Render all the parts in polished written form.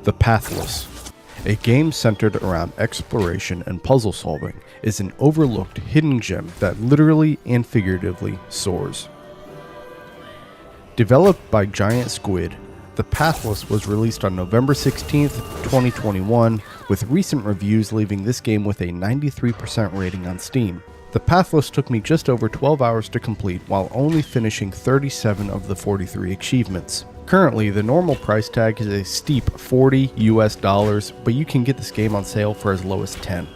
The Pathless, a game centered around exploration and puzzle solving, is an overlooked hidden gem that literally and figuratively soars. Developed by Giant Squid, The Pathless was released on November 16th, 2021, with recent reviews leaving this game with a 93% rating on Steam. The Pathless took me just over 12 hours to complete while only finishing 37 of the 43 achievements. Currently, the normal price tag is a steep $40 US, but you can get this game on sale for as low as 10.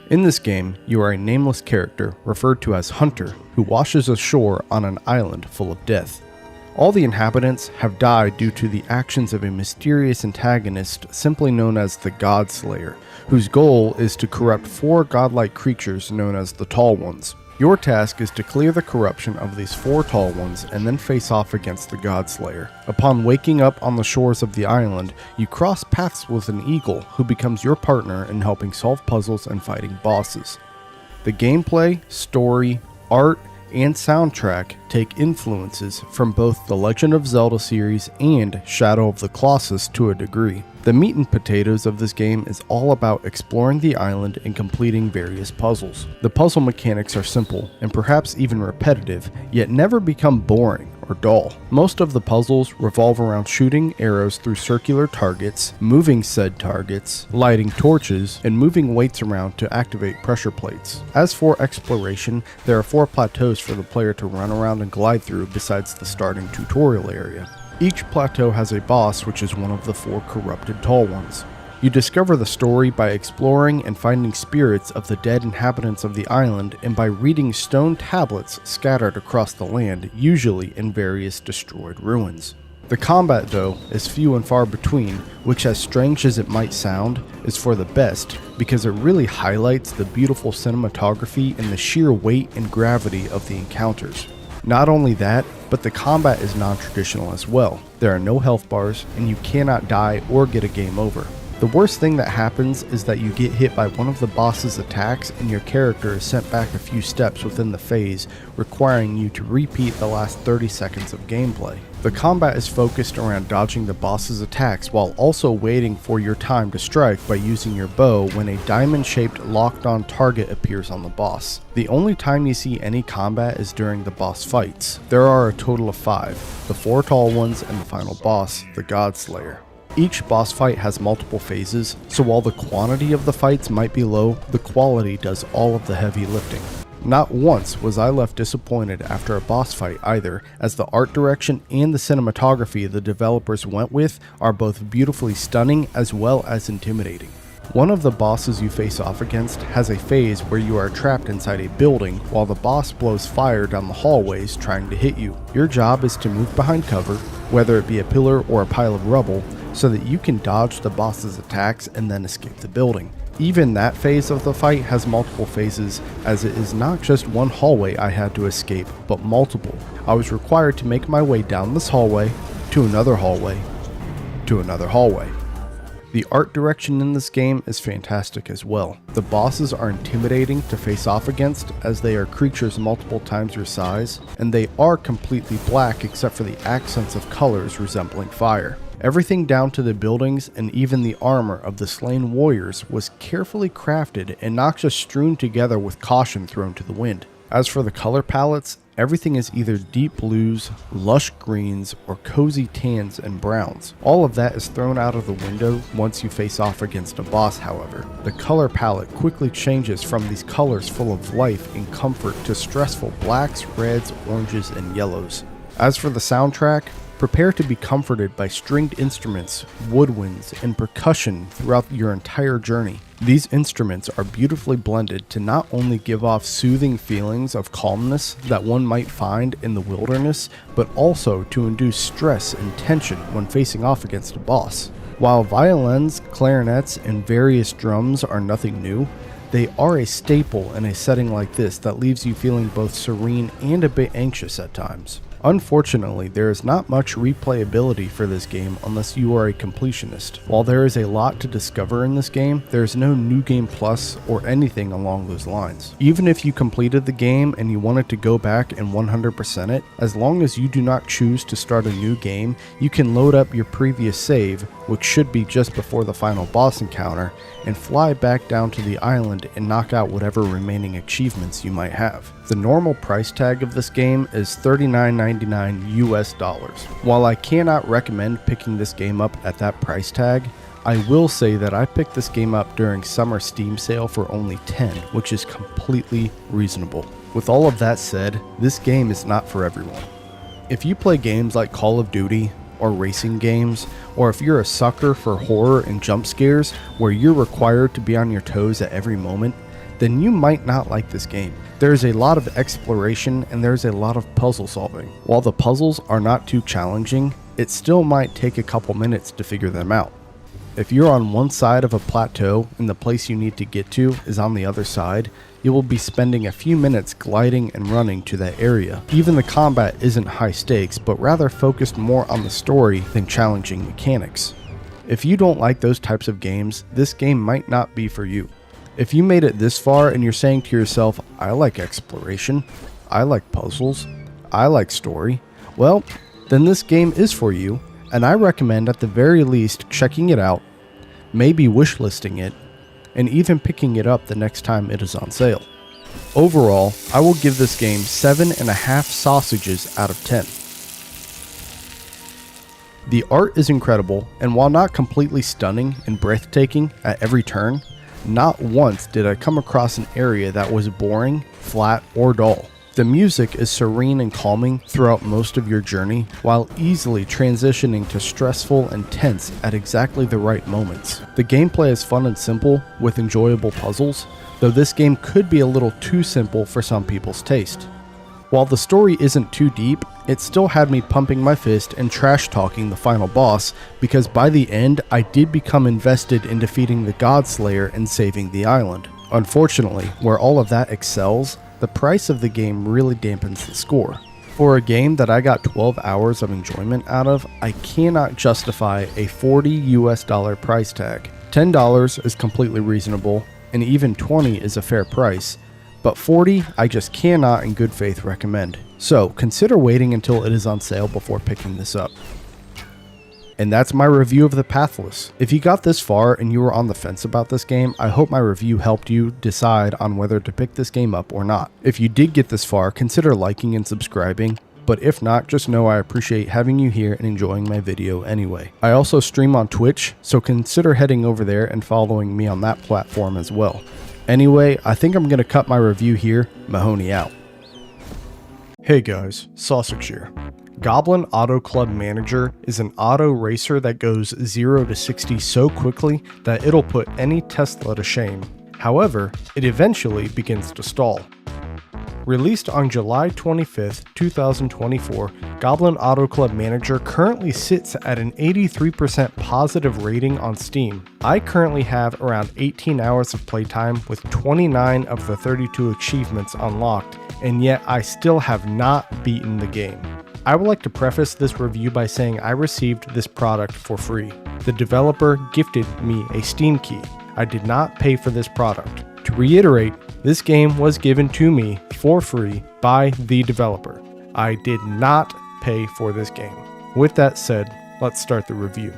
In this game, you are a nameless character, referred to as Hunter, who washes ashore on an island full of death. All the inhabitants have died due to the actions of a mysterious antagonist simply known as the God Slayer, whose goal is to corrupt 4 godlike creatures known as the Tall Ones. Your task is to clear the corruption of these 4 Tall Ones and then face off against the God Slayer. Upon waking up on the shores of the island, you cross paths with an eagle who becomes your partner in helping solve puzzles and fighting bosses. The gameplay, story, art, and soundtrack take influences from both the Legend of Zelda series and Shadow of the Colossus to a degree. The meat and potatoes of this game is all about exploring the island and completing various puzzles. The puzzle mechanics are simple and perhaps even repetitive, yet never become boring or dull. Most of the puzzles revolve around shooting arrows through circular targets, moving said targets, lighting torches, and moving weights around to activate pressure plates. As for exploration, there are 4 plateaus for the player to run around and glide through besides the starting tutorial area. Each plateau has a boss, which is one of the 4 corrupted Tall Ones. You discover the story by exploring and finding spirits of the dead inhabitants of the island and by reading stone tablets scattered across the land, usually in various destroyed ruins. The combat, though, is few and far between, which, as strange as it might sound, is for the best because it really highlights the beautiful cinematography and the sheer weight and gravity of the encounters. Not only that, but the combat is non-traditional as well. There are no health bars, and you cannot die or get a game over. The worst thing that happens is that you get hit by one of the boss's attacks and your character is sent back a few steps within the phase, requiring you to repeat the last 30 seconds of gameplay. The combat is focused around dodging the boss's attacks while also waiting for your time to strike by using your bow when a diamond-shaped locked-on target appears on the boss. The only time you see any combat is during the boss fights. There are a total of 5, the 4 Tall Ones and the final boss, the God Slayer. Each boss fight has multiple phases, so while the quantity of the fights might be low, the quality does all of the heavy lifting. Not once was I left disappointed after a boss fight either, as the art direction and the cinematography the developers went with are both beautifully stunning as well as intimidating. One of the bosses you face off against has a phase where you are trapped inside a building while the boss blows fire down the hallways trying to hit you. Your job is to move behind cover, whether it be a pillar or a pile of rubble, so that you can dodge the boss's attacks and then escape the building. Even that phase of the fight has multiple phases, as it is not just one hallway I had to escape, but multiple. I was required to make my way down this hallway, to another hallway, to another hallway. The art direction in this game is fantastic as well. The bosses are intimidating to face off against, as they are creatures multiple times your size, and they are completely black except for the accents of colors resembling fire. Everything down to the buildings and even the armor of the slain warriors was carefully crafted and not just strewn together with caution thrown to the wind. As for the color palettes, everything is either deep blues, lush greens, or cozy tans and browns. All of that is thrown out of the window once you face off against a boss, however. The color palette quickly changes from these colors full of life and comfort to stressful blacks, reds, oranges, and yellows. As for the soundtrack, prepare to be comforted by stringed instruments, woodwinds, and percussion throughout your entire journey. These instruments are beautifully blended to not only give off soothing feelings of calmness that one might find in the wilderness, but also to induce stress and tension when facing off against a boss. While violins, clarinets, and various drums are nothing new, they are a staple in a setting like this that leaves you feeling both serene and a bit anxious at times. Unfortunately, there is not much replayability for this game unless you are a completionist. While there is a lot to discover in this game, there is no New Game Plus or anything along those lines. Even if you completed the game and you wanted to go back and 100% it, as long as you do not choose to start a new game, you can load up your previous save, which should be just before the final boss encounter, and fly back down to the island and knock out whatever remaining achievements you might have. The normal price tag of this game is $39.99 US dollars. While I cannot recommend picking this game up at that price tag, I will say that I picked this game up during summer Steam sale for only $10, which is completely reasonable. With all of that said, this game is not for everyone. If you play games like Call of Duty or racing games, or if you're a sucker for horror and jump scares where you're required to be on your toes at every moment, then you might not like this game. There's a lot of exploration and there's a lot of puzzle solving. While the puzzles are not too challenging, it still might take a couple minutes to figure them out. If you're on one side of a plateau and the place you need to get to is on the other side, you will be spending a few minutes gliding and running to that area. Even the combat isn't high stakes, but rather focused more on the story than challenging mechanics. If you don't like those types of games, this game might not be for you. If you made it this far and you're saying to yourself, I like exploration, I like puzzles, I like story, well, then this game is for you, and I recommend at the very least checking it out, maybe wishlisting it, and even picking it up the next time it is on sale. Overall, I will give this game 7.5 sausages out of 10. The art is incredible, and while not completely stunning and breathtaking at every turn, not once did I come across an area that was boring, flat, or dull. The music is serene and calming throughout most of your journey, while easily transitioning to stressful and tense at exactly the right moments. The gameplay is fun and simple, with enjoyable puzzles, though this game could be a little too simple for some people's taste. While the story isn't too deep, it still had me pumping my fist and trash talking the final boss, because by the end I did become invested in defeating the Godslayer and saving the island. Unfortunately, where all of that excels, the price of the game really dampens the score. For a game that I got 12 hours of enjoyment out of, I cannot justify a $40 US price tag. $10 is completely reasonable, and even $20 is a fair price, but $40 I just cannot in good faith recommend. So consider waiting until it is on sale before picking this up. And that's my review of the Pathless. If you got this far and you were on the fence about this game, I hope my review helped you decide on whether to pick this game up or not. If you did get this far, consider liking and subscribing, but if not, just know I appreciate having you here and enjoying my video anyway. I also stream on Twitch, so consider heading over there and following me on that platform as well. Anyway, I think I'm going to cut my review here. Mahoney out. Hey guys, Sausage here. Goblin Auto Club Manager is an auto racer that goes 0 to 60 so quickly that it'll put any Tesla to shame. However, it eventually begins to stall. Released on July 25th, 2024, Goblin Auto Club Manager currently sits at an 83% positive rating on Steam. I currently have around 18 hours of playtime with 29 of the 32 achievements unlocked, and yet I still have not beaten the game. I would like to preface this review by saying I received this product for free. The developer gifted me a Steam key. I did not pay for this product. To reiterate, this game was given to me for free by the developer. I did not pay for this game. With that said, let's start the review.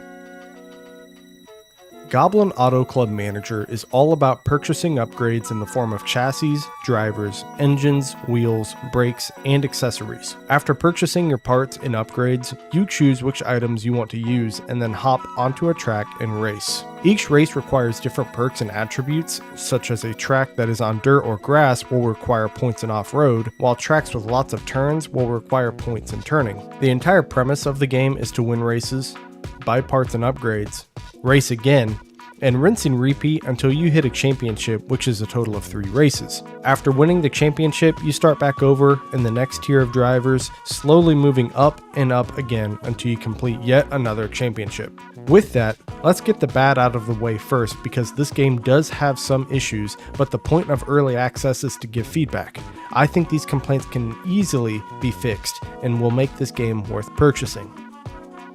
Goblin Auto Club Manager is all about purchasing upgrades in the form of chassis, drivers, engines, wheels, brakes, and accessories. After purchasing your parts and upgrades, you choose which items you want to use and then hop onto a track and race. Each race requires different perks and attributes, such as a track that is on dirt or grass will require points in off-road, while tracks with lots of turns will require points in turning. The entire premise of the game is to win races, buy parts and upgrades, race again, and rinse and repeat until you hit a championship, which is a total of 3 races. After winning the championship, you start back over in the next tier of drivers, slowly moving up and up again until you complete yet another championship. With that, let's get the bad out of the way first, because this game does have some issues, but the point of early access is to give feedback. I think these complaints can easily be fixed and will make this game worth purchasing.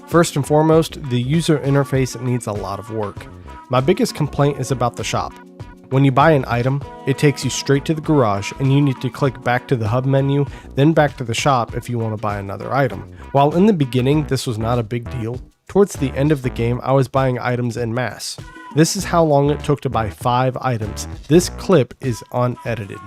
First and foremost, the user interface needs a lot of work. My biggest complaint is about the shop. When you buy an item, it takes you straight to the garage and you need to click back to the hub menu, then back to the shop if you want to buy another item. While in the beginning this was not a big deal, Towards the end of the game, I was buying items en masse. This is how long it took to buy 5 items. This clip is unedited.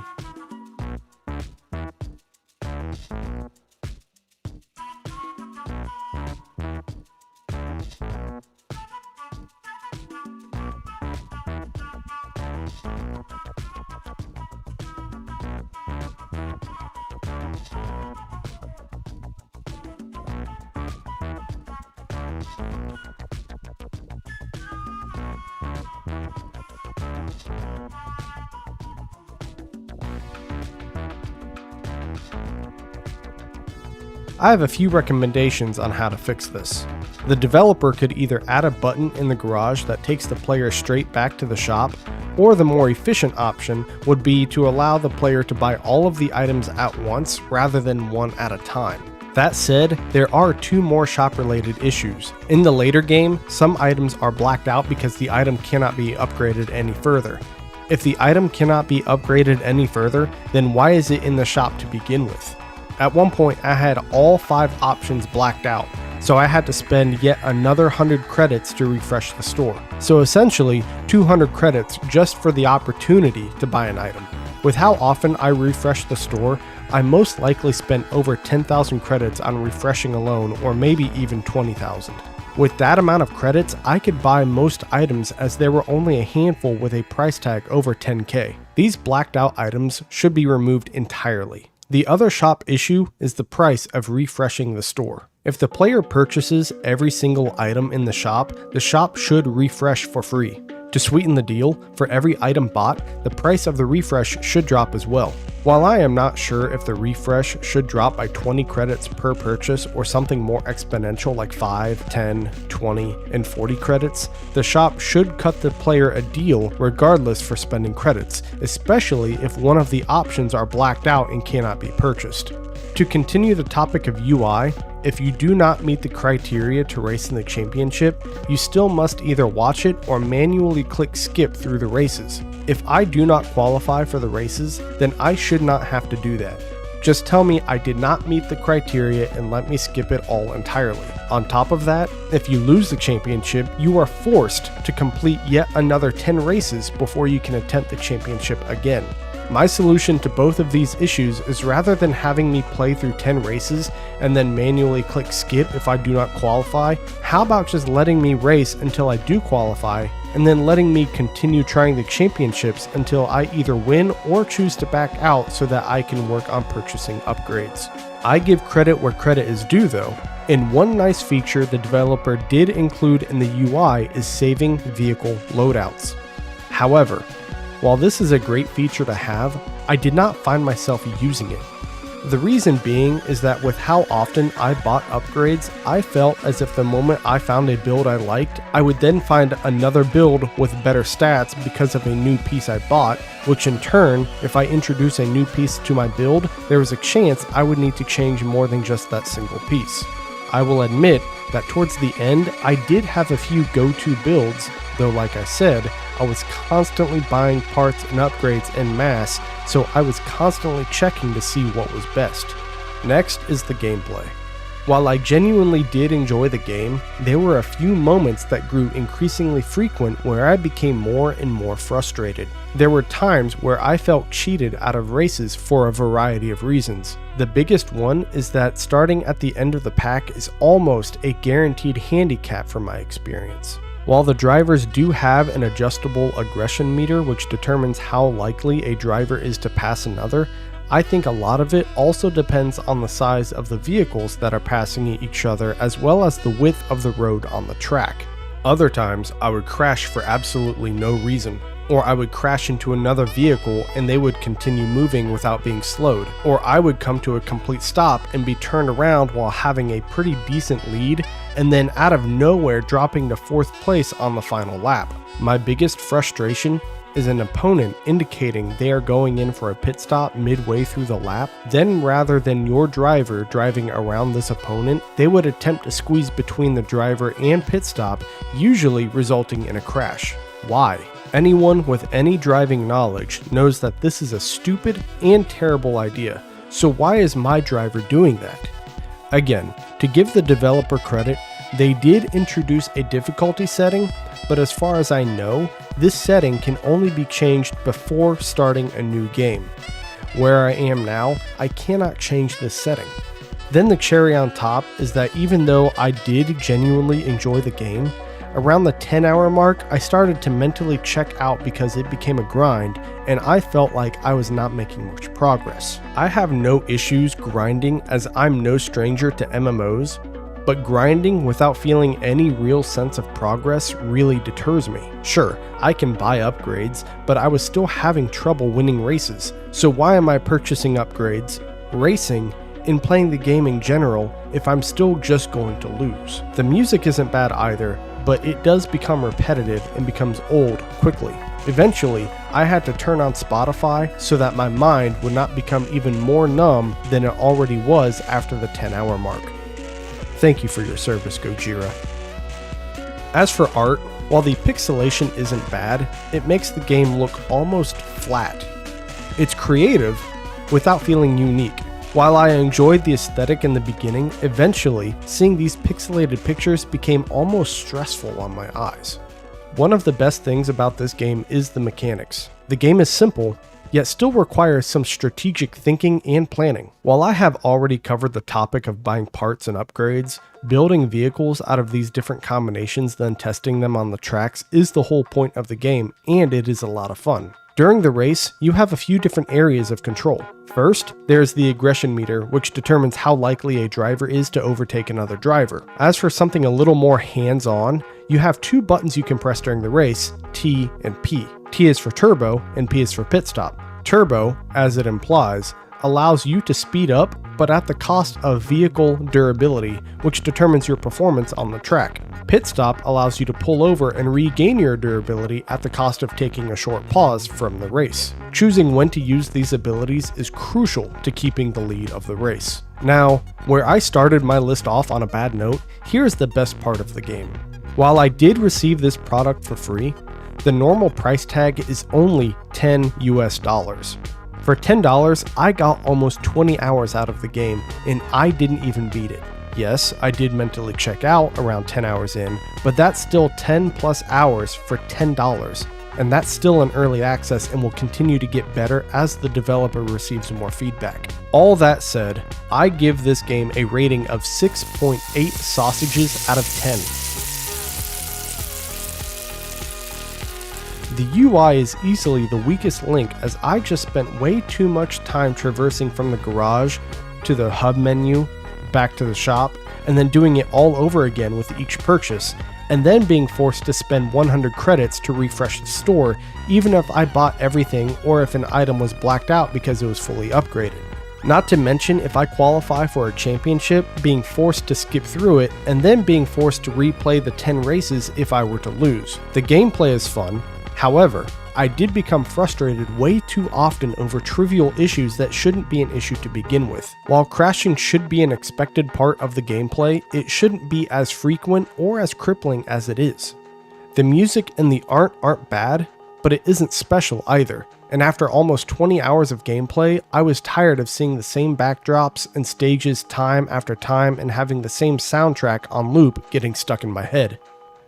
I have a few recommendations on how to fix this. The developer could either add a button in the garage that takes the player straight back to the shop, or the more efficient option would be to allow the player to buy all of the items at once rather than one at a time. That said, there are 2 more shop-related issues. In the later game, some items are blacked out because the item cannot be upgraded any further. If the item cannot be upgraded any further, then why is it in the shop to begin with? At one point, I had all 5 options blacked out, so I had to spend yet another 100 credits to refresh the store. So essentially, 200 credits just for the opportunity to buy an item. With how often I refresh the store, I most likely spent over 10,000 credits on refreshing alone, or maybe even 20,000. With that amount of credits, I could buy most items as there were only a handful with a price tag over 10k. These blacked out items should be removed entirely. The other shop issue is the price of refreshing the store. If the player purchases every single item in the shop should refresh for free. To sweeten the deal, for every item bought, the price of the refresh should drop as well. While I am not sure if the refresh should drop by 20 credits per purchase or something more exponential like 5, 10, 20, and 40 credits, the shop should cut the player a deal regardless for spending credits, especially if one of the options are blacked out and cannot be purchased. To continue the topic of UI, if you do not meet the criteria to race in the championship, you still must either watch it or manually click skip through the races. If I do not qualify for the races, then I should not have to do that. Just tell me I did not meet the criteria and let me skip it all entirely. On top of that, if you lose the championship, you are forced to complete yet another 10 races before you can attempt the championship again. My solution to both of these issues is rather than having me play through 10 races and then manually click skip if I do not qualify, how about just letting me race until I do qualify and then letting me continue trying the championships until I either win or choose to back out so that I can work on purchasing upgrades. I give credit where credit is due though, and one nice feature the developer did include in the UI is saving vehicle loadouts. However, while this is a great feature to have, I did not find myself using it. The reason being is that with how often I bought upgrades, I felt as if the moment I found a build I liked, I would then find another build with better stats because of a new piece I bought, which in turn, if I introduce a new piece to my build, there was a chance I would need to change more than just that single piece. I will admit that towards the end, I did have a few go-to builds, though like I said, I was constantly buying parts and upgrades en masse, so I was constantly checking to see what was best. Next is the gameplay. While I genuinely did enjoy the game, there were a few moments that grew increasingly frequent where I became more and more frustrated. There were times where I felt cheated out of races for a variety of reasons. The biggest one is that starting at the end of the pack is almost a guaranteed handicap from my experience. While the drivers do have an adjustable aggression meter which determines how likely a driver is to pass another, I think a lot of it also depends on the size of the vehicles that are passing each other as well as the width of the road on the track. Other times I would crash for absolutely no reason, or I would crash into another vehicle and they would continue moving without being slowed, or I would come to a complete stop and be turned around while having a pretty decent lead and then out of nowhere dropping to 4th place on the final lap. My biggest frustration is an opponent indicating they are going in for a pit stop midway through the lap, then rather than your driver driving around this opponent, they would attempt to squeeze between the driver and pit stop, usually resulting in a crash. Why? Anyone with any driving knowledge knows that this is a stupid and terrible idea, so why is my driver doing that? Again, to give the developer credit, They did introduce a difficulty setting, but as far as I know, this setting can only be changed before starting a new game. Where I am now, I cannot change this setting. Then the cherry on top is that even though I did genuinely enjoy the game, around the 10-hour mark, I started to mentally check out because it became a grind, and I felt like I was not making much progress. I have no issues grinding as I'm no stranger to MMOs, but grinding without feeling any real sense of progress really deters me. Sure, I can buy upgrades, but I was still having trouble winning races, so why am I purchasing upgrades, racing, and playing the game in general if I'm still just going to lose? The music isn't bad either, but it does become repetitive and becomes old quickly. Eventually, I had to turn on Spotify so that my mind would not become even more numb than it already was after the 10-hour mark. Thank you for your service, Gojira. As for art, while the pixelation isn't bad, it makes the game look almost flat. It's creative without feeling unique. While I enjoyed the aesthetic in the beginning, eventually, seeing these pixelated pictures became almost stressful on my eyes. One of the best things about this game is the mechanics. The game is simple, yet still requires some strategic thinking and planning. While I have already covered the topic of buying parts and upgrades, building vehicles out of these different combinations then testing them on the tracks is the whole point of the game, and it is a lot of fun. During the race, you have a few different areas of control. First, there's the aggression meter, which determines how likely a driver is to overtake another driver. As for something a little more hands-on, you have two buttons you can press during the race, T and P. T is for turbo, and P is for pit stop. Turbo, as it implies, allows you to speed up, but at the cost of vehicle durability, which determines your performance on the track. Pit stop allows you to pull over and regain your durability at the cost of taking a short pause from the race. Choosing when to use these abilities is crucial to keeping the lead of the race. Now, where I started my list off on a bad note, here's the best part of the game. While I did receive this product for free, the normal price tag is only $10 US. For $10, I got almost 20 hours out of the game, and I didn't even beat it. Yes, I did mentally check out around 10 hours in, but that's still 10 plus hours for $10, and that's still in early access and will continue to get better as the developer receives more feedback. All that said, I give this game a rating of 6.8 sausages out of 10. The UI is easily the weakest link as I just spent way too much time traversing from the garage to the hub menu, back to the shop, and then doing it all over again with each purchase, and then being forced to spend 100 credits to refresh the store even if I bought everything or if an item was blacked out because it was fully upgraded. Not to mention if I qualify for a championship, being forced to skip through it and then being forced to replay the 10 races if I were to lose. The gameplay is fun. However, I did become frustrated way too often over trivial issues that shouldn't be an issue to begin with. While crashing should be an expected part of the gameplay, it shouldn't be as frequent or as crippling as it is. The music and the art aren't bad, but it isn't special either, and after almost 20 hours of gameplay, I was tired of seeing the same backdrops and stages time after time and having the same soundtrack on loop getting stuck in my head.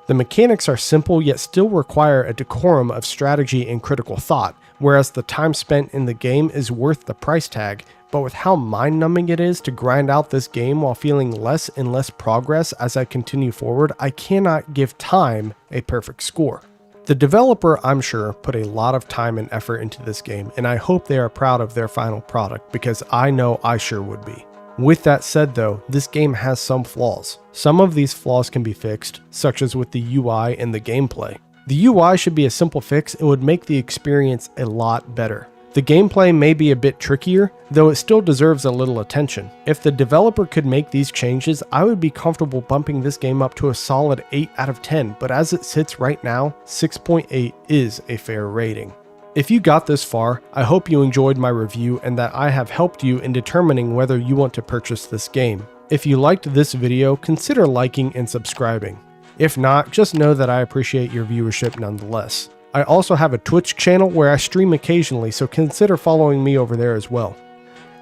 The mechanics are simple yet still require a decorum of strategy and critical thought, whereas the time spent in the game is worth the price tag, but with how mind-numbing it is to grind out this game while feeling less and less progress as I continue forward, I cannot give time a perfect score. The developer, I'm sure, put a lot of time and effort into this game, and I hope they are proud of their final product because I know I sure would be. With that said though, this game has some flaws. Some of these flaws can be fixed, such as with the UI and the gameplay. The UI should be a simple fix and would make the experience a lot better. The gameplay may be a bit trickier, though it still deserves a little attention. If the developer could make these changes, I would be comfortable bumping this game up to a solid 8 out of 10, but as it sits right now, 6.8 is a fair rating. If you got this far, I hope you enjoyed my review and that I have helped you in determining whether you want to purchase this game. If you liked this video, consider liking and subscribing. If not, just know that I appreciate your viewership nonetheless. I also have a Twitch channel where I stream occasionally, so consider following me over there as well.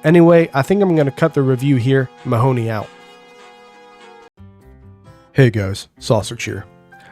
Anyway, I think I'm going to cut the review here. Mahoney out. Hey guys, Sausage here.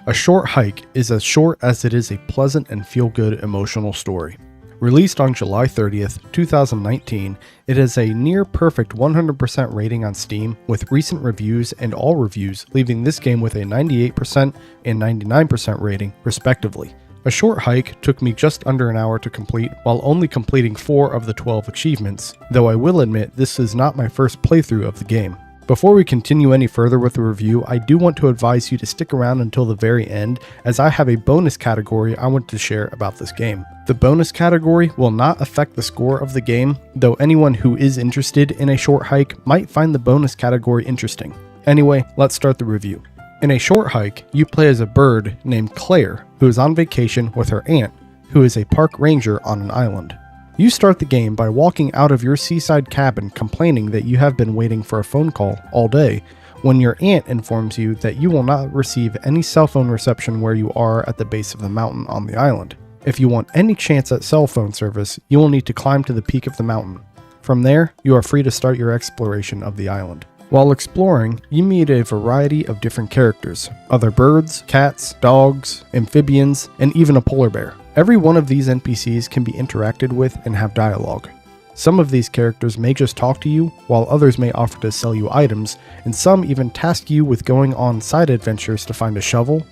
A Short Hike is as short as it is a pleasant and feel-good emotional story. Released on July 30th, 2019, it has a near-perfect 100% rating on Steam, with recent reviews and all reviews leaving this game with a 98% and 99% rating, respectively. A Short Hike took me just under an hour to complete, while only completing 4 of the 12 achievements, though I will admit this is not my first playthrough of the game. Before we continue any further with the review, I do want to advise you to stick around until the very end, as I have a bonus category I want to share about this game. The bonus category will not affect the score of the game, though anyone who is interested in A Short Hike might find the bonus category interesting. Anyway, let's start the review. In A Short Hike, you play as a bird named Claire, who is on vacation with her aunt, who is a park ranger on an island. You start the game by walking out of your seaside cabin complaining that you have been waiting for a phone call all day, when your aunt informs you that you will not receive any cell phone reception where you are at the base of the mountain on the island. If you want any chance at cell phone service, you will need to climb to the peak of the mountain. From there, you are free to start your exploration of the island. While exploring, you meet a variety of different characters, other birds, cats, dogs, amphibians, and even a polar bear. Every one of these NPCs can be interacted with and have dialogue. Some of these characters may just talk to you, while others may offer to sell you items, and some even task you with going on side adventures to find a shovel,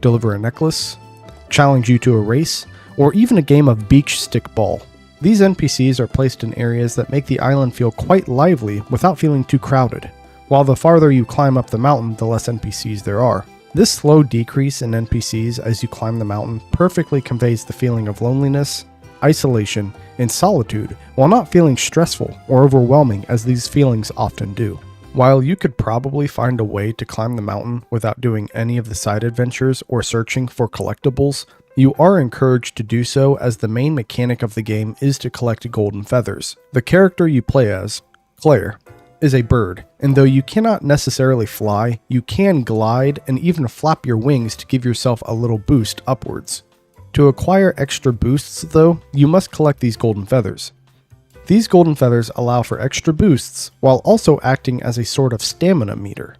deliver a necklace, challenge you to a race, or even a game of beach stickball. These NPCs are placed in areas that make the island feel quite lively without feeling too crowded. While the farther you climb up the mountain, the less NPCs there are. This slow decrease in NPCs as you climb the mountain perfectly conveys the feeling of loneliness, isolation, and solitude, while not feeling stressful or overwhelming as these feelings often do. While you could probably find a way to climb the mountain without doing any of the side adventures or searching for collectibles, you are encouraged to do so, as the main mechanic of the game is to collect golden feathers. The character you play as, Claire, is a bird, and though you cannot necessarily fly, you can glide and even flap your wings to give yourself a little boost upwards. To acquire extra boosts though, you must collect these golden feathers. These golden feathers allow for extra boosts, while also acting as a sort of stamina meter.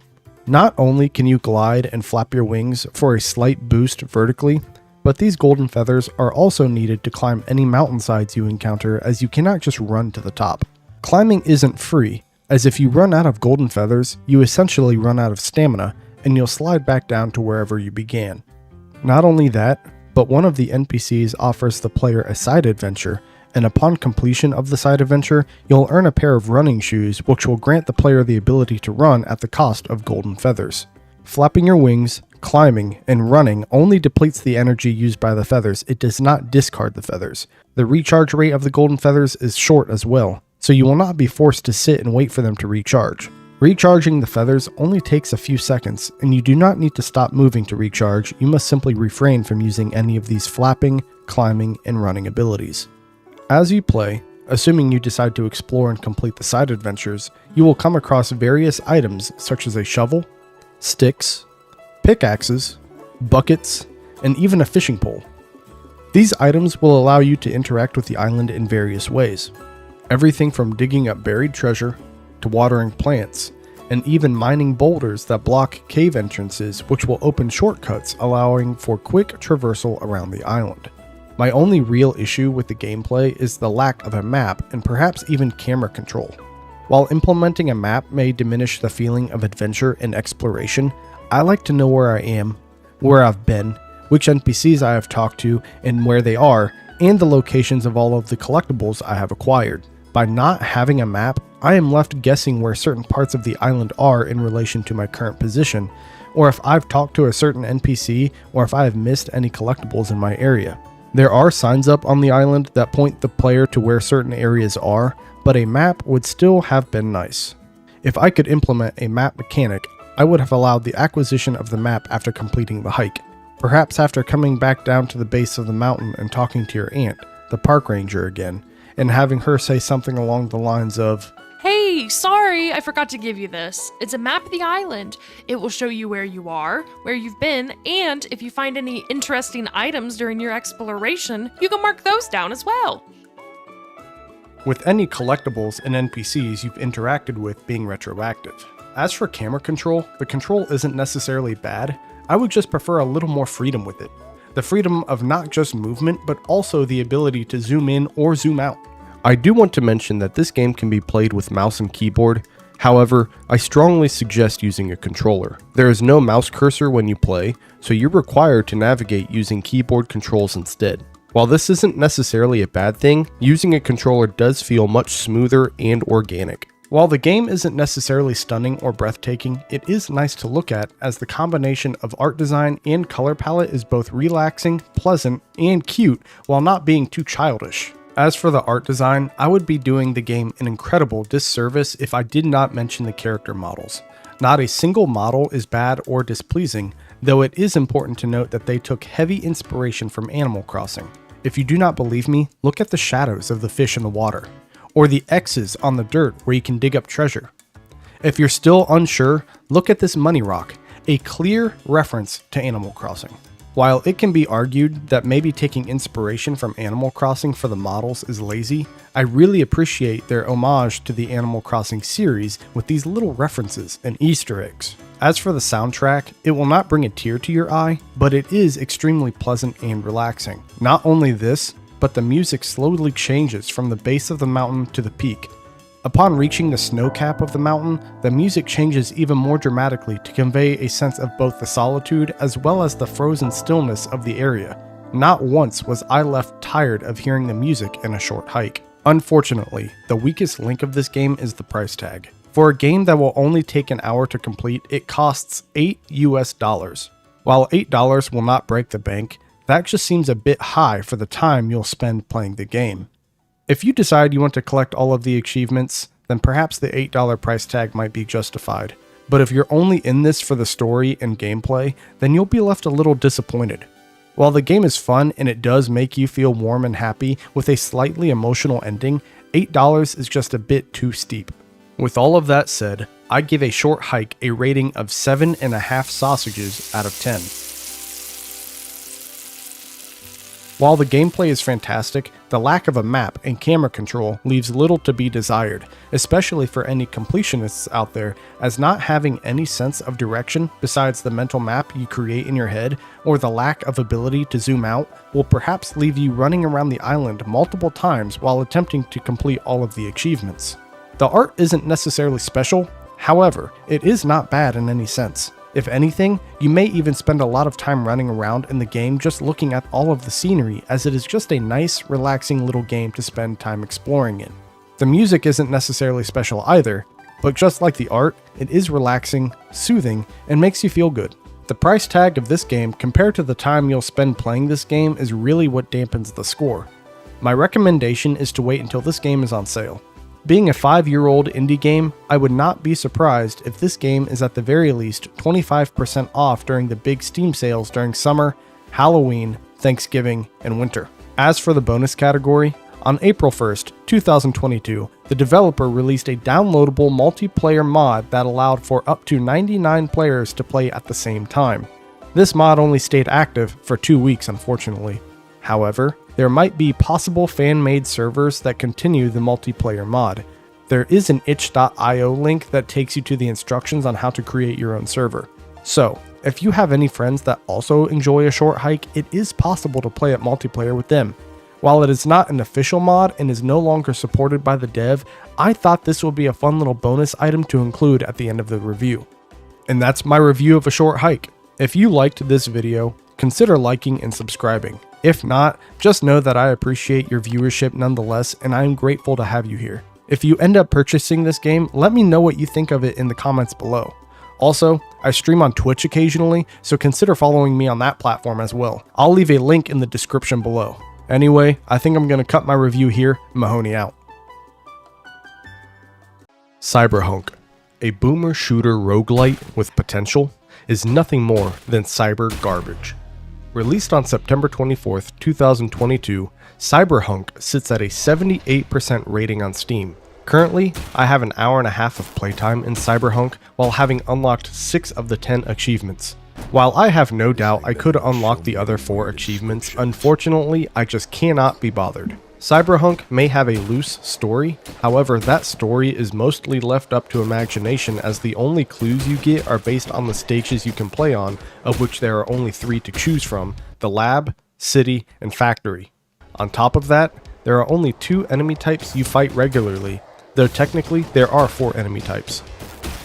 Not only can you glide and flap your wings for a slight boost vertically, but these golden feathers are also needed to climb any mountainsides you encounter, as you cannot just run to the top. Climbing isn't free, as if you run out of golden feathers, you essentially run out of stamina, and you'll slide back down to wherever you began. Not only that, but one of the NPCs offers the player a side adventure, and upon completion of the side adventure, you'll earn a pair of running shoes which will grant the player the ability to run at the cost of golden feathers. Flapping your wings, climbing, and running only depletes the energy used by the feathers. It does not discard the feathers. The recharge rate of the golden feathers is short as well, so you will not be forced to sit and wait for them to recharge. Recharging the feathers only takes a few seconds, and you do not need to stop moving to recharge. You must simply refrain from using any of these flapping, climbing, and running abilities. As you play, assuming you decide to explore and complete the side adventures, you will come across various items such as a shovel, sticks, pickaxes, buckets, and even a fishing pole. These items will allow you to interact with the island in various ways. Everything from digging up buried treasure, to watering plants, and even mining boulders that block cave entrances, which will open shortcuts allowing for quick traversal around the island. My only real issue with the gameplay is the lack of a map and perhaps even camera control. While implementing a map may diminish the feeling of adventure and exploration, I like to know where I am, where I've been, which NPCs I have talked to and where they are, and the locations of all of the collectibles I have acquired. By not having a map, I am left guessing where certain parts of the island are in relation to my current position, or if I've talked to a certain NPC, or if I have missed any collectibles in my area. There are signs up on the island that point the player to where certain areas are, but a map would still have been nice. If I could implement a map mechanic, I would have allowed the acquisition of the map after completing the hike. Perhaps after coming back down to the base of the mountain and talking to your aunt, the park ranger again, and having her say something along the lines of, "Hey, sorry, I forgot to give you this. It's a map of the island. It will show you where you are, where you've been, and if you find any interesting items during your exploration, you can mark those down as well." with any collectibles and NPCs you've interacted with being retroactive. As for camera control, the control isn't necessarily bad. I would just prefer a little more freedom with it. The freedom of not just movement, but also the ability to zoom in or zoom out. I do want to mention that this game can be played with mouse and keyboard. However, I strongly suggest using a controller. There is no mouse cursor when you play, so you're required to navigate using keyboard controls instead. While this isn't necessarily a bad thing, using a controller does feel much smoother and organic. While the game isn't necessarily stunning or breathtaking, it is nice to look at, as the combination of art design and color palette is both relaxing, pleasant, and cute while not being too childish. As for the art design, I would be doing the game an incredible disservice if I did not mention the character models. Not a single model is bad or displeasing, though it is important to note that they took heavy inspiration from Animal Crossing. If you do not believe me, look at the shadows of the fish in the water, or the X's on the dirt where you can dig up treasure. If you're still unsure, look at this money rock, a clear reference to Animal Crossing. While it can be argued that maybe taking inspiration from Animal Crossing for the models is lazy, I really appreciate their homage to the Animal Crossing series with these little references and Easter eggs. As for the soundtrack, it will not bring a tear to your eye, but it is extremely pleasant and relaxing. Not only this, but the music slowly changes from the base of the mountain to the peak. Upon reaching the snow cap of the mountain, the music changes even more dramatically to convey a sense of both the solitude as well as the frozen stillness of the area. Not once was I left tired of hearing the music in a short hike. Unfortunately, the weakest link of this game is the price tag. For a game that will only take an hour to complete, it costs $8 US. While $8 will not break the bank, that just seems a bit high for the time you'll spend playing the game. If you decide you want to collect all of the achievements, then perhaps the $8 price tag might be justified. But if you're only in this for the story and gameplay, then you'll be left a little disappointed. While the game is fun and it does make you feel warm and happy with a slightly emotional ending, $8 is just a bit too steep. With all of that said, I give A Short Hike a rating of 7.5 sausages out of 10. While the gameplay is fantastic, the lack of a map and camera control leaves little to be desired, especially for any completionists out there, as not having any sense of direction besides the mental map you create in your head, or the lack of ability to zoom out, will perhaps leave you running around the island multiple times while attempting to complete all of the achievements. The art isn't necessarily special, however, it is not bad in any sense. If anything, you may even spend a lot of time running around in the game just looking at all of the scenery, as it is just a nice, relaxing little game to spend time exploring in. The music isn't necessarily special either, but just like the art, it is relaxing, soothing, and makes you feel good. The price tag of this game compared to the time you'll spend playing this game is really what dampens the score. My recommendation is to wait until this game is on sale. Being a 5-year-old indie game, I would not be surprised if this game is at the very least 25% off during the big Steam sales during summer, Halloween, Thanksgiving, and winter. As for the bonus category, on April 1st, 2022, the developer released a downloadable multiplayer mod that allowed for up to 99 players to play at the same time. This mod only stayed active for 2 weeks, unfortunately. However, there might be possible fan-made servers that continue the multiplayer mod. There is an itch.io link that takes you to the instructions on how to create your own server. So, if you have any friends that also enjoy A Short Hike, it is possible to play at multiplayer with them. While it is not an official mod and is no longer supported by the dev, I thought this would be a fun little bonus item to include at the end of the review. And that's my review of A Short Hike. If you liked this video, consider liking and subscribing. If not, just know that I appreciate your viewership nonetheless, and I am grateful to have you here. If you end up purchasing this game, let me know what you think of it in the comments below. Also, I stream on Twitch occasionally, so consider following me on that platform as well. I'll leave a link in the description below. Anyway, I think I'm going to cut my review here. Mahoney out. Cyberhunk, a boomer shooter roguelite with potential, is nothing more than cyber garbage. Released on September 24th, 2022, Cyberhunk sits at a 78% rating on Steam. Currently, I have an hour and a half of playtime in Cyberhunk while having unlocked 6 of the 10 achievements. While I have no doubt I could unlock the other 4 achievements, unfortunately I just cannot be bothered. Cyberhunk may have a loose story, however that story is mostly left up to imagination as the only clues you get are based on the stages you can play on, of which there are only 3 to choose from: the lab, city, and factory. On top of that, there are only 2 enemy types you fight regularly, though technically there are 4 enemy types.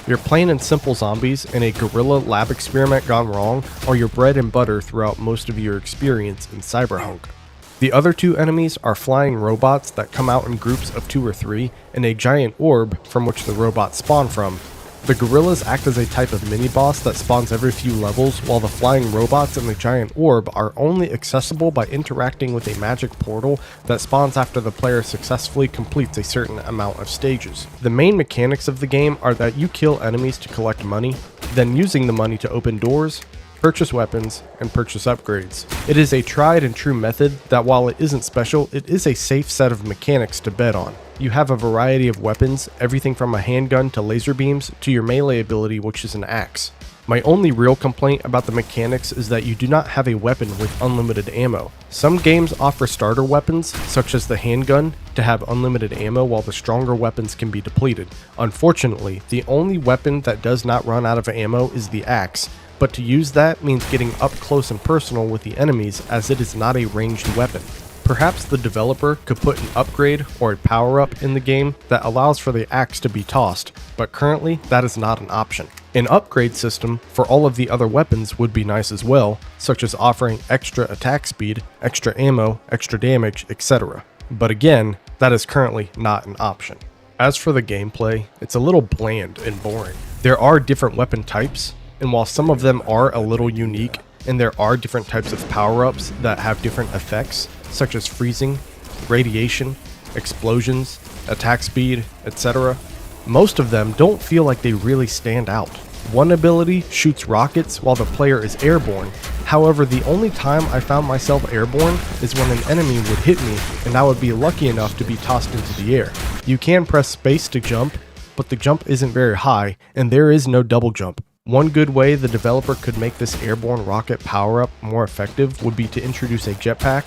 Your plain and simple zombies in a guerrilla lab experiment gone wrong are your bread and butter throughout most of your experience in Cyberhunk. The other 2 enemies are flying robots that come out in groups of 2 or 3, and a giant orb from which the robots spawn from. The gorillas act as a type of mini-boss that spawns every few levels, while the flying robots and the giant orb are only accessible by interacting with a magic portal that spawns after the player successfully completes a certain amount of stages. The main mechanics of the game are that you kill enemies to collect money, then using the money to open doors, purchase weapons, and purchase upgrades. It is a tried and true method that, while it isn't special, it is a safe set of mechanics to bet on. You have a variety of weapons, everything from a handgun to laser beams to your melee ability, which is an axe. My only real complaint about the mechanics is that you do not have a weapon with unlimited ammo. Some games offer starter weapons, such as the handgun, to have unlimited ammo while the stronger weapons can be depleted. Unfortunately, the only weapon that does not run out of ammo is the axe, but to use that means getting up close and personal with the enemies, as it is not a ranged weapon. Perhaps the developer could put an upgrade or a power-up in the game that allows for the axe to be tossed, but currently that is not an option. An upgrade system for all of the other weapons would be nice as well, such as offering extra attack speed, extra ammo, extra damage, etc. But again, that is currently not an option. As for the gameplay, it's a little bland and boring. There are different weapon types, and while some of them are a little unique, and there are different types of power-ups that have different effects, such as freezing, radiation, explosions, attack speed, etc., most of them don't feel like they really stand out. One ability shoots rockets while the player is airborne. However, the only time I found myself airborne is when an enemy would hit me and I would be lucky enough to be tossed into the air. You can press space to jump, but the jump isn't very high and there is no double jump. One good way the developer could make this airborne rocket power-up more effective would be to introduce a jetpack,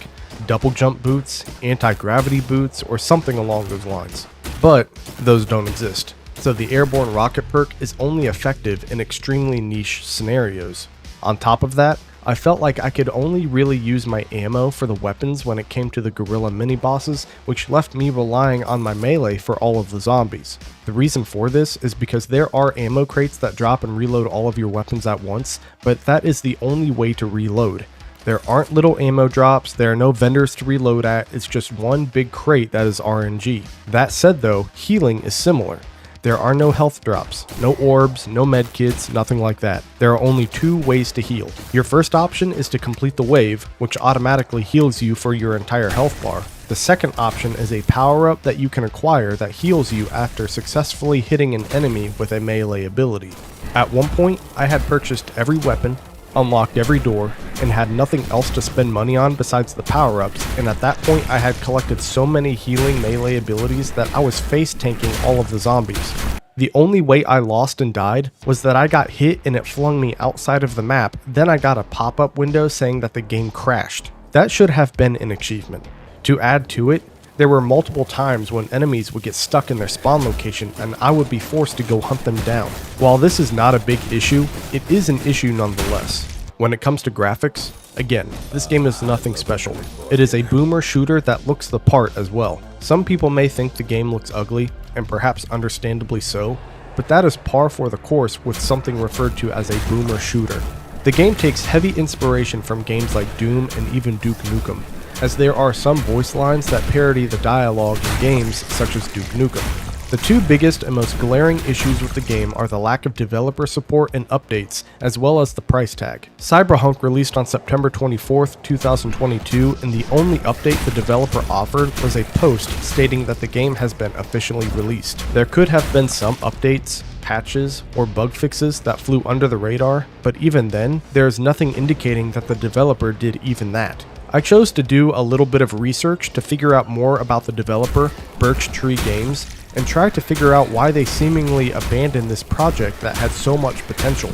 double jump boots, anti-gravity boots, or something along those lines. But those don't exist, so the airborne rocket perk is only effective in extremely niche scenarios. On top of that, I felt like I could only really use my ammo for the weapons when it came to the gorilla mini-bosses, which left me relying on my melee for all of the zombies. The reason for this is because there are ammo crates that drop and reload all of your weapons at once, but that is the only way to reload. There aren't little ammo drops, there are no vendors to reload at, it's just one big crate that is RNG. That said though, healing is similar. There are no health drops, no orbs, no medkits, nothing like that. There are only 2 ways to heal. Your first option is to complete the wave, which automatically heals you for your entire health bar. The second option is a power-up that you can acquire that heals you after successfully hitting an enemy with a melee ability. At one point, I had purchased every weapon, unlocked every door, and had nothing else to spend money on besides the power-ups, and at that point I had collected so many healing melee abilities that I was face tanking all of the zombies. The only way I lost and died was that I got hit and it flung me outside of the map, then I got a pop-up window saying that the game crashed. That should have been an achievement. To add to it, there were multiple times when enemies would get stuck in their spawn location and I would be forced to go hunt them down. While this is not a big issue, it is an issue nonetheless. When it comes to graphics, again, this game is nothing special. It is a boomer shooter that looks the part as well. Some people may think the game looks ugly, and perhaps understandably so, but that is par for the course with something referred to as a boomer shooter. The game takes heavy inspiration from games like Doom and even Duke Nukem, as there are some voice lines that parody the dialogue in games such as Duke Nukem. The 2 biggest and most glaring issues with the game are the lack of developer support and updates, as well as the price tag. Cyberhunk released on September 24th, 2022, and the only update the developer offered was a post stating that the game has been officially released. There could have been some updates, patches, or bug fixes that flew under the radar, but even then, there is nothing indicating that the developer did even that. I chose to do a little bit of research to figure out more about the developer, Birch Tree Games, and try to figure out why they seemingly abandoned this project that had so much potential.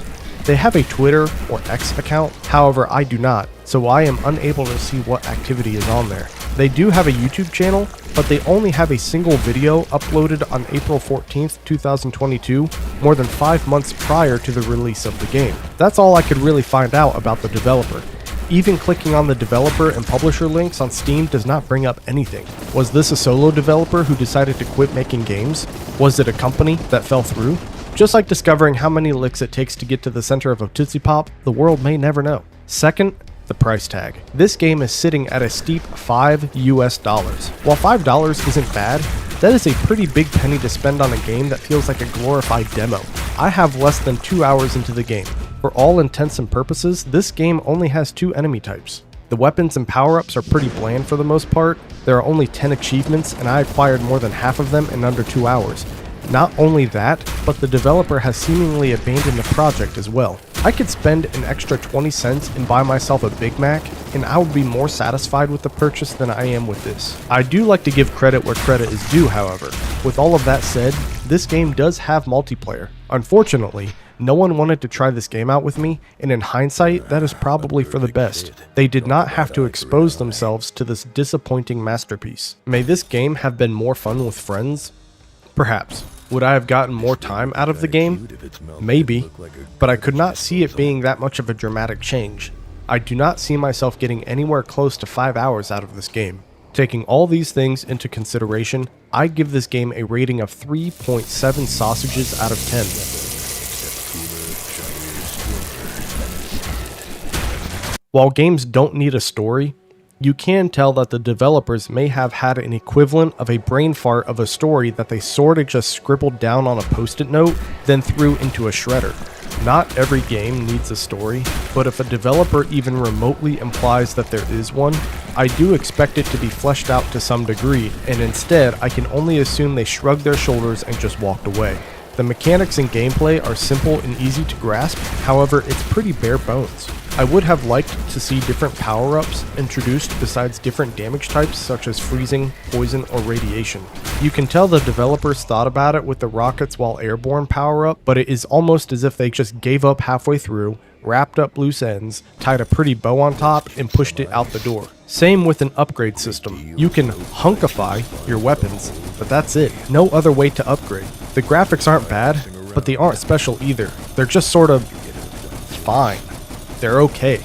They have a Twitter or X account, however I do not, so I am unable to see what activity is on there. They do have a YouTube channel, but they only have a single video uploaded on April 14th, 2022, more than 5 months prior to the release of the game. That's all I could really find out about the developer. Even clicking on the developer and publisher links on Steam does not bring up anything. Was this a solo developer who decided to quit making games? Was it a company that fell through? Just like discovering how many licks it takes to get to the center of a Tootsie Pop, the world may never know. Second, the price tag. This game is sitting at a steep $5 US. While $5 isn't bad, that is a pretty big penny to spend on a game that feels like a glorified demo. I have less than 2 hours into the game. For all intents and purposes, this game only has 2 enemy types. The weapons and power-ups are pretty bland for the most part. There are only 10 achievements, and I acquired more than half of them in under 2 hours. Not only that, but the developer has seemingly abandoned the project as well. I could spend an extra 20 cents and buy myself a Big Mac, and I would be more satisfied with the purchase than I am with this. I do like to give credit where credit is due, however. With all of that said, this game does have multiplayer. Unfortunately, no one wanted to try this game out with me, and in hindsight, that is probably for the best. They did not have to expose themselves to this disappointing masterpiece. May this game have been more fun with friends? Perhaps. Would I have gotten more time out of the game? Maybe, but I could not see it being that much of a dramatic change. I do not see myself getting anywhere close to 5 hours out of this game. Taking all these things into consideration, I give this game a rating of 3.7 sausages out of 10. While games don't need a story, you can tell that the developers may have had an equivalent of a brain fart of a story that they sorta just scribbled down on a post-it note, then threw into a shredder. Not every game needs a story, but if a developer even remotely implies that there is one, I do expect it to be fleshed out to some degree, and instead I can only assume they shrugged their shoulders and just walked away. The mechanics and gameplay are simple and easy to grasp, however it's pretty bare bones. I would have liked to see different power-ups introduced besides different damage types such as freezing, poison, or radiation. You can tell the developers thought about it with the rockets while airborne power-up, but it is almost as if they just gave up halfway through, wrapped up loose ends, tied a pretty bow on top, and pushed it out the door. Same with an upgrade system. You can hunkify your weapons, but that's it. No other way to upgrade. The graphics aren't bad, but they aren't special either. They're just sort of fine. They're okay.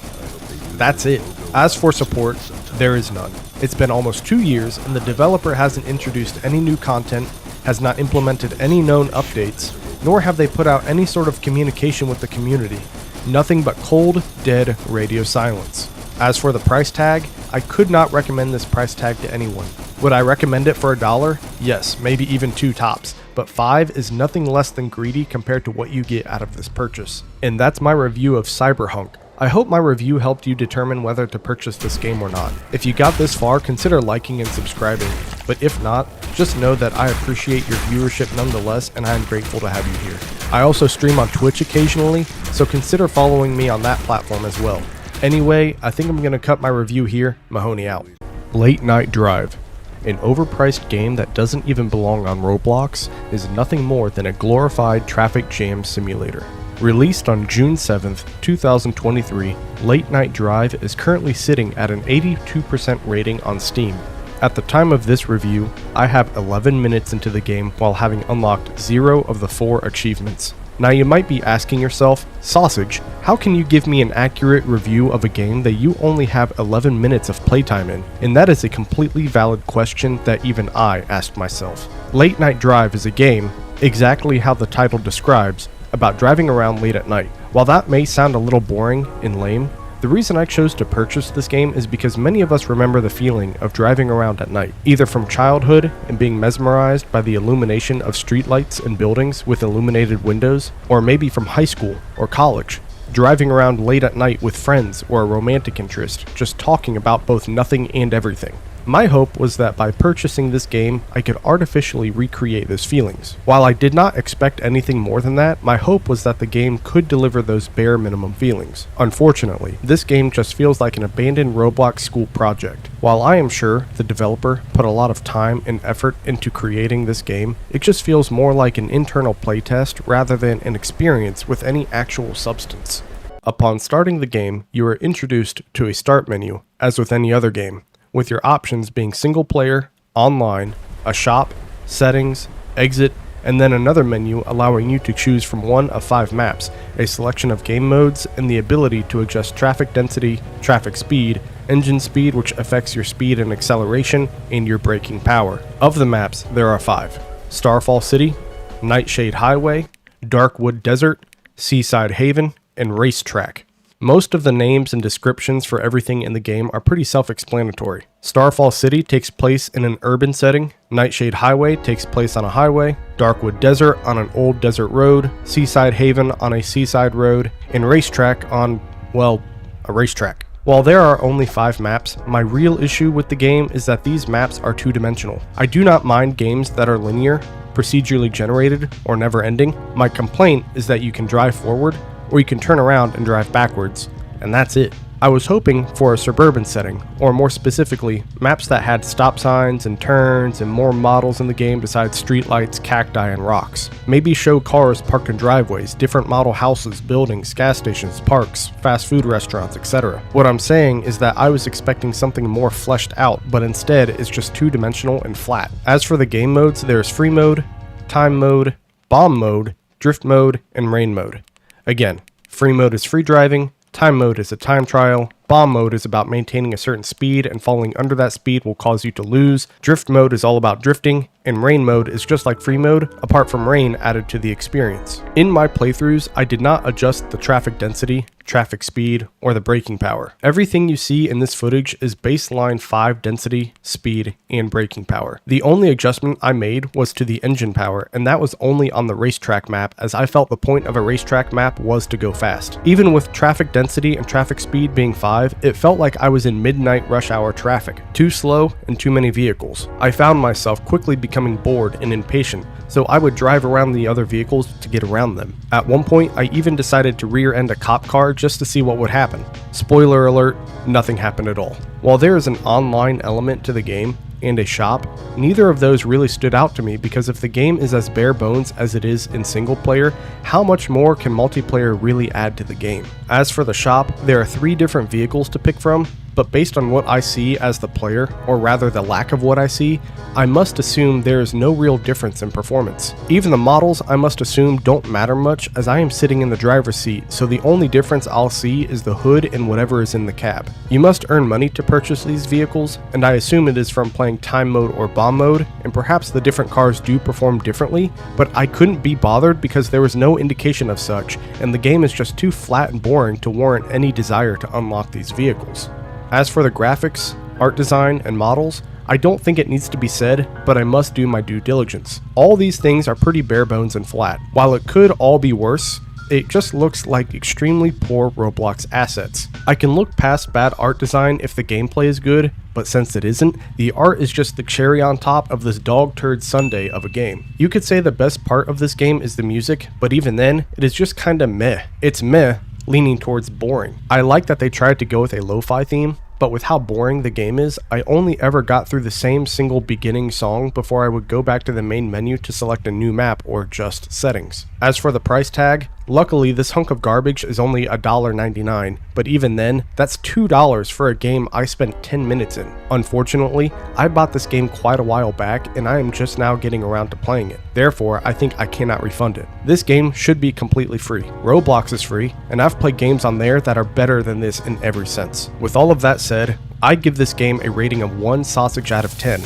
That's it. As for support, there is none. It's been almost 2 years and the developer hasn't introduced any new content, has not implemented any known updates, nor have they put out any sort of communication with the community. Nothing but cold, dead radio silence. As for the price tag, I could not recommend this price tag to anyone. Would I recommend it for $1? Yes, maybe even 2 tops, but 5 is nothing less than greedy compared to what you get out of this purchase. And that's my review of Cyberhunk. I hope my review helped you determine whether to purchase this game or not. If you got this far, consider liking and subscribing, but if not, just know that I appreciate your viewership nonetheless and I am grateful to have you here. I also stream on Twitch occasionally, so consider following me on that platform as well. Anyway, I think I'm going to cut my review here. Mahoney out. Late Night Drive. An overpriced game that doesn't even belong on Roblox is nothing more than a glorified traffic jam simulator. Released on June 7th, 2023, Late Night Drive is currently sitting at an 82% rating on Steam. At the time of this review, I have 11 minutes into the game while having unlocked 0 of the 4 achievements. Now you might be asking yourself, Sausage, how can you give me an accurate review of a game that you only have 11 minutes of playtime in? And that is a completely valid question that even I asked myself. Late Night Drive is a game, exactly how the title describes, about driving around late at night. While that may sound a little boring and lame, the reason I chose to purchase this game is because many of us remember the feeling of driving around at night, either from childhood and being mesmerized by the illumination of streetlights and buildings with illuminated windows, or maybe from high school or college, driving around late at night with friends or a romantic interest, just talking about both nothing and everything. My hope was that by purchasing this game, I could artificially recreate those feelings. While I did not expect anything more than that, my hope was that the game could deliver those bare minimum feelings. Unfortunately, this game just feels like an abandoned Roblox school project. While I am sure the developer put a lot of time and effort into creating this game, it just feels more like an internal playtest rather than an experience with any actual substance. Upon starting the game, you are introduced to a start menu, as with any other game. with your options being single player, online, a shop, settings, exit, and then another menu allowing you to choose from one of 5 maps, a selection of game modes, and the ability to adjust traffic density, traffic speed, engine speed, which affects your speed and acceleration, and your braking power. Of the maps, there are 5: Starfall City, Nightshade Highway, Darkwood Desert, Seaside Haven, and Racetrack. Most of the names and descriptions for everything in the game are pretty self-explanatory. Starfall City takes place in an urban setting, Nightshade Highway takes place on a highway, Darkwood Desert on an old desert road, Seaside Haven on a seaside road, and Racetrack on, well, a racetrack. While there are only 5 maps, my real issue with the game is that these maps are two-dimensional. I do not mind games that are linear, procedurally generated, or never-ending. My complaint is that you can drive forward, or you can turn around and drive backwards, and that's it. I was hoping for a suburban setting, or more specifically, maps that had stop signs and turns and more models in the game besides streetlights, cacti, and rocks. Maybe show cars parked in driveways, different model houses, buildings, gas stations, parks, fast food restaurants, etc. What I'm saying is that I was expecting something more fleshed out, but instead it's just two-dimensional and flat. As for the game modes, there's free mode, time mode, bomb mode, drift mode, and rain mode. Again, free mode is free driving, time mode is a time trial, bomb mode is about maintaining a certain speed and falling under that speed will cause you to lose, drift mode is all about drifting, and rain mode is just like free mode, apart from rain added to the experience. In my playthroughs, I did not adjust the traffic density, traffic speed, or the braking power. Everything you see in this footage is baseline 5 density, speed, and braking power. The only adjustment I made was to the engine power, and that was only on the racetrack map, as I felt the point of a racetrack map was to go fast. Even with traffic density and traffic speed being 5, it felt like I was in midnight rush hour traffic. Too slow and too many vehicles. I found myself quickly becoming bored and impatient, so I would drive around the other vehicles to get around them. At one point, I even decided to rear-end a cop car just to see what would happen. Spoiler alert, nothing happened at all. While there is an online element to the game, and a shop, neither of those really stood out to me because if the game is as bare bones as it is in single player, how much more can multiplayer really add to the game? As for the shop, there are 3 different vehicles to pick from, but based on what I see as the player, or rather the lack of what I see, I must assume there is no real difference in performance. Even the models I must assume don't matter much as I am sitting in the driver's seat, so the only difference I'll see is the hood and whatever is in the cab. You must earn money to purchase these vehicles, and I assume it is from playing time mode or bomb mode, and perhaps the different cars do perform differently, but I couldn't be bothered because there was no indication of such, and the game is just too flat and boring to warrant any desire to unlock these vehicles. As for the graphics, art design, and models, I don't think it needs to be said, but I must do my due diligence. All these things are pretty bare bones and flat. While it could all be worse, it just looks like extremely poor Roblox assets. I can look past bad art design if the gameplay is good, but since it isn't, the art is just the cherry on top of this dog turd sundae of a game. You could say the best part of this game is the music, but even then, it is just kinda meh. It's meh, leaning towards boring. I like that they tried to go with a lo-fi theme, but with how boring the game is, I only ever got through the same single beginning song before I would go back to the main menu to select a new map or adjust settings. As for the price tag, luckily this hunk of garbage is only $1.99, but even then, that's $2 for a game I spent 10 minutes in. Unfortunately, I bought this game quite a while back and I am just now getting around to playing it. Therefore, I think I cannot refund it. This game should be completely free. Roblox is free, and I've played games on there that are better than this in every sense. With all of that said, I'd give this game a rating of 1 sausage out of 10.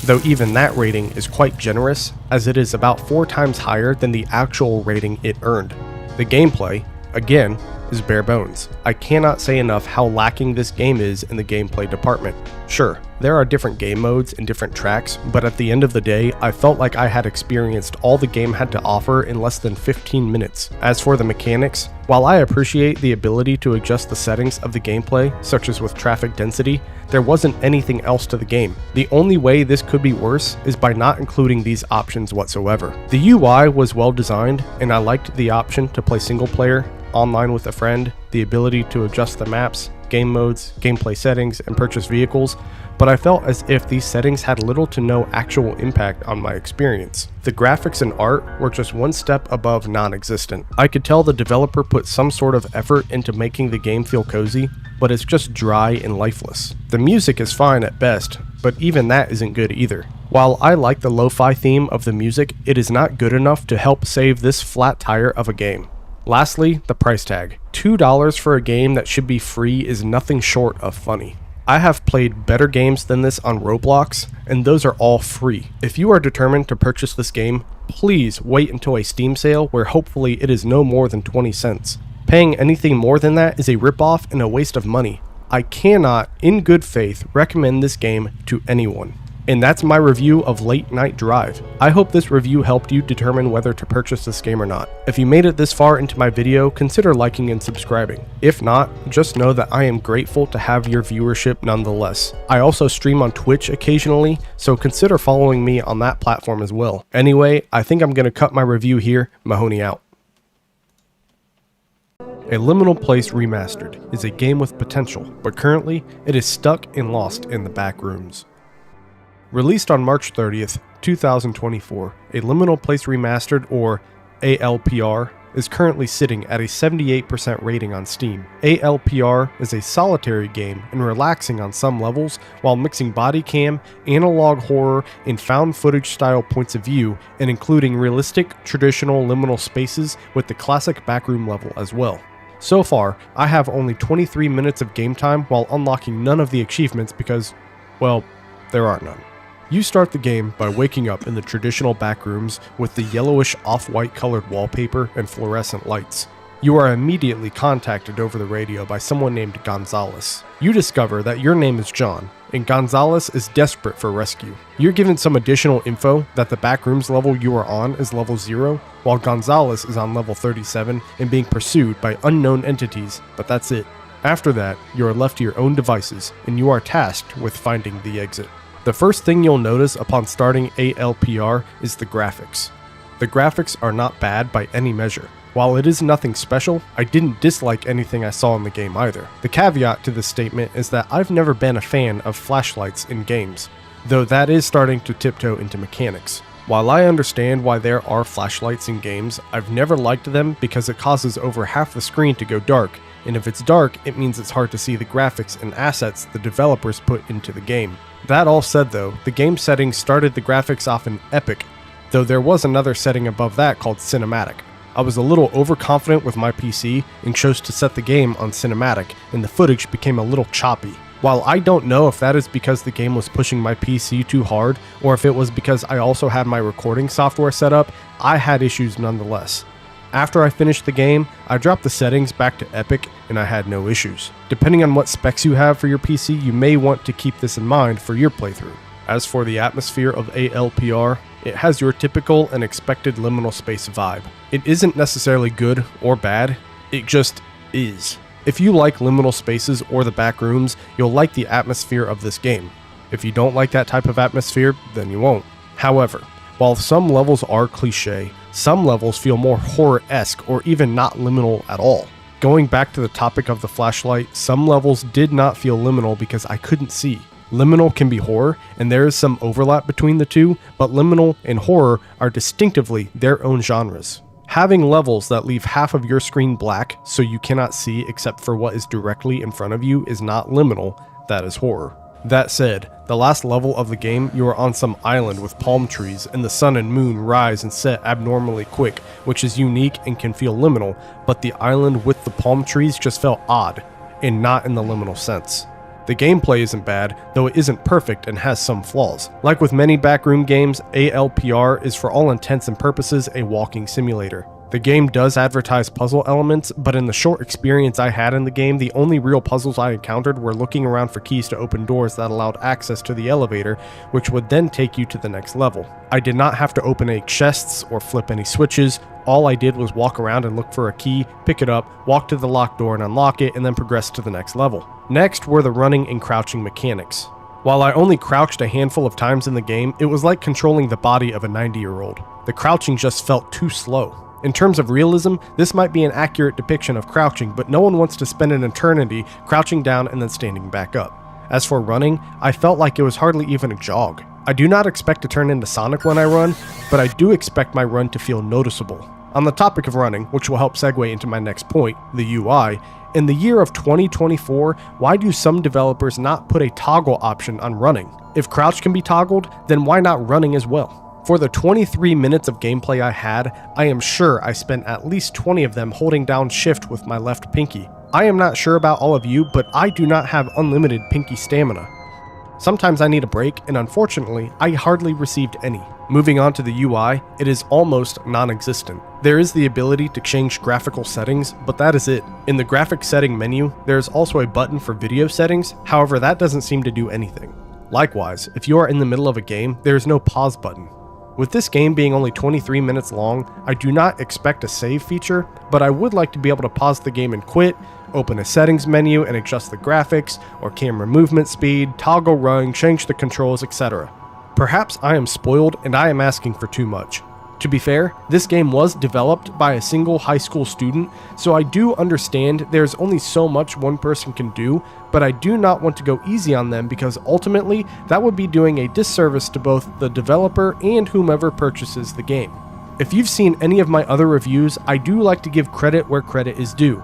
Though even that rating is quite generous, as it is about 4 times higher than the actual rating it earned. The gameplay, again, is bare bones. I cannot say enough how lacking this game is in the gameplay department. Sure, there are different game modes and different tracks, but at the end of the day, I felt like I had experienced all the game had to offer in less than 15 minutes. As for the mechanics, while I appreciate the ability to adjust the settings of the gameplay, such as with traffic density, there wasn't anything else to the game. The only way this could be worse is by not including these options whatsoever. The UI was well designed, and I liked the option to play single player, online with a friend, the ability to adjust the maps, game modes, gameplay settings, and purchase vehicles, but I felt as if these settings had little to no actual impact on my experience. The graphics and art were just one step above non-existent. I could tell the developer put some sort of effort into making the game feel cozy, but it's just dry and lifeless. The music is fine at best, but even that isn't good either. While I like the lo-fi theme of the music, it is not good enough to help save this flat tire of a game. Lastly, the price tag. $2 for a game that should be free is nothing short of funny. I have played better games than this on Roblox, and those are all free. If you are determined to purchase this game, please wait until a Steam sale where hopefully it is no more than 20 cents. Paying anything more than that is a ripoff and a waste of money. I cannot, in good faith, recommend this game to anyone. And that's my review of Late Night Drive. I hope this review helped you determine whether to purchase this game or not. If you made it this far into my video, consider liking and subscribing. If not, just know that I am grateful to have your viewership nonetheless. I also stream on Twitch occasionally, so consider following me on that platform as well. Anyway, I think I'm going to cut my review here. Mahoney out. A Liminal Place Remastered is a game with potential, but currently it is stuck and lost in the back rooms. Released on March 30th, 2024, A Liminal Place Remastered, or ALPR, is currently sitting at a 78% rating on Steam. ALPR is a solitary game and relaxing on some levels while mixing body cam, analog horror, and found footage style points of view, and including realistic, traditional liminal spaces with the classic backroom level as well. So far, I have only 23 minutes of game time while unlocking none of the achievements because, well, there are none. You start the game by waking up in the traditional backrooms with the yellowish off-white colored wallpaper and fluorescent lights. You are immediately contacted over the radio by someone named Gonzalez. You discover that your name is John, and Gonzalez is desperate for rescue. You're given some additional info that the backrooms level you are on is level 0, while Gonzalez is on level 37 and being pursued by unknown entities, but that's it. After that, you are left to your own devices, and you are tasked with finding the exit. The first thing you'll notice upon starting ALPR is the graphics. The graphics are not bad by any measure. While it is nothing special, I didn't dislike anything I saw in the game either. The caveat to this statement is that I've never been a fan of flashlights in games, though that is starting to tiptoe into mechanics. While I understand why there are flashlights in games, I've never liked them because it causes over half the screen to go dark, and if it's dark, it means it's hard to see the graphics and assets the developers put into the game. That all said though, the game settings started the graphics off in Epic, though there was another setting above that called Cinematic. I was a little overconfident with my PC and chose to set the game on Cinematic, and the footage became a little choppy. While I don't know if that is because the game was pushing my PC too hard, or if it was because I also had my recording software set up, I had issues nonetheless. After I finished the game, I dropped the settings back to Epic and I had no issues. Depending on what specs you have for your PC, you may want to keep this in mind for your playthrough. As for the atmosphere of ALPR, it has your typical and expected liminal space vibe. It isn't necessarily good or bad, it just is. If you like liminal spaces or the back rooms, you'll like the atmosphere of this game. If you don't like that type of atmosphere, then you won't. However, while some levels are cliche, some levels feel more horror-esque or even not liminal at all. Going back to the topic of the flashlight, some levels did not feel liminal because I couldn't see. Liminal can be horror, and there is some overlap between the two, but liminal and horror are distinctively their own genres. Having levels that leave half of your screen black so you cannot see except for what is directly in front of you is not liminal, that is horror. That said, the last level of the game, you are on some island with palm trees and the sun and moon rise and set abnormally quick, which is unique and can feel liminal, but the island with the palm trees just felt odd, and not in the liminal sense. The gameplay isn't bad, though it isn't perfect and has some flaws. Like with many backroom games, ALPR is for all intents and purposes a walking simulator. The game does advertise puzzle elements, but in the short experience I had in the game, the only real puzzles I encountered were looking around for keys to open doors that allowed access to the elevator, which would then take you to the next level. I did not have to open any chests or flip any switches. All I did was walk around and look for a key, pick it up, walk to the locked door and unlock it, and then progress to the next level. Next were the running and crouching mechanics. While I only crouched a handful of times in the game, it was like controlling the body of a 90-year-old. The crouching just felt too slow. In terms of realism, this might be an accurate depiction of crouching, but no one wants to spend an eternity crouching down and then standing back up. As for running, I felt like it was hardly even a jog. I do not expect to turn into Sonic when I run, but I do expect my run to feel noticeable. On the topic of running, which will help segue into my next point, the UI, in the year of 2024, why do some developers not put a toggle option on running? If crouch can be toggled, then why not running as well? For the 23 minutes of gameplay I had, I am sure I spent at least 20 of them holding down shift with my left pinky. I am not sure about all of you, but I do not have unlimited pinky stamina. Sometimes I need a break, and unfortunately, I hardly received any. Moving on to the UI, it is almost non-existent. There is the ability to change graphical settings, but that is it. In the graphic setting menu, there is also a button for video settings, however that doesn't seem to do anything. Likewise, if you are in the middle of a game, there is no pause button. With this game being only 23 minutes long, I do not expect a save feature, but I would like to be able to pause the game and quit, open a settings menu and adjust the graphics, or camera movement speed, toggle run, change the controls, etc. Perhaps I am spoiled and I am asking for too much. To be fair, this game was developed by a single high school student, so I do understand there's only so much one person can do, but I do not want to go easy on them because ultimately that would be doing a disservice to both the developer and whomever purchases the game. If you've seen any of my other reviews, I do like to give credit where credit is due.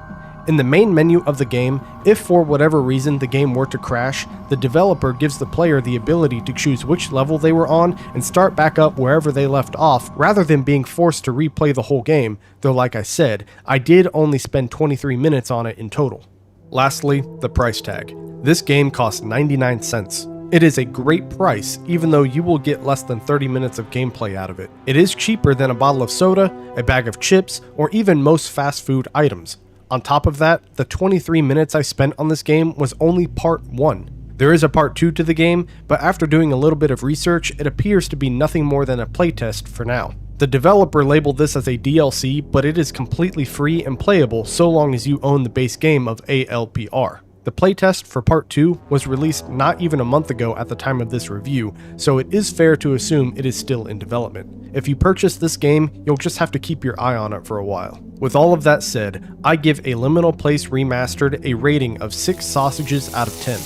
In the main menu of the game, if for whatever reason the game were to crash, the developer gives the player the ability to choose which level they were on and start back up wherever they left off rather than being forced to replay the whole game, though like I said, I did only spend 23 minutes on it in total. Lastly, the price tag. This game costs 99 cents. It is a great price, even though you will get less than 30 minutes of gameplay out of it. It is cheaper than a bottle of soda, a bag of chips, or even most fast food items. On top of that, the 23 minutes I spent on this game was only part 1. There is a part 2 to the game, but after doing a little bit of research, it appears to be nothing more than a playtest for now. The developer labeled this as a DLC, but it is completely free and playable so long as you own the base game of ALPR. The playtest for part 2 was released not even a month ago at the time of this review, so it is fair to assume it is still in development. If you purchase this game, you'll just have to keep your eye on it for a while. With all of that said, I give a Liminal Place Remastered a rating of 6 sausages out of 10.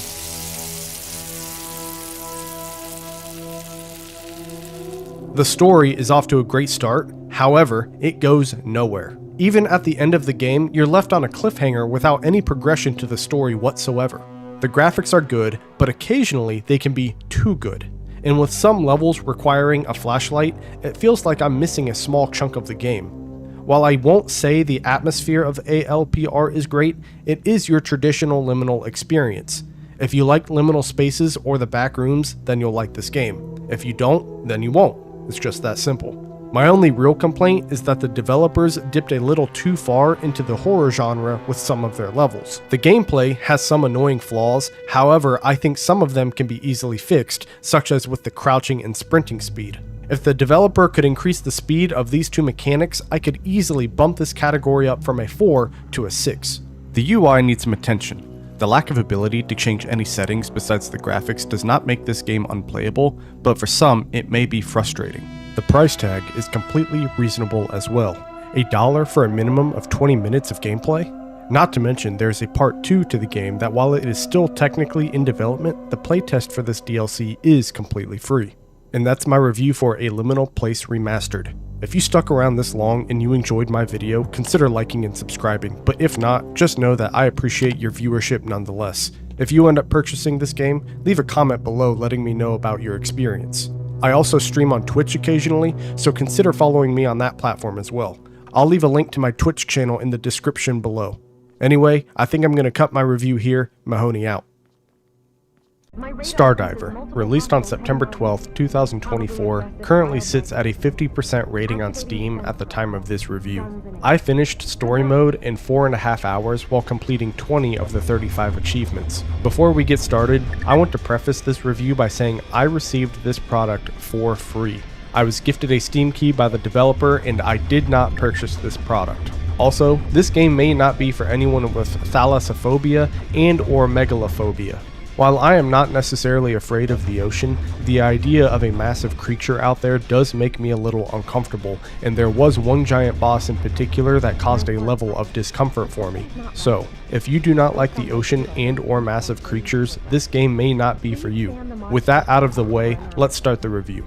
The story is off to a great start, however, it goes nowhere. Even at the end of the game, you're left on a cliffhanger without any progression to the story whatsoever. The graphics are good, but occasionally they can be too good. And with some levels requiring a flashlight, it feels like I'm missing a small chunk of the game. While I won't say the atmosphere of ALPR is great, it is your traditional liminal experience. If you like liminal spaces or the back rooms, then you'll like this game. If you don't, then you won't. It's just that simple. My only real complaint is that the developers dipped a little too far into the horror genre with some of their levels. The gameplay has some annoying flaws, however, I think some of them can be easily fixed, such as with the crouching and sprinting speed. If the developer could increase the speed of these two mechanics, I could easily bump this category up from a 4 to a 6. The UI needs some attention. The lack of ability to change any settings besides the graphics does not make this game unplayable, but for some, it may be frustrating. The price tag is completely reasonable as well. $1 for a minimum of 20 minutes of gameplay? Not to mention there's a part 2 to the game that while it is still technically in development, the playtest for this DLC is completely free. And that's my review for A Liminal Place Remastered. If you stuck around this long and you enjoyed my video, consider liking and subscribing, but if not, just know that I appreciate your viewership nonetheless. If you end up purchasing this game, leave a comment below letting me know about your experience. I also stream on Twitch occasionally, so consider following me on that platform as well. I'll leave a link to my Twitch channel in the description below. Anyway, I think I'm going to cut my review here. Mahoney out. Stardiver, released on September 12, 2024, currently sits at a 50% rating on Steam at the time of this review. I finished story mode in 4.5 hours while completing 20 of the 35 achievements. Before we get started, I want to preface this review by saying I received this product for free. I was gifted a Steam key by the developer and I did not purchase this product. Also, this game may not be for anyone with thalassophobia and or megalophobia. While I am not necessarily afraid of the ocean, the idea of a massive creature out there does make me a little uncomfortable, and there was one giant boss in particular that caused a level of discomfort for me. So, if you do not like the ocean and or massive creatures, this game may not be for you. With that out of the way, let's start the review.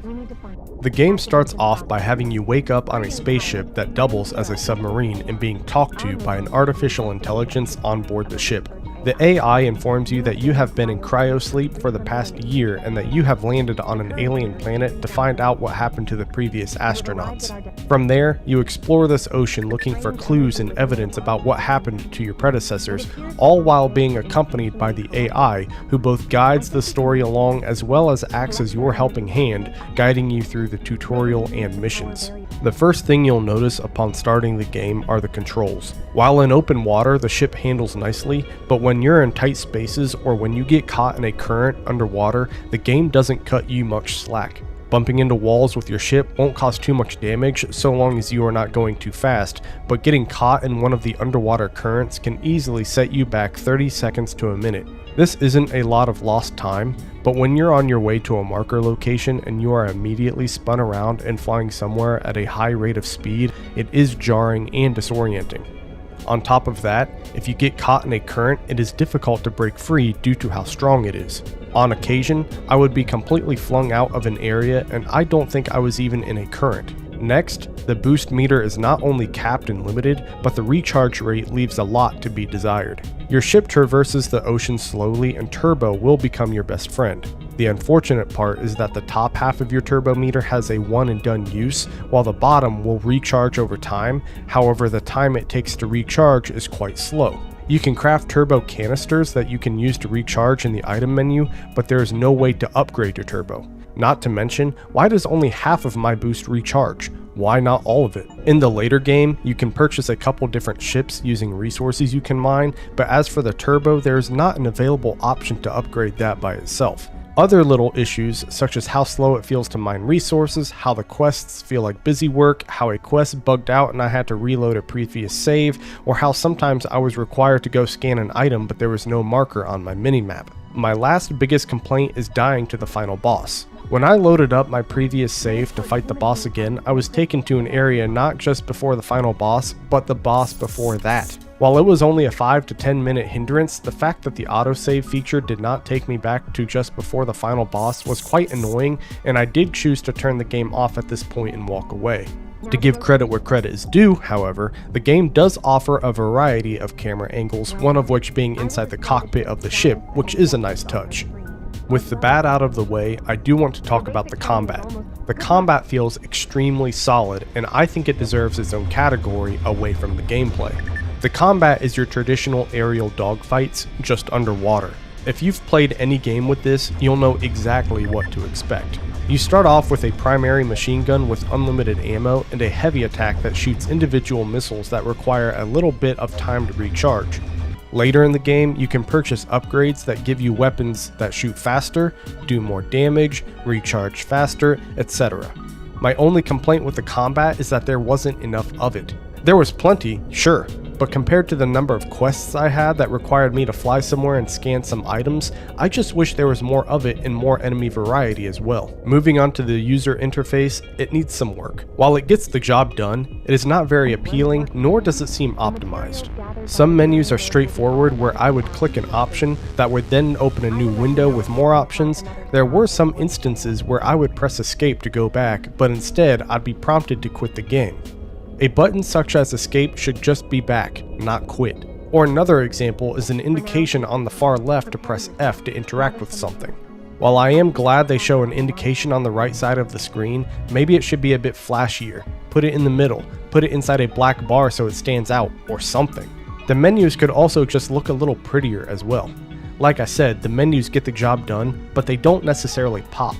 The game starts off by having you wake up on a spaceship that doubles as a submarine and being talked to by an artificial intelligence on board the ship. The AI informs you that you have been in cryosleep for the past year and that you have landed on an alien planet to find out what happened to the previous astronauts. From there, you explore this ocean looking for clues and evidence about what happened to your predecessors, all while being accompanied by the AI, who both guides the story along as well as acts as your helping hand, guiding you through the tutorial and missions. The first thing you'll notice upon starting the game are the controls. While in open water, the ship handles nicely, but when you're in tight spaces or when you get caught in a current underwater, the game doesn't cut you much slack. Bumping into walls with your ship won't cause too much damage so long as you are not going too fast, but getting caught in one of the underwater currents can easily set you back 30 seconds to a minute. This isn't a lot of lost time, but when you're on your way to a marker location and you are immediately spun around and flying somewhere at a high rate of speed, it is jarring and disorienting. On top of that, if you get caught in a current, it is difficult to break free due to how strong it is. On occasion, I would be completely flung out of an area and I don't think I was even in a current. Next, the boost meter is not only capped and limited, but the recharge rate leaves a lot to be desired. Your ship traverses the ocean slowly and turbo will become your best friend. The unfortunate part is that the top half of your turbo meter has a one and done use, while the bottom will recharge over time. However, the time it takes to recharge is quite slow. You can craft turbo canisters that you can use to recharge in the item menu, but there is no way to upgrade your turbo. Not to mention, why does only half of my boost recharge? Why not all of it? In the later game, you can purchase a couple different ships using resources you can mine, but as for the turbo, there is not an available option to upgrade that by itself. Other little issues, such as how slow it feels to mine resources, how the quests feel like busy work, how a quest bugged out and I had to reload a previous save, or how sometimes I was required to go scan an item but there was no marker on my minimap. My last biggest complaint is dying to the final boss. When I loaded up my previous save to fight the boss again, I was taken to an area not just before the final boss, but the boss before that. While it was only a 5 to 10 minute hindrance, the fact that the autosave feature did not take me back to just before the final boss was quite annoying, and I did choose to turn the game off at this point and walk away. To give credit where credit is due, however, the game does offer a variety of camera angles, one of which being inside the cockpit of the ship, which is a nice touch. With the bad out of the way, I do want to talk about the combat. The combat feels extremely solid, and I think it deserves its own category away from the gameplay. The combat is your traditional aerial dogfights, just underwater. If you've played any game with this, you'll know exactly what to expect. You start off with a primary machine gun with unlimited ammo and a heavy attack that shoots individual missiles that require a little bit of time to recharge. Later in the game, you can purchase upgrades that give you weapons that shoot faster, do more damage, recharge faster, etc. My only complaint with the combat is that there wasn't enough of it. There was plenty, sure, but compared to the number of quests I had that required me to fly somewhere and scan some items, I just wish there was more of it and more enemy variety as well. Moving on to the user interface, it needs some work. While it gets the job done, it is not very appealing, nor does it seem optimized. Some menus are straightforward where I would click an option that would then open a new window with more options. There were some instances where I would press escape to go back, but instead I'd be prompted to quit the game. A button such as escape should just be back, not quit. Or another example is an indication on the far left to press F to interact with something. While I am glad they show an indication on the right side of the screen, maybe it should be a bit flashier. Put it in the middle, put it inside a black bar so it stands out, or something. The menus could also just look a little prettier as well. Like I said, the menus get the job done, but they don't necessarily pop.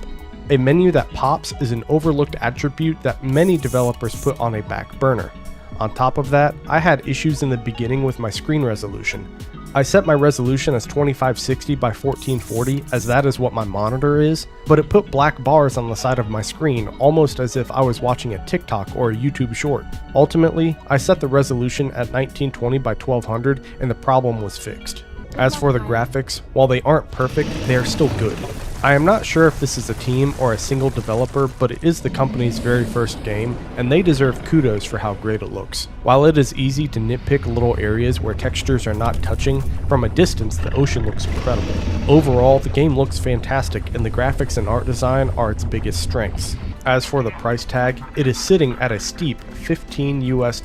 A menu that pops is an overlooked attribute that many developers put on a back burner. On top of that, I had issues in the beginning with my screen resolution. I set my resolution as 2560 by 1440 as that is what my monitor is, but it put black bars on the side of my screen almost as if I was watching a TikTok or a YouTube short. Ultimately, I set the resolution at 1920 by 1200 and the problem was fixed. As for the graphics, while they aren't perfect, they are still good. I am not sure if this is a team or a single developer, but it is the company's very first game, and they deserve kudos for how great it looks. While it is easy to nitpick little areas where textures are not touching, from a distance the ocean looks incredible. Overall, the game looks fantastic, and the graphics and art design are its biggest strengths. As for the price tag, it is sitting at a steep $15 US.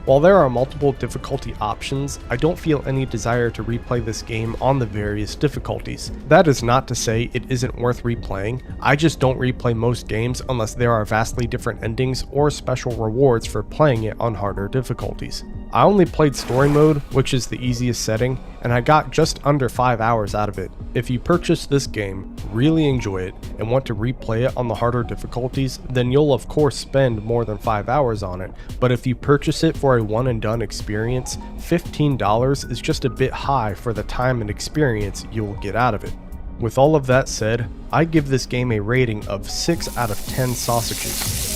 While there are multiple difficulty options, I don't feel any desire to replay this game on the various difficulties. That is not to say it isn't worth replaying, I just don't replay most games unless there are vastly different endings or special rewards for playing it on harder difficulties. I only played story mode, which is the easiest setting, and I got just under 5 hours out of it. If you purchase this game, really enjoy it, and want to replay it on the harder difficulties, then you'll of course spend more than 5 hours on it, but if you purchase it for a one and done experience, $15 is just a bit high for the time and experience you will get out of it. With all of that said, I give this game a rating of 6 out of 10 sausages.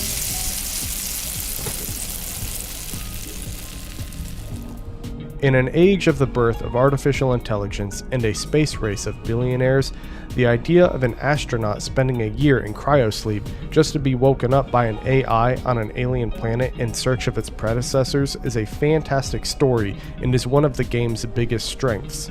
In an age of the birth of artificial intelligence and a space race of billionaires, the idea of an astronaut spending a year in cryosleep just to be woken up by an AI on an alien planet in search of its predecessors is a fantastic story and is one of the game's biggest strengths.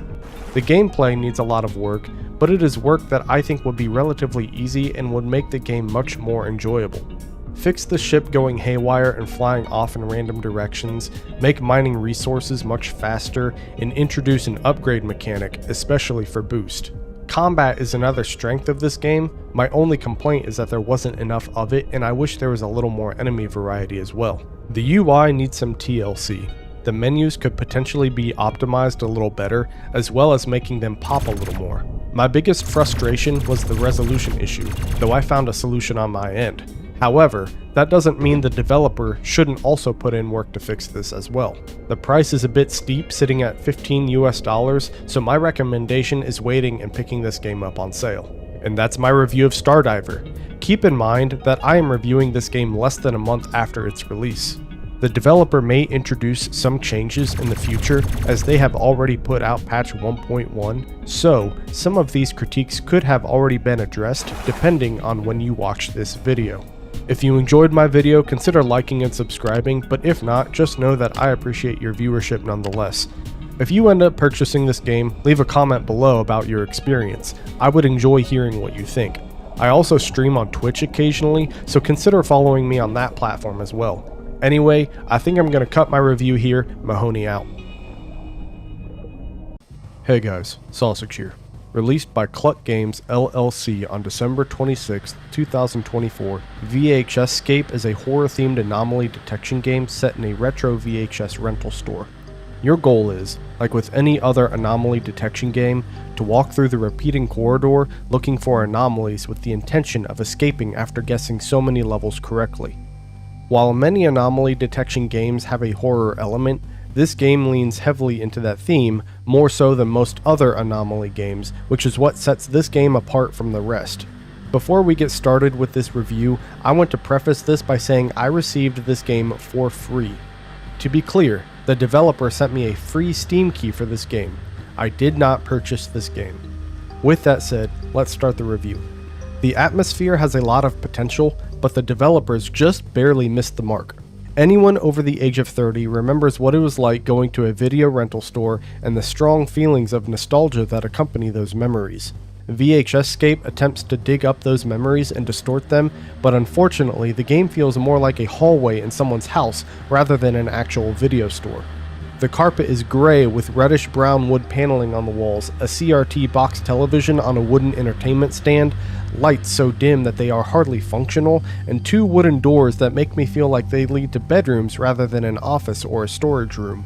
The gameplay needs a lot of work, but it is work that I think would be relatively easy and would make the game much more enjoyable. Fix the ship going haywire and flying off in random directions, make mining resources much faster, and introduce an upgrade mechanic, especially for boost. Combat is another strength of this game. My only complaint is that there wasn't enough of it, and I wish there was a little more enemy variety as well. The UI needs some TLC. The menus could potentially be optimized a little better, as well as making them pop a little more. My biggest frustration was the resolution issue, though I found a solution on my end. However, that doesn't mean the developer shouldn't also put in work to fix this as well. The price is a bit steep, sitting at $15 US, so my recommendation is waiting and picking this game up on sale. And that's my review of Stardiver. Keep in mind that I am reviewing this game less than a month after its release. The developer may introduce some changes in the future, as they have already put out patch 1.1, so some of these critiques could have already been addressed depending on when you watch this video. If you enjoyed my video, consider liking and subscribing, but if not, just know that I appreciate your viewership nonetheless. If you end up purchasing this game, leave a comment below about your experience. I would enjoy hearing what you think. I also stream on Twitch occasionally, so consider following me on that platform as well. Anyway, I think I'm going to cut my review here. Mahoney out. Hey guys, Sausage here. Released by Cluck Games LLC on December 26, 2024, VHScape is a horror-themed anomaly detection game set in a retro VHS rental store. Your goal is, like with any other anomaly detection game, to walk through the repeating corridor looking for anomalies with the intention of escaping after guessing so many levels correctly. While many anomaly detection games have a horror element, this game leans heavily into that theme, more so than most other anomaly games, which is what sets this game apart from the rest. Before we get started with this review, I want to preface this by saying I received this game for free. To be clear, the developer sent me a free Steam key for this game. I did not purchase this game. With that said, let's start the review. The atmosphere has a lot of potential, but the developers just barely missed the mark. Anyone over the age of 30 remembers what it was like going to a video rental store and the strong feelings of nostalgia that accompany those memories. VHScape attempts to dig up those memories and distort them, but unfortunately the game feels more like a hallway in someone's house rather than an actual video store. The carpet is gray with reddish-brown wood paneling on the walls, a CRT box television on a wooden entertainment stand, lights so dim that they are hardly functional, and two wooden doors that make me feel like they lead to bedrooms rather than an office or a storage room.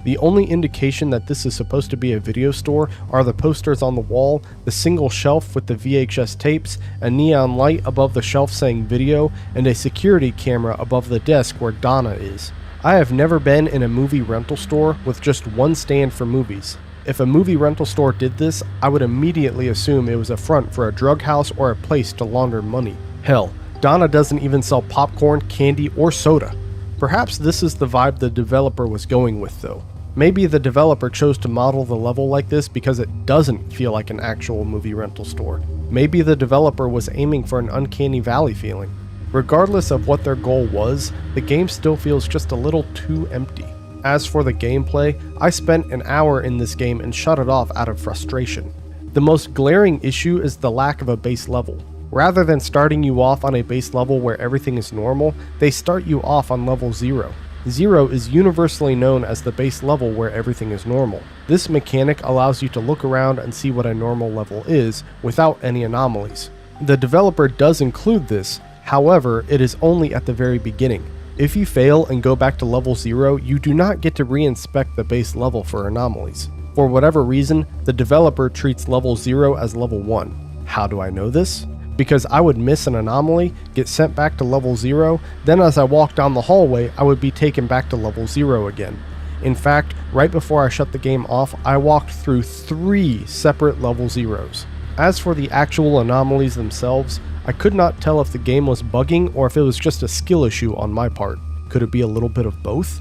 The only indication that this is supposed to be a video store are the posters on the wall, the single shelf with the VHS tapes, a neon light above the shelf saying video, and a security camera above the desk where Donna is. I have never been in a movie rental store with just one stand for movies. If a movie rental store did this, I would immediately assume it was a front for a drug house or a place to launder money. Hell, Donna doesn't even sell popcorn, candy, or soda. Perhaps this is the vibe the developer was going with though. Maybe the developer chose to model the level like this because it doesn't feel like an actual movie rental store. Maybe the developer was aiming for an uncanny valley feeling. Regardless of what their goal was, the game still feels just a little too empty. As for the gameplay, I spent an hour in this game and shut it off out of frustration. The most glaring issue is the lack of a base level. Rather than starting you off on a base level where everything is normal, they start you off on level 0. 0 is universally known as the base level where everything is normal. This mechanic allows you to look around and see what a normal level is without any anomalies. The developer does include this, however, it is only at the very beginning. If you fail and go back to level 0, you do not get to re-inspect the base level for anomalies. For whatever reason, the developer treats level 0 as level 1. How do I know this? Because I would miss an anomaly, get sent back to level 0, then as I walked down the hallway, I would be taken back to level 0 again. In fact, right before I shut the game off, I walked through 3 separate level 0s. As for the actual anomalies themselves, I could not tell if the game was bugging or if it was just a skill issue on my part. Could it be a little bit of both?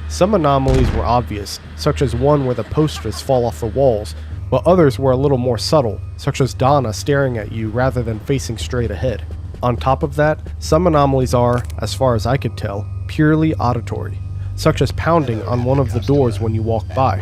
Some anomalies were obvious, such as one where the posters fall off the walls, but others were a little more subtle, such as Donna staring at you rather than facing straight ahead. On top of that, some anomalies are, as far as I could tell, purely auditory, such as pounding on one of the doors when you walk by.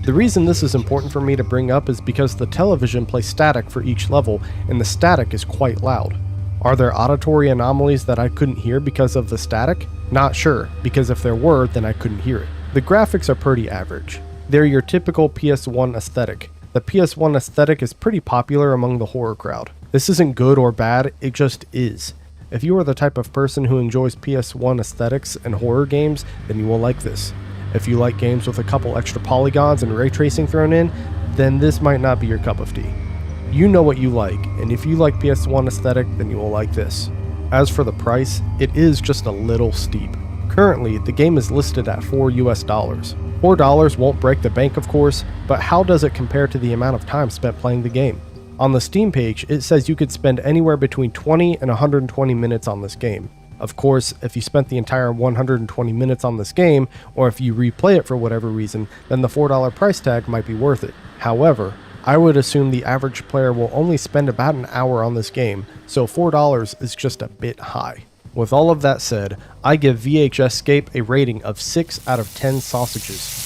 The reason this is important for me to bring up is because the television plays static for each level, and the static is quite loud. Are there auditory anomalies that I couldn't hear because of the static? Not sure, because if there were, then I couldn't hear it. The graphics are pretty average. They're your typical PS1 aesthetic. The PS1 aesthetic is pretty popular among the horror crowd. This isn't good or bad, it just is. If you are the type of person who enjoys PS1 aesthetics and horror games, then you will like this. If you like games with a couple extra polygons and ray tracing thrown in, then this might not be your cup of tea. You know what you like, and if you like PS1 aesthetic, then you will like this. As for the price, it is just a little steep. Currently, the game is listed at $4 US. $4 won't break the bank, of course, but how does it compare to the amount of time spent playing the game? On the Steam page, it says you could spend anywhere between 20 and 120 minutes on this game. Of course, if you spent the entire 120 minutes on this game, or if you replay it for whatever reason, then the $4 price tag might be worth it. However, I would assume the average player will only spend about an hour on this game, so $4 is just a bit high. With all of that said, I give VHScape a rating of 6 out of 10 sausages.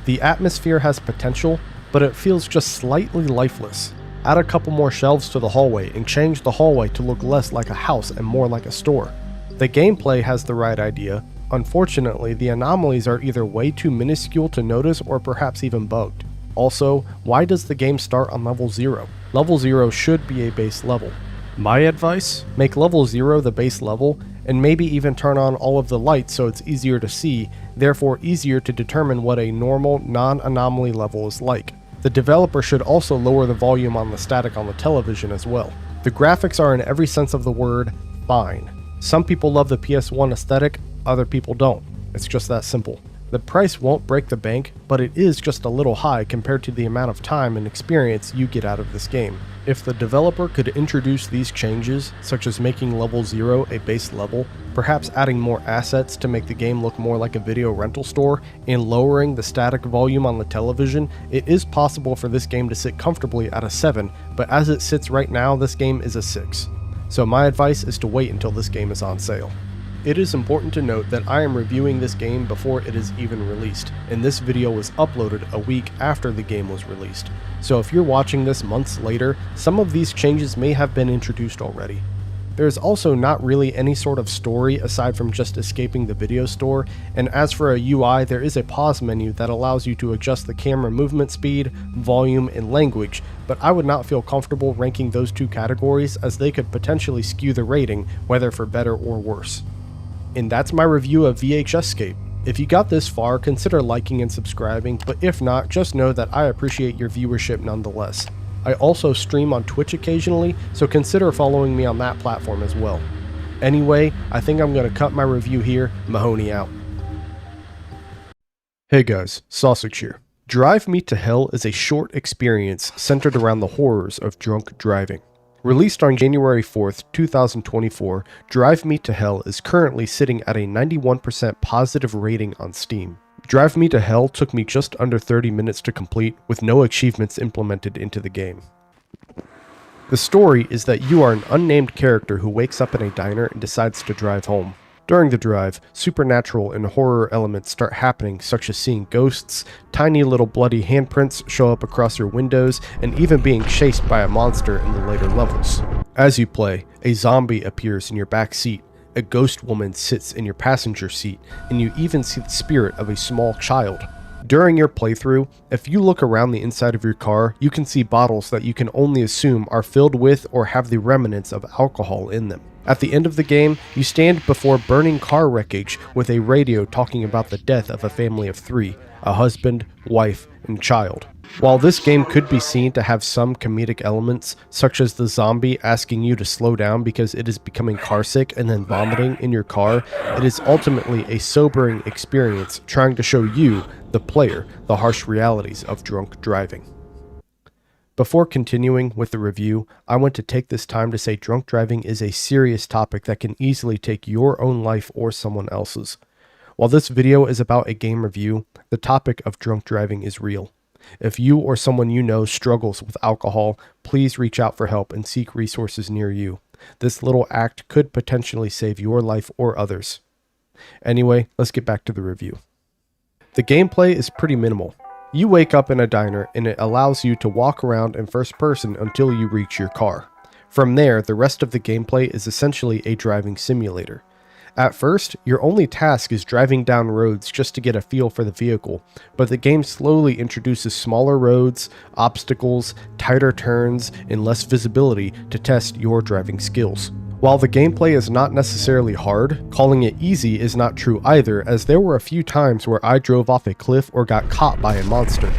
The atmosphere has potential, but it feels just slightly lifeless. Add a couple more shelves to the hallway and change the hallway to look less like a house and more like a store. The gameplay has the right idea. Unfortunately, the anomalies are either way too minuscule to notice or perhaps even bugged. Also, why does the game start on level 0? Level 0 should be a base level. My advice? Make level 0 the base level, and maybe even turn on all of the lights so it's easier to see, therefore easier to determine what a normal, non-anomaly level is like. The developer should also lower the volume on the static on the television as well. The graphics are in every sense of the word, fine. Some people love the PS1 aesthetic, other people don't. It's just that simple. The price won't break the bank, but it is just a little high compared to the amount of time and experience you get out of this game. If the developer could introduce these changes, such as making level 0 a base level, perhaps adding more assets to make the game look more like a video rental store, and lowering the static volume on the television, it is possible for this game to sit comfortably at a 7, but as it sits right now, this game is a 6. So my advice is to wait until this game is on sale. It is important to note that I am reviewing this game before it is even released, and this video was uploaded a week after the game was released. So if you're watching this months later, some of these changes may have been introduced already. There is also not really any sort of story aside from just escaping the video store, and as for a UI, there is a pause menu that allows you to adjust the camera movement speed, volume, and language, but I would not feel comfortable ranking those two categories as they could potentially skew the rating, whether for better or worse. And that's my review of VHScape. If you got this far, consider liking and subscribing, but if not, just know that I appreciate your viewership nonetheless. I also stream on Twitch occasionally, so consider following me on that platform as well. Anyway, I think I'm going to cut my review here. Mahoney out. Hey guys, Sausage here. Drive Me to Hell is a short experience centered around the horrors of drunk driving. Released on January 4th, 2024, Drive Me to Hell is currently sitting at a 91% positive rating on Steam. Drive Me to Hell took me just under 30 minutes to complete, with no achievements implemented into the game. The story is that you are an unnamed character who wakes up in a diner and decides to drive home. During the drive, supernatural and horror elements start happening, such as seeing ghosts, tiny little bloody handprints show up across your windows, and even being chased by a monster in the later levels. As you play, a zombie appears in your back seat, a ghost woman sits in your passenger seat, and you even see the spirit of a small child. During your playthrough, if you look around the inside of your car, you can see bottles that you can only assume are filled with or have the remnants of alcohol in them. At the end of the game, you stand before burning car wreckage with a radio talking about the death of a family of 3, a husband, wife, and child. While this game could be seen to have some comedic elements, such as the zombie asking you to slow down because it is becoming carsick and then vomiting in your car, it is ultimately a sobering experience trying to show you, the player, the harsh realities of drunk driving. Before continuing with the review, I want to take this time to say drunk driving is a serious topic that can easily take your own life or someone else's. While this video is about a game review, the topic of drunk driving is real. If you or someone you know struggles with alcohol, please reach out for help and seek resources near you. This little act could potentially save your life or others. Anyway, let's get back to the review. The gameplay is pretty minimal. You wake up in a diner and it allows you to walk around in first person until you reach your car. From there, the rest of the gameplay is essentially a driving simulator. At first, your only task is driving down roads just to get a feel for the vehicle, but the game slowly introduces smaller roads, obstacles, tighter turns, and less visibility to test your driving skills. While the gameplay is not necessarily hard, calling it easy is not true either, as there were a few times where I drove off a cliff or got caught by a monster.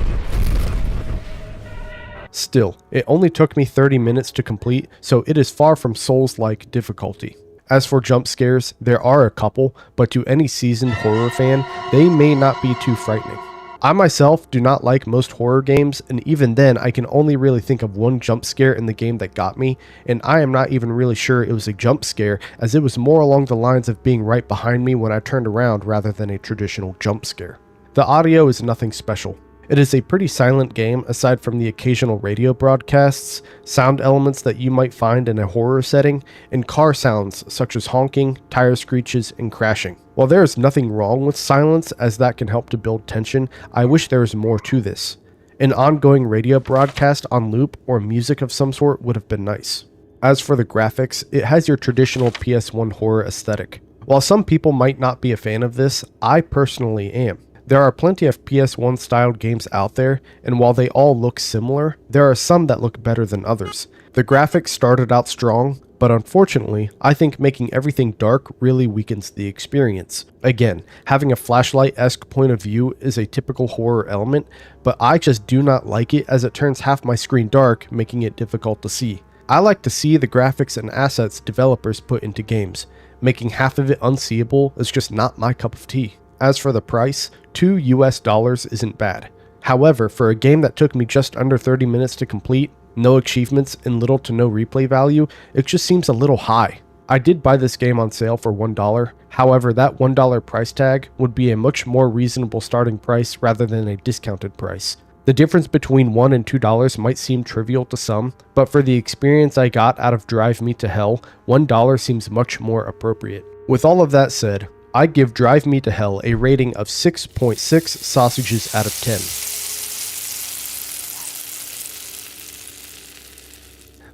Still, it only took me 30 minutes to complete, so it is far from Souls-like difficulty. As for jump scares, there are a couple, but to any seasoned horror fan, they may not be too frightening. I myself do not like most horror games, and even then I can only really think of one jump scare in the game that got me, and I am not even really sure it was a jump scare, as it was more along the lines of being right behind me when I turned around rather than a traditional jump scare. The audio is nothing special. It is a pretty silent game aside from the occasional radio broadcasts, sound elements that you might find in a horror setting, and car sounds such as honking, tire screeches, and crashing. While there is nothing wrong with silence as that can help to build tension, I wish there was more to this. An ongoing radio broadcast on loop or music of some sort would have been nice. As for the graphics, it has your traditional PS1 horror aesthetic. While some people might not be a fan of this, I personally am. There are plenty of PS1 styled games out there, and while they all look similar, there are some that look better than others. The graphics started out strong, but unfortunately, I think making everything dark really weakens the experience. Again, having a flashlight-esque point of view is a typical horror element, but I just do not like it as it turns half my screen dark, making it difficult to see. I like to see the graphics and assets developers put into games. Making half of it unseeable is just not my cup of tea. As for the price, $2 isn't bad. However, for a game that took me just under 30 minutes to complete, no achievements, and little to no replay value, it just seems a little high. I did buy this game on sale for $1, however that $1 price tag would be a much more reasonable starting price rather than a discounted price. The difference between $1 and $2 might seem trivial to some, but for the experience I got out of Drive Me to Hell, $1 seems much more appropriate. With all of that said, I give Drive Me to Hell a rating of 6.6 sausages out of 10.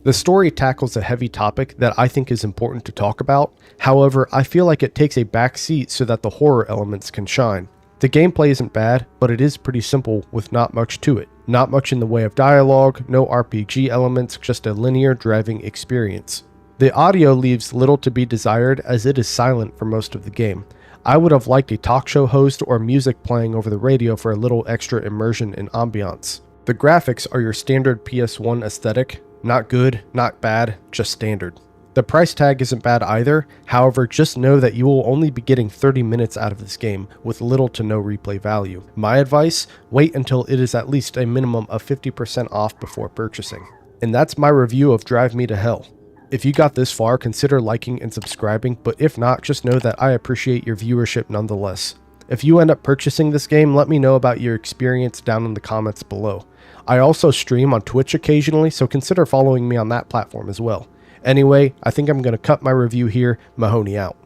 The story tackles a heavy topic that I think is important to talk about, however, I feel like it takes a back seat so that the horror elements can shine. The gameplay isn't bad, but it is pretty simple with not much to it. Not much in the way of dialogue, no RPG elements, just a linear driving experience. The audio leaves little to be desired as it is silent for most of the game. I would have liked a talk show host or music playing over the radio for a little extra immersion and ambiance. The graphics are your standard PS1 aesthetic, not good, not bad, just standard. The price tag isn't bad either, however just know that you will only be getting 30 minutes out of this game with little to no replay value. My advice, wait until it is at least a minimum of 50% off before purchasing. And that's my review of Drive Me to Hell. If you got this far, consider liking and subscribing, but if not, just know that I appreciate your viewership nonetheless. If you end up purchasing this game, let me know about your experience down in the comments below. I also stream on Twitch occasionally, so consider following me on that platform as well. Anyway, I think I'm going to cut my review here. Mahoney out.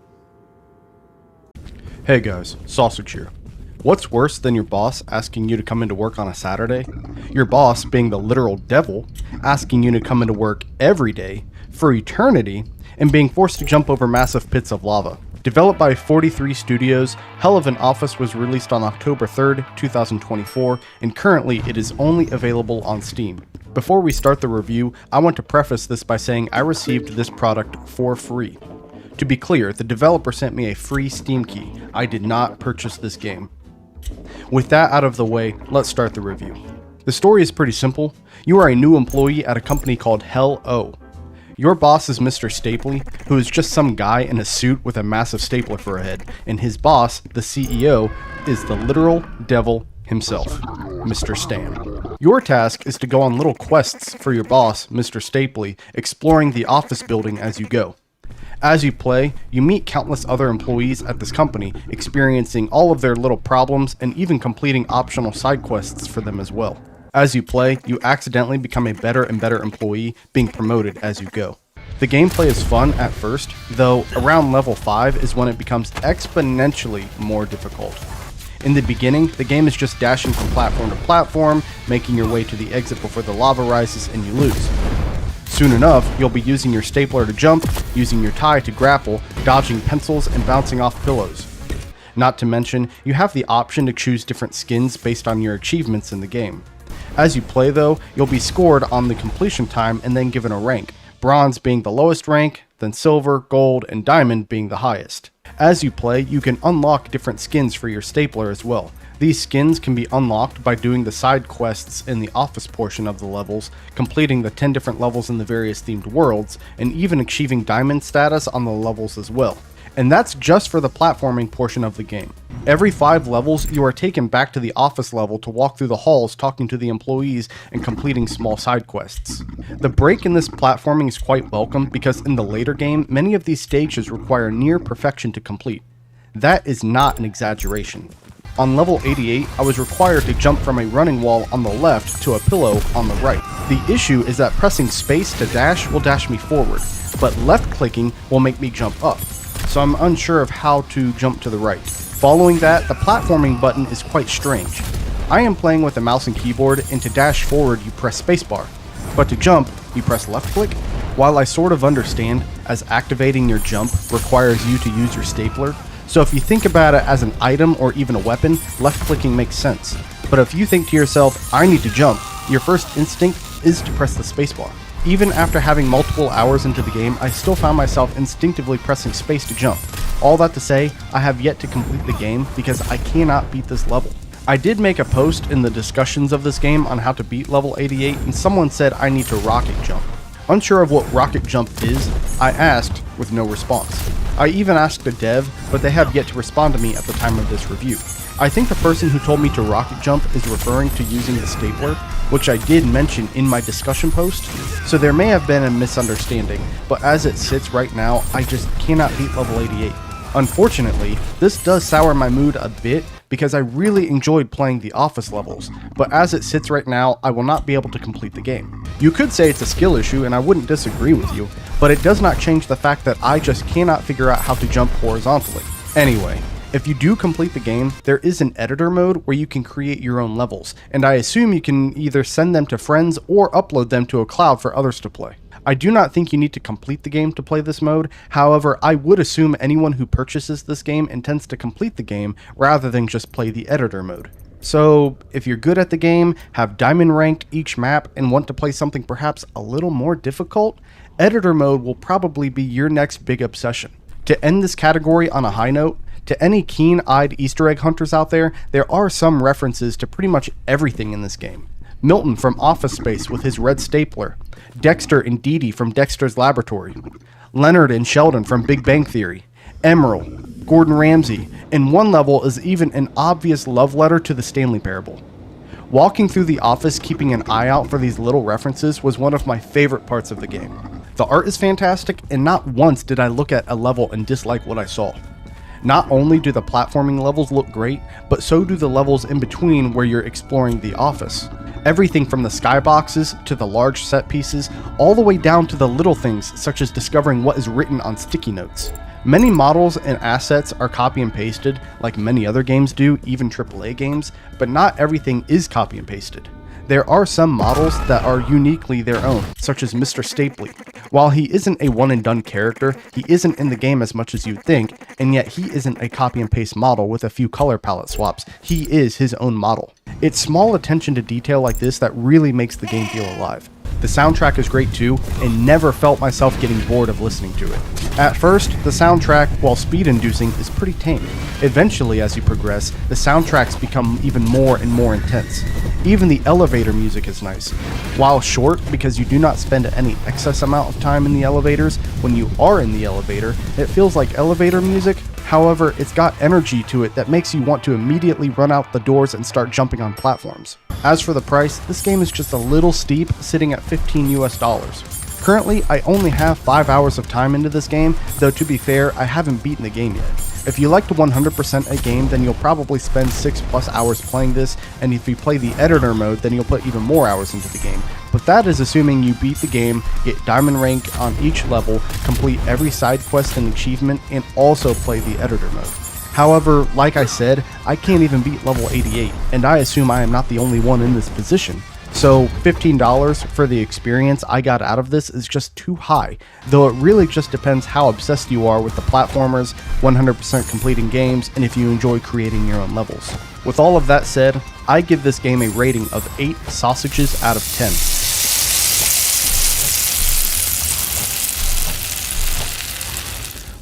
Hey guys, Sausage here. What's worse than your boss asking you to come into work on a Saturday? Your boss, being the literal devil, asking you to come into work every day, for eternity, and being forced to jump over massive pits of lava. Developed by 43 Studios, Hell of an Office was released on October 3rd, 2024, and currently it is only available on Steam. Before we start the review, I want to preface this by saying I received this product for free. To be clear, the developer sent me a free Steam key. I did not purchase this game. With that out of the way, let's start the review. The story is pretty simple. You are a new employee at a company called Hell O. Your boss is Mr. Stapley, who is just some guy in a suit with a massive stapler for a head, and his boss, the CEO, is the literal devil himself, Mr. Stan. Your task is to go on little quests for your boss, Mr. Stapley, exploring the office building as you go. As you play, you meet countless other employees at this company, experiencing all of their little problems and even completing optional side quests for them as well. As you play, you accidentally become a better and better employee, being promoted as you go. The gameplay is fun at first, though around level 5 is when it becomes exponentially more difficult. In the beginning, the game is just dashing from platform to platform, making your way to the exit before the lava rises and you lose. Soon enough, you'll be using your stapler to jump, using your tie to grapple, dodging pencils, and bouncing off pillows. Not to mention, you have the option to choose different skins based on your achievements in the game. As you play though, you'll be scored on the completion time and then given a rank, bronze being the lowest rank, then silver, gold, and diamond being the highest. As you play, you can unlock different skins for your stapler as well. These skins can be unlocked by doing the side quests in the office portion of the levels, completing the 10 different levels in the various themed worlds, and even achieving diamond status on the levels as well. And that's just for the platforming portion of the game. Every 5 levels, you are taken back to the office level to walk through the halls talking to the employees and completing small side quests. The break in this platforming is quite welcome because in the later game, many of these stages require near perfection to complete. That is not an exaggeration. On level 88, I was required to jump from a running wall on the left to a pillow on the right. The issue is that pressing space to dash will dash me forward, but left clicking will make me jump up. So I'm unsure of how to jump to the right. Following that, the platforming button is quite strange. I am playing with a mouse and keyboard, and to dash forward you press spacebar, but to jump you press left click. While I sort of understand, as activating your jump requires you to use your stapler, so if you think about it as an item or even a weapon, left clicking makes sense. But if you think to yourself, I need to jump, your first instinct is to press the spacebar. Even after having multiple hours into the game, I still found myself instinctively pressing space to jump. All that to say, I have yet to complete the game because I cannot beat this level. I did make a post in the discussions of this game on how to beat level 88 and someone said I need to rocket jump. Unsure of what rocket jump is, I asked with no response. I even asked a dev, but they have yet to respond to me at the time of this review. I think the person who told me to rocket jump is referring to using the stapler, which I did mention in my discussion post, so there may have been a misunderstanding, but as it sits right now, I just cannot beat level 88. Unfortunately, this does sour my mood a bit because I really enjoyed playing the office levels, but as it sits right now, I will not be able to complete the game. You could say it's a skill issue and I wouldn't disagree with you, but it does not change the fact that I just cannot figure out how to jump horizontally. Anyway, if you do complete the game, there is an editor mode where you can create your own levels, and I assume you can either send them to friends or upload them to a cloud for others to play. I do not think you need to complete the game to play this mode, however, I would assume anyone who purchases this game intends to complete the game rather than just play the editor mode. So, if you're good at the game, have diamond ranked each map, and want to play something perhaps a little more difficult, editor mode will probably be your next big obsession. To end this category on a high note, to any keen-eyed Easter egg hunters out there, there are some references to pretty much everything in this game. Milton from Office Space with his red stapler, Dexter and Dee Dee from Dexter's Laboratory, Leonard and Sheldon from Big Bang Theory, Emerald, Gordon Ramsay, and one level is even an obvious love letter to the Stanley Parable. Walking through the office, keeping an eye out for these little references was one of my favorite parts of the game. The art is fantastic, and not once did I look at a level and dislike what I saw. Not only do the platforming levels look great, but so do the levels in between where you're exploring the office. Everything from the skyboxes to the large set pieces, all the way down to the little things such as discovering what is written on sticky notes. Many models and assets are copy and pasted, like many other games do, even AAA games, but not everything is copy and pasted. There are some models that are uniquely their own, such as Mr. Stapley. While he isn't a one-and-done character, he isn't in the game as much as you'd think, and yet he isn't a copy-and-paste model with a few color palette swaps. He is his own model. It's small attention to detail like this that really makes the game feel alive. The soundtrack is great too, and never felt myself getting bored of listening to it. At first, the soundtrack, while speed-inducing, is pretty tame. Eventually, as you progress, the soundtracks become even more and more intense. Even the elevator music is nice. While short, because you do not spend any excess amount of time in the elevators, when you are in the elevator, it feels like elevator music. However, it's got energy to it that makes you want to immediately run out the doors and start jumping on platforms. As for the price, this game is just a little steep, sitting at $15 US. Currently, I only have 5 hours of time into this game, though to be fair, I haven't beaten the game yet. If you like to 100% a game, then you'll probably spend 6+ hours playing this, and if you play the editor mode, then you'll put even more hours into the game. But that is assuming you beat the game, get diamond rank on each level, complete every side quest and achievement, and also play the editor mode. However, like I said, I can't even beat level 88, and I assume I am not the only one in this position. So $15 for the experience I got out of this is just too high, though it really just depends how obsessed you are with the platformers, 100% completing games, and if you enjoy creating your own levels. With all of that said, I give this game a rating of 8 sausages out of 10.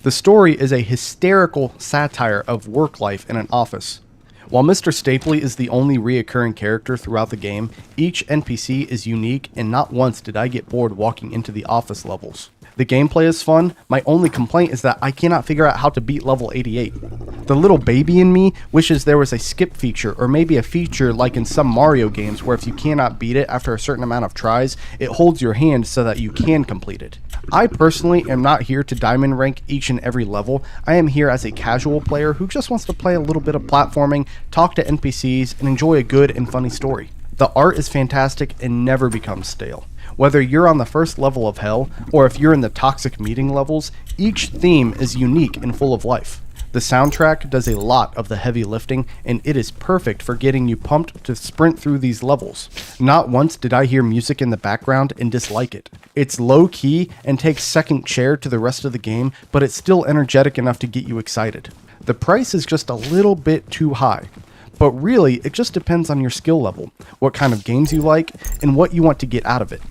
The story is a hysterical satire of work life in an office. While Mr. Stapley is the only reoccurring character throughout the game, each NPC is unique, and not once did I get bored walking into the office levels. The gameplay is fun. My only complaint is that I cannot figure out how to beat level 88. The little baby in me wishes there was a skip feature, or maybe a feature like in some Mario games where if you cannot beat it after a certain amount of tries, it holds your hand so that you can complete it. I personally am not here to diamond rank each and every level. I am here as a casual player who just wants to play a little bit of platforming, talk to NPCs, and enjoy a good and funny story. The art is fantastic and never becomes stale. Whether you're on the first level of hell, or if you're in the toxic meeting levels, each theme is unique and full of life. The soundtrack does a lot of the heavy lifting, and it is perfect for getting you pumped to sprint through these levels. Not once did I hear music in the background and dislike it. It's low key and takes second chair to the rest of the game, but it's still energetic enough to get you excited. The price is just a little bit too high. But really, it just depends on your skill level, what kind of games you like, and what you want to get out of it.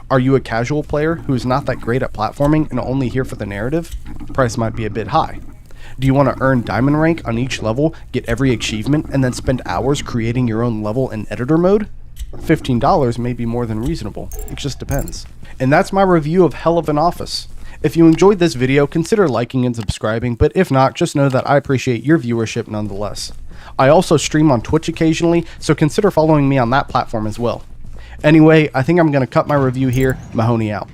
Are you a casual player who is not that great at platforming and only here for the narrative? Price might be a bit high. Do you want to earn diamond rank on each level, get every achievement, and then spend hours creating your own level in editor mode? $15 may be more than reasonable. It just depends. And that's my review of Hell of an Office. If you enjoyed this video, consider liking and subscribing, but if not, just know that I appreciate your viewership nonetheless. I also stream on Twitch occasionally, so consider following me on that platform as well. Anyway, I think I'm going to cut my review here. Mahoney out.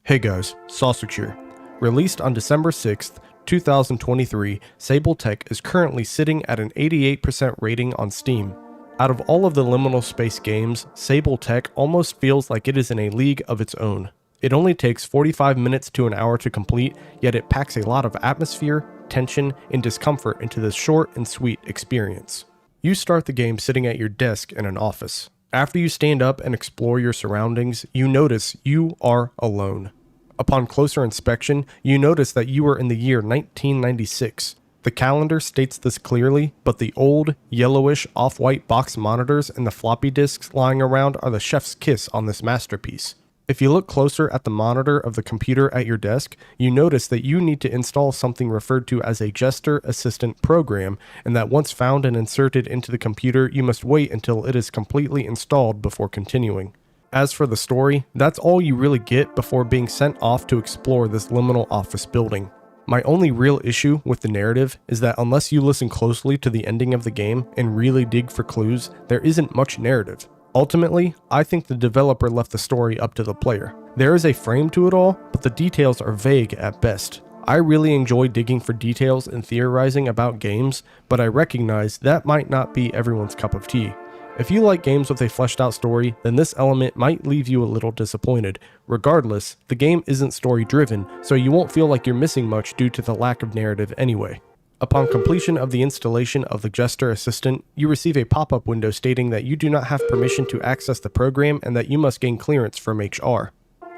Hey guys, Sausage here. Released on December 6th, 2023, Seybul Tech is currently sitting at an 88% rating on Steam. Out of all of the liminal space games, Seybul Tech almost feels like it is in a league of its own. It only takes 45 minutes to an hour to complete, yet it packs a lot of atmosphere, tension, and discomfort into this short and sweet experience. You start the game sitting at your desk in an office. After you stand up and explore your surroundings, you notice you are alone. Upon closer inspection, you notice that you are in the year 1996. The calendar states this clearly, but the old, yellowish, off-white box monitors and the floppy disks lying around are the chef's kiss on this masterpiece. If you look closer at the monitor of the computer at your desk, you notice that you need to install something referred to as a Gesture Assistant program, and that once found and inserted into the computer, you must wait until it is completely installed before continuing. As for the story, that's all you really get before being sent off to explore this liminal office building. My only real issue with the narrative is that unless you listen closely to the ending of the game and really dig for clues, there isn't much narrative. Ultimately, I think the developer left the story up to the player. There is a frame to it all, but the details are vague at best. I really enjoy digging for details and theorizing about games, but I recognize that might not be everyone's cup of tea. If you like games with a fleshed out story, then this element might leave you a little disappointed. Regardless, the game isn't story driven, so you won't feel like you're missing much due to the lack of narrative anyway. Upon completion of the installation of the Jester Assistant, you receive a pop-up window stating that you do not have permission to access the program and that you must gain clearance from HR.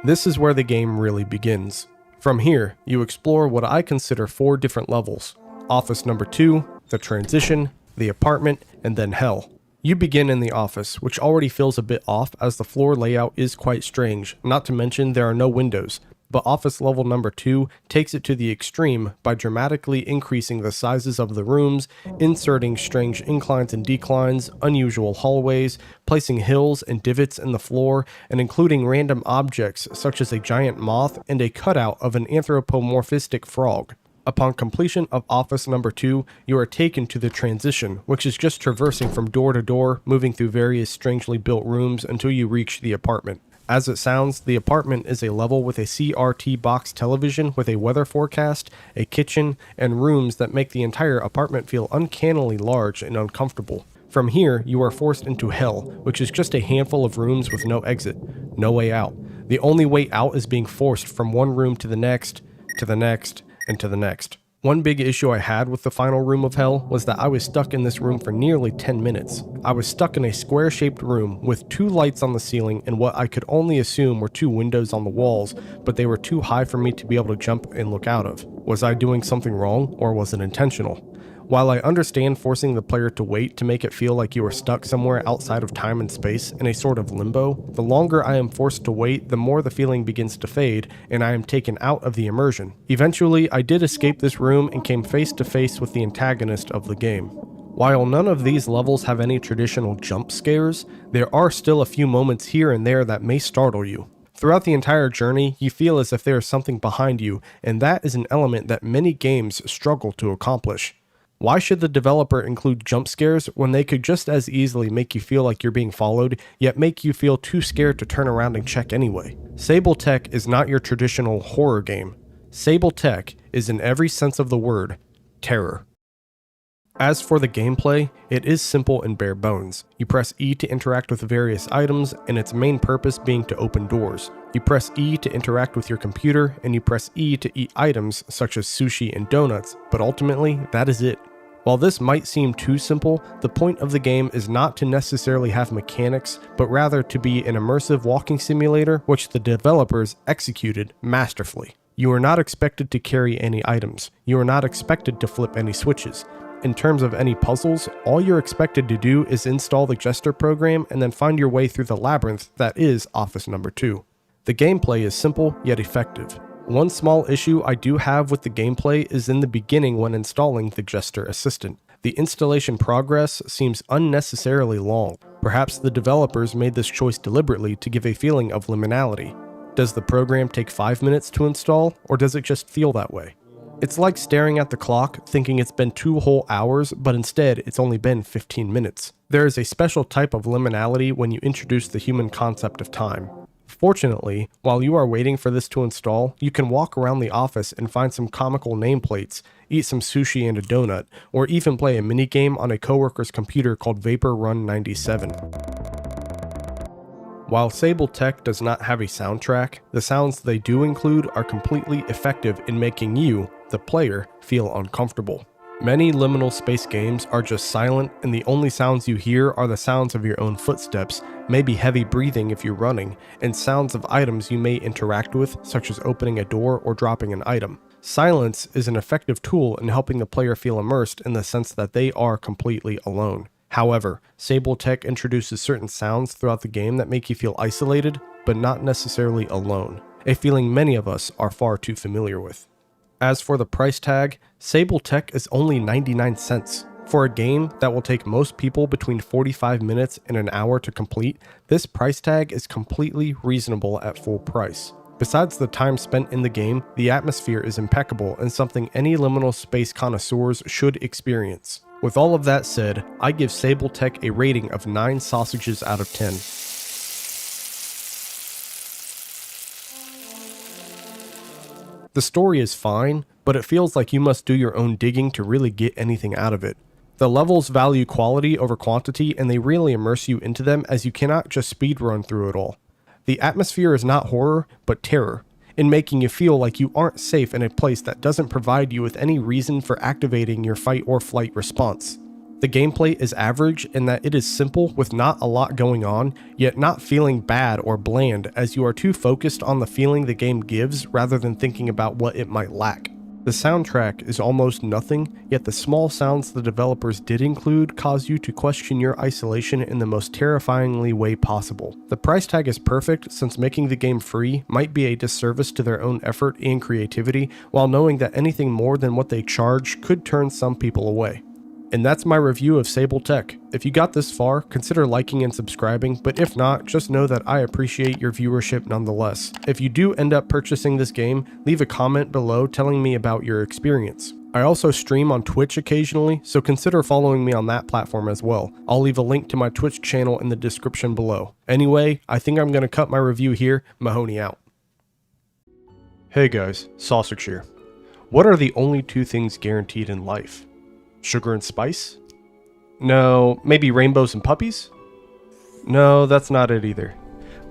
This is where the game really begins. From here, you explore what I consider 4 different levels: Office number 2, the Transition, the Apartment, and then Hell. You begin in the office, which already feels a bit off as the floor layout is quite strange, not to mention there are no windows. But office level number 2 takes it to the extreme by dramatically increasing the sizes of the rooms, inserting strange inclines and declines, unusual hallways, placing hills and divots in the floor, and including random objects such as a giant moth and a cutout of an anthropomorphistic frog. Upon completion of office number 2, you are taken to the Transition, which is just traversing from door to door, moving through various strangely built rooms until you reach the apartment. As it sounds, the apartment is a level with a CRT box television with a weather forecast, a kitchen, and rooms that make the entire apartment feel uncannily large and uncomfortable. From here, you are forced into Hell, which is just a handful of rooms with no exit, no way out. The only way out is being forced from one room to the next, and to the next. One big issue I had with the final room of Hell was that I was stuck in this room for nearly 10 minutes. I was stuck in a square-shaped room with 2 lights on the ceiling and what I could only assume were 2 windows on the walls, but they were too high for me to be able to jump and look out of. Was I doing something wrong, or was it intentional? While I understand forcing the player to wait to make it feel like you are stuck somewhere outside of time and space in a sort of limbo, the longer I am forced to wait, the more the feeling begins to fade, and I am taken out of the immersion. Eventually, I did escape this room and came face to face with the antagonist of the game. While none of these levels have any traditional jump scares, there are still a few moments here and there that may startle you. Throughout the entire journey, you feel as if there is something behind you, and that is an element that many games struggle to accomplish. Why should the developer include jump scares when they could just as easily make you feel like you're being followed, yet make you feel too scared to turn around and check anyway? Seybul Tech is not your traditional horror game. Seybul Tech is, in every sense of the word, terror. As for the gameplay, it is simple and bare bones. You press E to interact with various items, and its main purpose being to open doors. You press E to interact with your computer, and you press E to eat items such as sushi and donuts, but ultimately, that is it. While this might seem too simple, the point of the game is not to necessarily have mechanics, but rather to be an immersive walking simulator which the developers executed masterfully. You are not expected to carry any items. You are not expected to flip any switches. In terms of any puzzles, all you're expected to do is install the Jester program and then find your way through the labyrinth that is Office number 2. The gameplay is simple yet effective. One small issue I do have with the gameplay is in the beginning when installing the Jester Assistant. The installation progress seems unnecessarily long. Perhaps the developers made this choice deliberately to give a feeling of liminality. Does the program take 5 minutes to install, or does it just feel that way? It's like staring at the clock, thinking it's been 2 whole hours, but instead it's only been 15 minutes. There is a special type of liminality when you introduce the human concept of time. Fortunately, while you are waiting for this to install, you can walk around the office and find some comical nameplates, eat some sushi and a donut, or even play a minigame on a coworker's computer called Vapor Run 97. While Seybul Tech does not have a soundtrack, the sounds they do include are completely effective in making you, the player, feel uncomfortable. Many liminal space games are just silent, and the only sounds you hear are the sounds of your own footsteps, maybe heavy breathing if you're running, and sounds of items you may interact with, such as opening a door or dropping an item. Silence is an effective tool in helping the player feel immersed in the sense that they are completely alone. However, Seybul Tech introduces certain sounds throughout the game that make you feel isolated, but not necessarily alone, a feeling many of us are far too familiar with. As for the price tag, Seybul Tech is only 99 cents. For a game that will take most people between 45 minutes and an hour to complete, this price tag is completely reasonable at full price. Besides the time spent in the game, the atmosphere is impeccable and something any liminal space connoisseurs should experience. With all of that said, I give Seybul Tech a rating of 9 sausages out of 10. The story is fine, but it feels like you must do your own digging to really get anything out of it. The levels value quality over quantity, and they really immerse you into them, as you cannot just speedrun through it all. The atmosphere is not horror, but terror, in making you feel like you aren't safe in a place that doesn't provide you with any reason for activating your fight or flight response. The gameplay is average in that it is simple with not a lot going on, yet not feeling bad or bland, as you are too focused on the feeling the game gives rather than thinking about what it might lack. The soundtrack is almost nothing, yet the small sounds the developers did include cause you to question your isolation in the most terrifyingly way possible. The price tag is perfect, since making the game free might be a disservice to their own effort and creativity, while knowing that anything more than what they charge could turn some people away. And that's my review of Seybul Tech. If you got this far, consider liking and subscribing, but if not, just know that I appreciate your viewership nonetheless. If you do end up purchasing this game, leave a comment below telling me about your experience. I also stream on Twitch occasionally, so consider following me on that platform as well. I'll leave a link to my Twitch channel in the description below. Anyway, I think I'm going to cut my review here. Mahoney out. Hey guys, Sausage here. What are the only 2 things guaranteed in life? Sugar and spice? No, maybe rainbows and puppies? No, that's not it either.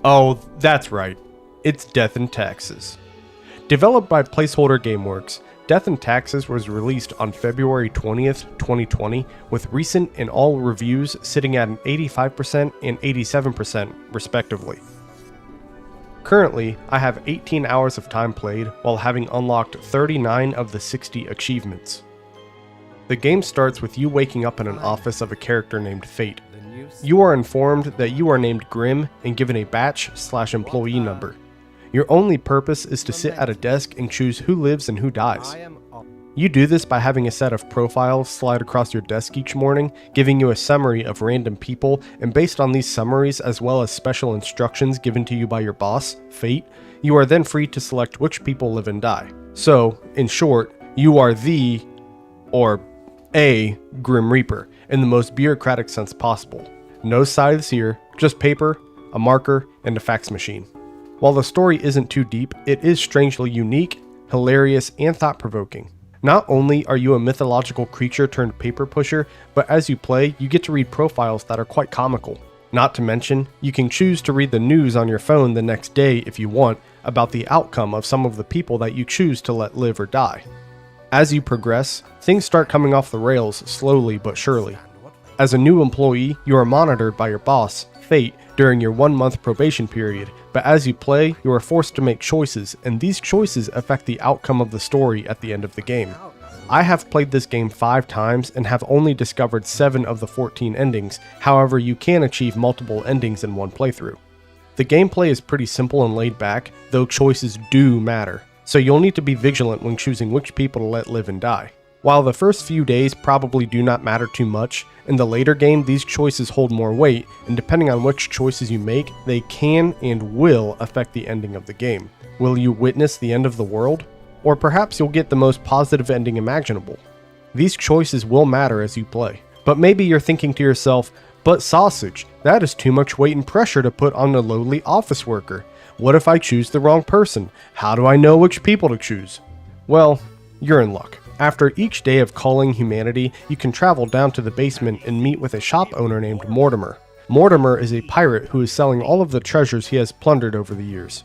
Oh, that's right. It's Death and Taxes. Developed by Placeholder Gameworks, Death and Taxes was released on February 20th, 2020, with recent and all reviews sitting at an 85% and 87% respectively. Currently, I have 18 hours of time played while having unlocked 39 of the 60 achievements. The game starts with you waking up in an office of a character named Fate. You are informed that you are named Grim and given a batch/employee number. Your only purpose is to sit at a desk and choose who lives and who dies. You do this by having a set of profiles slide across your desk each morning, giving you a summary of random people, and based on these summaries as well as special instructions given to you by your boss, Fate, you are then free to select which people live and die. So, in short, you are the, or a Grim Reaper, in the most bureaucratic sense possible. No scythes here, just paper, a marker, and a fax machine. While the story isn't too deep, it is strangely unique, hilarious, and thought-provoking. Not only are you a mythological creature turned paper pusher, but as you play, you get to read profiles that are quite comical. Not to mention, you can choose to read the news on your phone the next day if you want, about the outcome of some of the people that you choose to let live or die. As you progress, things start coming off the rails slowly but surely. As a new employee, you are monitored by your boss, Fate, during your 1-month probation period, but as you play, you are forced to make choices, and these choices affect the outcome of the story at the end of the game. I have played this game 5 times and have only discovered 7 of the 14 endings, however you can achieve multiple endings in one playthrough. The gameplay is pretty simple and laid back, though choices do matter. So you'll need to be vigilant when choosing which people to let live and die. While the first few days probably do not matter too much, in the later game these choices hold more weight, and depending on which choices you make, they can and will affect the ending of the game. Will you witness the end of the world? Or perhaps you'll get the most positive ending imaginable. These choices will matter as you play. But maybe you're thinking to yourself, but Sausage, that is too much weight and pressure to put on a lowly office worker. What if I choose the wrong person? How do I know which people to choose? Well, you're in luck. After each day of calling humanity, you can travel down to the basement and meet with a shop owner named Mortimer. Mortimer is a pirate who is selling all of the treasures he has plundered over the years.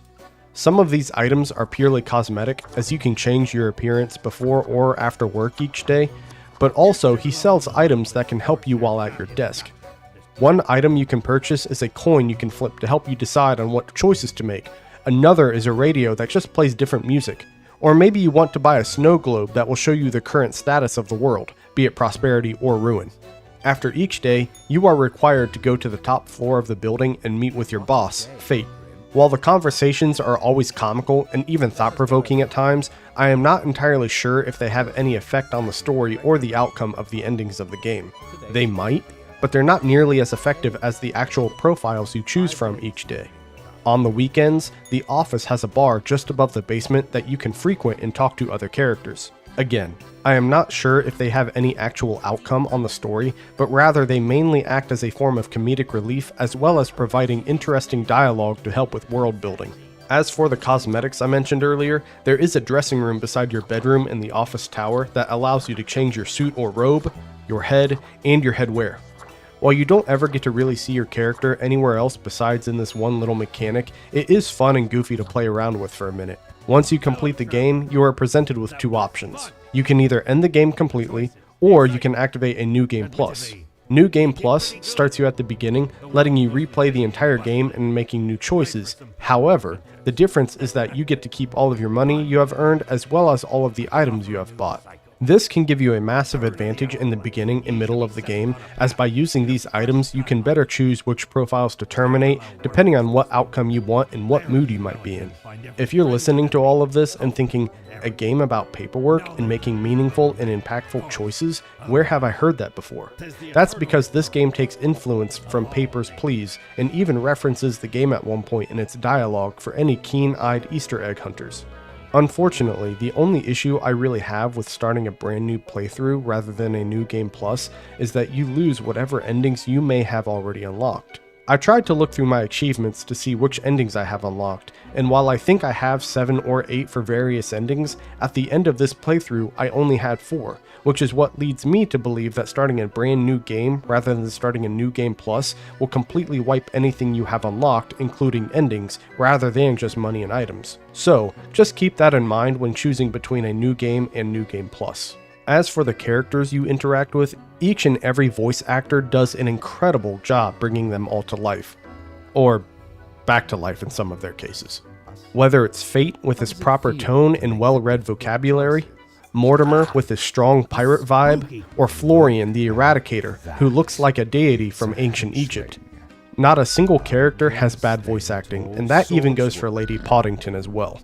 Some of these items are purely cosmetic, as you can change your appearance before or after work each day, but also he sells items that can help you while at your desk. One item you can purchase is a coin you can flip to help you decide on what choices to make. Another is a radio that just plays different music. Or maybe you want to buy a snow globe that will show you the current status of the world, be it prosperity or ruin. After each day, you are required to go to the top floor of the building and meet with your boss, Fate. While the conversations are always comical and even thought-provoking at times, I am not entirely sure if they have any effect on the story or the outcome of the endings of the game. They might, but they're not nearly as effective as the actual profiles you choose from each day. On the weekends, the office has a bar just above the basement that you can frequent and talk to other characters. Again, I am not sure if they have any actual outcome on the story, but rather they mainly act as a form of comedic relief as well as providing interesting dialogue to help with world building. As for the cosmetics I mentioned earlier, there is a dressing room beside your bedroom in the office tower that allows you to change your suit or robe, your head, and your headwear. While you don't ever get to really see your character anywhere else besides in this one little mechanic, it is fun and goofy to play around with for a minute. Once you complete the game, you are presented with two options. You can either end the game completely, or you can activate a New Game Plus. New Game Plus starts you at the beginning, letting you replay the entire game and making new choices. However, the difference is that you get to keep all of your money you have earned as well as all of the items you have bought. This can give you a massive advantage in the beginning and middle of the game, as by using these items you can better choose which profiles to terminate depending on what outcome you want and what mood you might be in. If you're listening to all of this and thinking, a game about paperwork and making meaningful and impactful choices, where have I heard that before? That's because this game takes influence from Papers, Please and even references the game at one point in its dialogue for any keen-eyed Easter egg hunters. Unfortunately, the only issue I really have with starting a brand new playthrough rather than a New Game Plus is that you lose whatever endings you may have already unlocked. I tried to look through my achievements to see which endings I have unlocked, and while I think I have 7 or 8 for various endings, at the end of this playthrough I only had 4, which is what leads me to believe that starting a brand new game rather than starting a New Game Plus will completely wipe anything you have unlocked, including endings, rather than just money and items. So, just keep that in mind when choosing between a new game and New Game Plus. As for the characters you interact with, each and every voice actor does an incredible job bringing them all to life. Or back to life in some of their cases. Whether it's Fate with his proper tone and well-read vocabulary, Mortimer with his strong pirate vibe, or Florian the Eradicator, who looks like a deity from ancient Egypt. Not a single character has bad voice acting, and that even goes for Lady Poddington as well.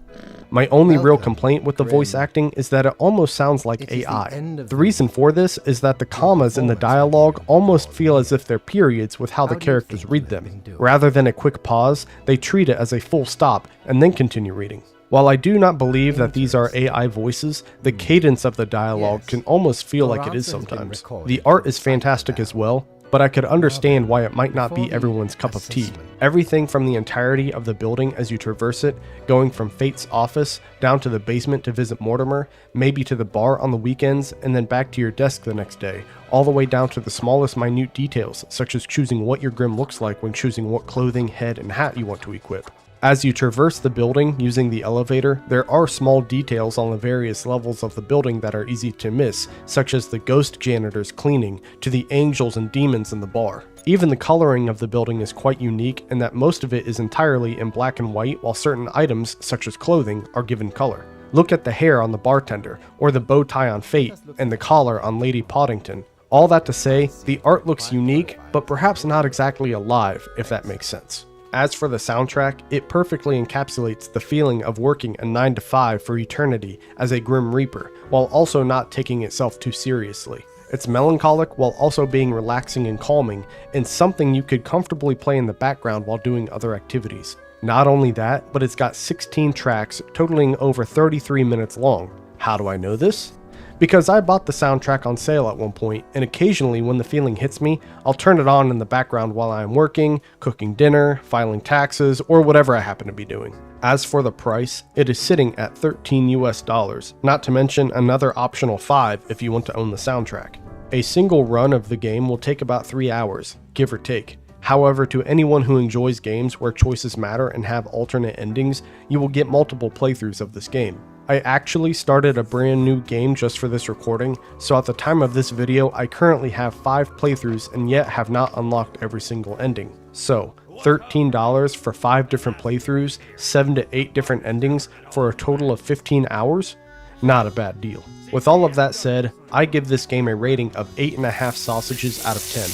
My only real complaint with the voice acting is that it almost sounds like AI. The reason for this is that the commas in the dialogue almost feel as if they're periods with how the characters read them. Rather than a quick pause, they treat it as a full stop and then continue reading. While I do not believe that these are AI voices, the cadence of the dialogue can almost feel like it is sometimes. The art is fantastic as well, but I could understand why it might not be everyone's cup of tea. Everything from the entirety of the building as you traverse it, going from Fate's office, down to the basement to visit Mortimer, maybe to the bar on the weekends, and then back to your desk the next day, all the way down to the smallest minute details, such as choosing what your Grim looks like when choosing what clothing, head, and hat you want to equip. As you traverse the building using the elevator, there are small details on the various levels of the building that are easy to miss, such as the ghost janitors cleaning, to the angels and demons in the bar. Even the coloring of the building is quite unique in that most of it is entirely in black and white, while certain items, such as clothing, are given color. Look at the hair on the bartender, or the bow tie on Fate, and the collar on Lady Poddington. All that to say, the art looks unique, but perhaps not exactly alive, if that makes sense. As for the soundtrack, it perfectly encapsulates the feeling of working a 9 to 5 for eternity as a Grim Reaper, while also not taking itself too seriously. It's melancholic while also being relaxing and calming, and something you could comfortably play in the background while doing other activities. Not only that, but it's got 16 tracks totaling over 33 minutes long. How do I know this? Because I bought the soundtrack on sale at one point, and occasionally when the feeling hits me, I'll turn it on in the background while I am working, cooking dinner, filing taxes, or whatever I happen to be doing. As for the price, it is sitting at $13 US, not to mention another optional $5 if you want to own the soundtrack. A single run of the game will take about 3 hours, give or take. However, to anyone who enjoys games where choices matter and have alternate endings, you will get multiple playthroughs of this game. I actually started a brand new game just for this recording, so at the time of this video I currently have 5 playthroughs and yet have not unlocked every single ending. So, $13 for 5 different playthroughs, 7 to 8 different endings for a total of 15 hours? Not a bad deal. With all of that said, I give this game a rating of 8.5 sausages out of 10.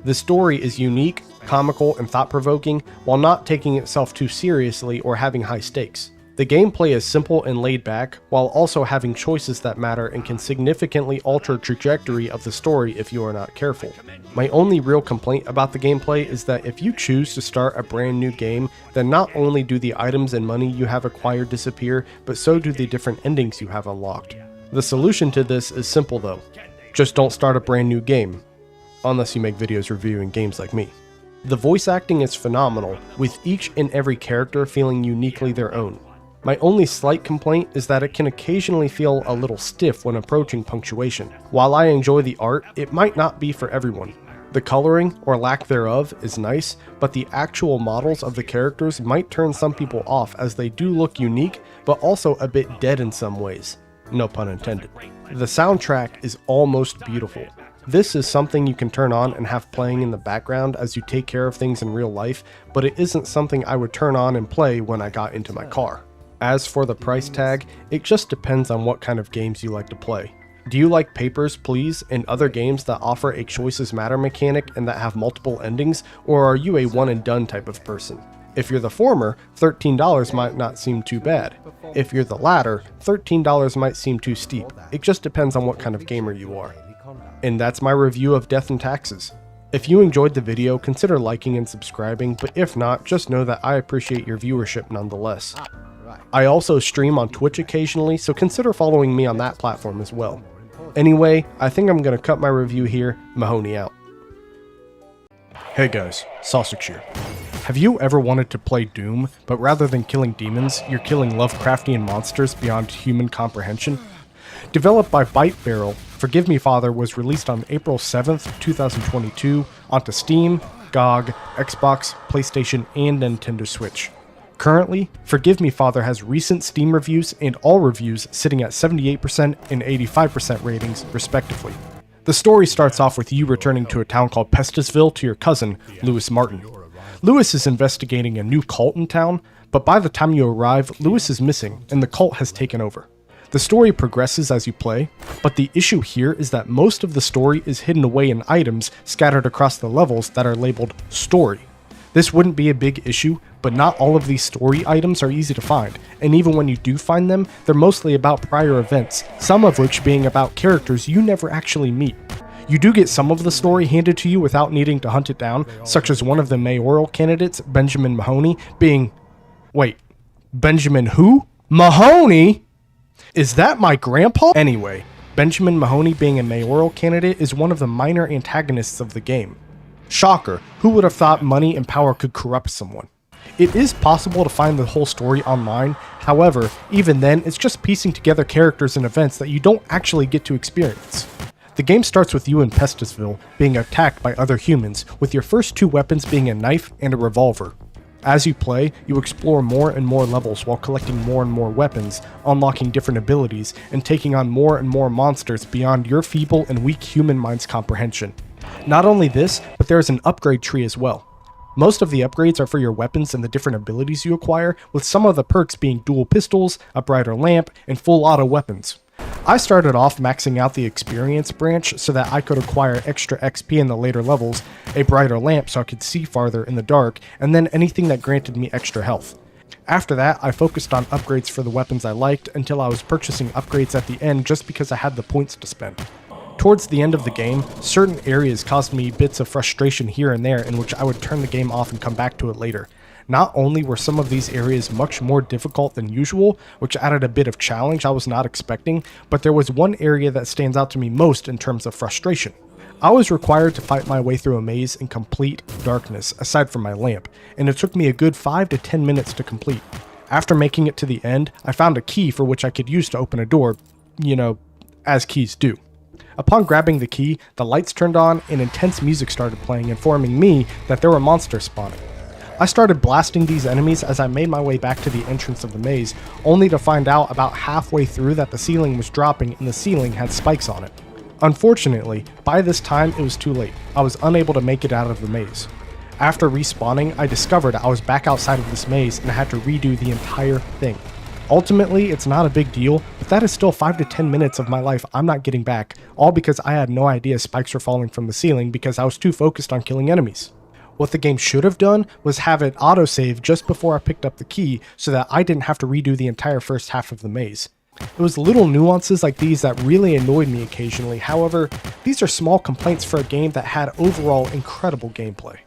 The story is unique, comical, and thought-provoking, while not taking itself too seriously or having high stakes. The gameplay is simple and laid back, while also having choices that matter and can significantly alter the trajectory of the story if you are not careful. My only real complaint about the gameplay is that if you choose to start a brand new game, then not only do the items and money you have acquired disappear, but so do the different endings you have unlocked. The solution to this is simple though. Just don't start a brand new game. Unless you make videos reviewing games like me. The voice acting is phenomenal, with each and every character feeling uniquely their own. My only slight complaint is that it can occasionally feel a little stiff when approaching punctuation. While I enjoy the art, it might not be for everyone. The coloring, or lack thereof, is nice, but the actual models of the characters might turn some people off as they do look unique, but also a bit dead in some ways. No pun intended. The soundtrack is almost beautiful. This is something you can turn on and have playing in the background as you take care of things in real life, but it isn't something I would turn on and play when I got into my car. As for the price tag, it just depends on what kind of games you like to play. Do you like Papers, Please, and other games that offer a choices matter mechanic and that have multiple endings, or are you a one and done type of person? If you're the former, $13 might not seem too bad. If you're the latter, $13 might seem too steep. It just depends on what kind of gamer you are. And that's my review of Death and Taxes. If you enjoyed the video, consider liking and subscribing, but if not, just know that I appreciate your viewership nonetheless. I also stream on Twitch occasionally, so consider following me on that platform as well. Anyway, I think I'm gonna cut my review here. Mahoney out. Hey guys, Sausage here. Have you ever wanted to play Doom, but rather than killing demons, you're killing Lovecraftian monsters beyond human comprehension? Developed by Byte Barrel, Forgive Me Father was released on April 7th, 2022 onto Steam, GOG, Xbox, PlayStation, and Nintendo Switch. Currently, Forgive Me Father has recent Steam reviews and all reviews sitting at 78% and 85% ratings, respectively. The story starts off with you returning to a town called Pestisville to your cousin, Lewis Martin. Lewis is investigating a new cult in town, but by the time you arrive, Lewis is missing and the cult has taken over. The story progresses as you play, but the issue here is that most of the story is hidden away in items scattered across the levels that are labeled story. This wouldn't be a big issue, but not all of these story items are easy to find, and even when you do find them, they're mostly about prior events, some of which being about characters you never actually meet. You do get some of the story handed to you without needing to hunt it down, such as one of the mayoral candidates, Benjamin Mahoney, being... Wait, Benjamin who? Mahoney? Is that my grandpa? Anyway, Benjamin Mahoney being a mayoral candidate is one of the minor antagonists of the game. Shocker, who would have thought money and power could corrupt someone? It is possible to find the whole story online, however, even then, it's just piecing together characters and events that you don't actually get to experience. The game starts with you in Pestisville being attacked by other humans, with your first two weapons being a knife and a revolver. As you play, you explore more and more levels while collecting more and more weapons, unlocking different abilities, and taking on more and more monsters beyond your feeble and weak human mind's comprehension. Not only this, but there is an upgrade tree as well. Most of the upgrades are for your weapons and the different abilities you acquire, with some of the perks being dual pistols, a brighter lamp, and full auto weapons. I started off maxing out the experience branch so that I could acquire extra XP in the later levels, a brighter lamp so I could see farther in the dark, and then anything that granted me extra health. After that, I focused on upgrades for the weapons I liked until I was purchasing upgrades at the end just because I had the points to spend. Towards the end of the game, certain areas caused me bits of frustration here and there in which I would turn the game off and come back to it later. Not only were some of these areas much more difficult than usual, which added a bit of challenge I was not expecting, but there was one area that stands out to me most in terms of frustration. I was required to fight my way through a maze in complete darkness, aside from my lamp, and it took me a good 5 to 10 minutes to complete. After making it to the end, I found a key for which I could use to open a door, as keys do. Upon grabbing the key, the lights turned on and intense music started playing, informing me that there were monsters spawning. I started blasting these enemies as I made my way back to the entrance of the maze, only to find out about halfway through that the ceiling was dropping and the ceiling had spikes on it. Unfortunately, by this time it was too late. I was unable to make it out of the maze. After respawning, I discovered I was back outside of this maze and I had to redo the entire thing. Ultimately, it's not a big deal, but that is still 5 to 10 minutes of my life I'm not getting back, all because I had no idea spikes were falling from the ceiling because I was too focused on killing enemies. What the game should have done was have it autosave just before I picked up the key so that I didn't have to redo the entire first half of the maze. It was little nuances like these that really annoyed me occasionally. However, these are small complaints for a game that had overall incredible gameplay.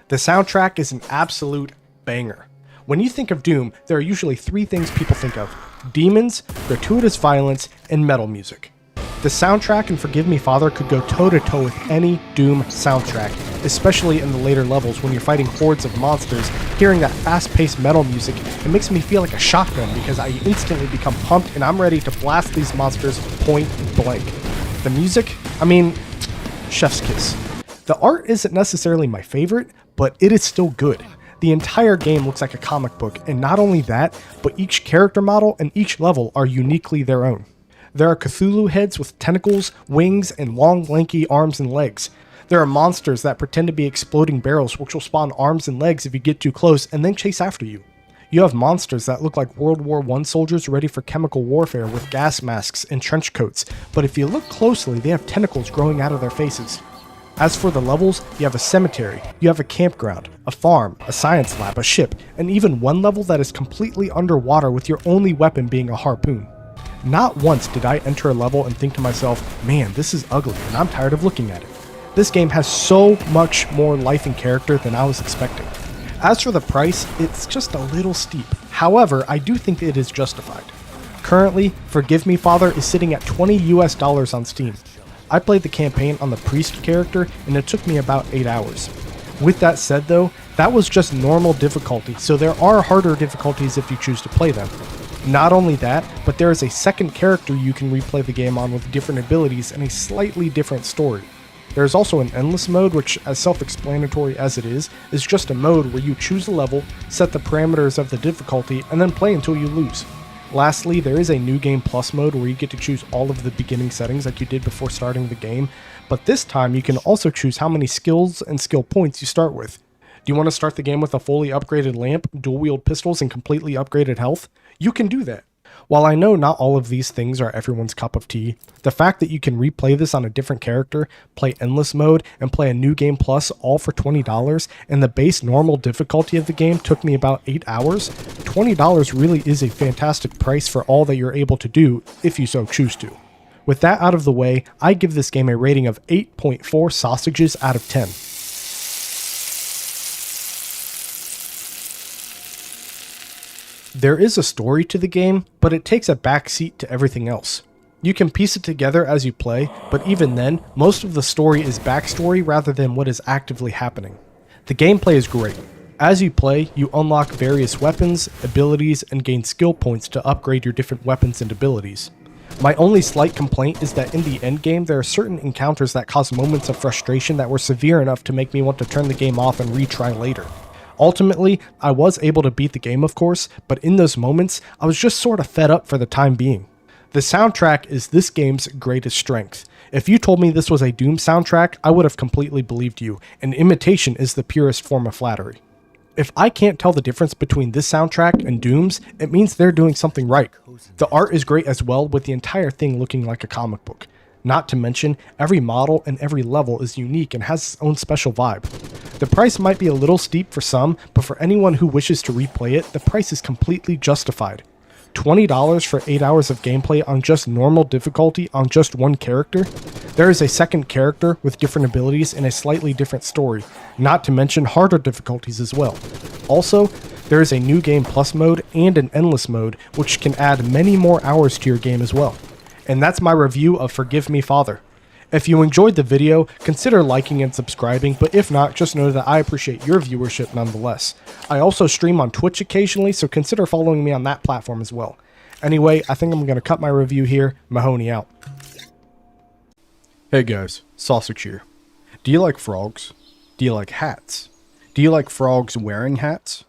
The soundtrack is an absolute banger. When you think of Doom, there are usually three things people think of: demons, gratuitous violence, and metal music. The soundtrack in Forgive Me Father could go toe-to-toe with any Doom soundtrack, especially in the later levels when you're fighting hordes of monsters. Hearing that fast-paced metal music, it makes me feel like a shotgun because I instantly become pumped and I'm ready to blast these monsters point blank. The music? I mean, chef's kiss. The art isn't necessarily my favorite, but it is still good. The entire game looks like a comic book, and not only that, but each character model and each level are uniquely their own. There are Cthulhu heads with tentacles, wings, and long, lanky arms and legs. There are monsters that pretend to be exploding barrels which will spawn arms and legs if you get too close and then chase after you. You have monsters that look like World War I soldiers ready for chemical warfare with gas masks and trench coats, but if you look closely, they have tentacles growing out of their faces. As for the levels, you have a cemetery, you have a campground, a farm, a science lab, a ship, and even one level that is completely underwater with your only weapon being a harpoon. Not once did I enter a level and think to myself, man, this is ugly and I'm tired of looking at it. This game has so much more life and character than I was expecting. As for the price, it's just a little steep. However, I do think it is justified. Currently, Forgive Me Father is sitting at $20 on Steam. I played the campaign on the priest character and it took me about 8 hours. With that said though, that was just normal difficulty, so there are harder difficulties if you choose to play them. Not only that, but there is a second character you can replay the game on with different abilities and a slightly different story. There is also an endless mode, which, as self-explanatory as it is just a mode where you choose a level, set the parameters of the difficulty, and then play until you lose. Lastly, there is a New Game Plus mode where you get to choose all of the beginning settings like you did before starting the game, but this time you can also choose how many skills and skill points you start with. Do you want to start the game with a fully upgraded lamp, dual-wield pistols, and completely upgraded health? You can do that. While I know not all of these things are everyone's cup of tea, the fact that you can replay this on a different character, play endless mode, and play a New Game Plus all for $20, and the base normal difficulty of the game took me about 8 hours, $20 really is a fantastic price for all that you're able to do if you so choose to. With that out of the way, I give this game a rating of 8.4 sausages out of 10. There is a story to the game, but it takes a backseat to everything else. You can piece it together as you play, but even then, most of the story is backstory rather than what is actively happening. The gameplay is great. As you play, you unlock various weapons, abilities, and gain skill points to upgrade your different weapons and abilities. My only slight complaint is that in the endgame, there are certain encounters that cause moments of frustration that were severe enough to make me want to turn the game off and retry later. Ultimately, I was able to beat the game of course, but in those moments, I was just sort of fed up for the time being. The soundtrack is this game's greatest strength. If you told me this was a Doom soundtrack, I would have completely believed you, and imitation is the purest form of flattery. If I can't tell the difference between this soundtrack and Doom's, it means they're doing something right. The art is great as well, with the entire thing looking like a comic book. Not to mention, every model and every level is unique and has its own special vibe. The price might be a little steep for some, but for anyone who wishes to replay it, the price is completely justified. $20 for 8 hours of gameplay on just normal difficulty on just one character? There is a second character with different abilities and a slightly different story, not to mention harder difficulties as well. Also, there is a New Game Plus mode and an Endless mode, which can add many more hours to your game as well. And that's my review of Forgive Me Father. If you enjoyed the video, consider liking and subscribing, but if not, just know that I appreciate your viewership nonetheless. I also stream on Twitch occasionally, so consider following me on that platform as well. Anyway, I think I'm going to cut my review here. Mahoney out. Hey guys, Sausage here. Do you like frogs? Do you like hats? Do you like frogs wearing hats?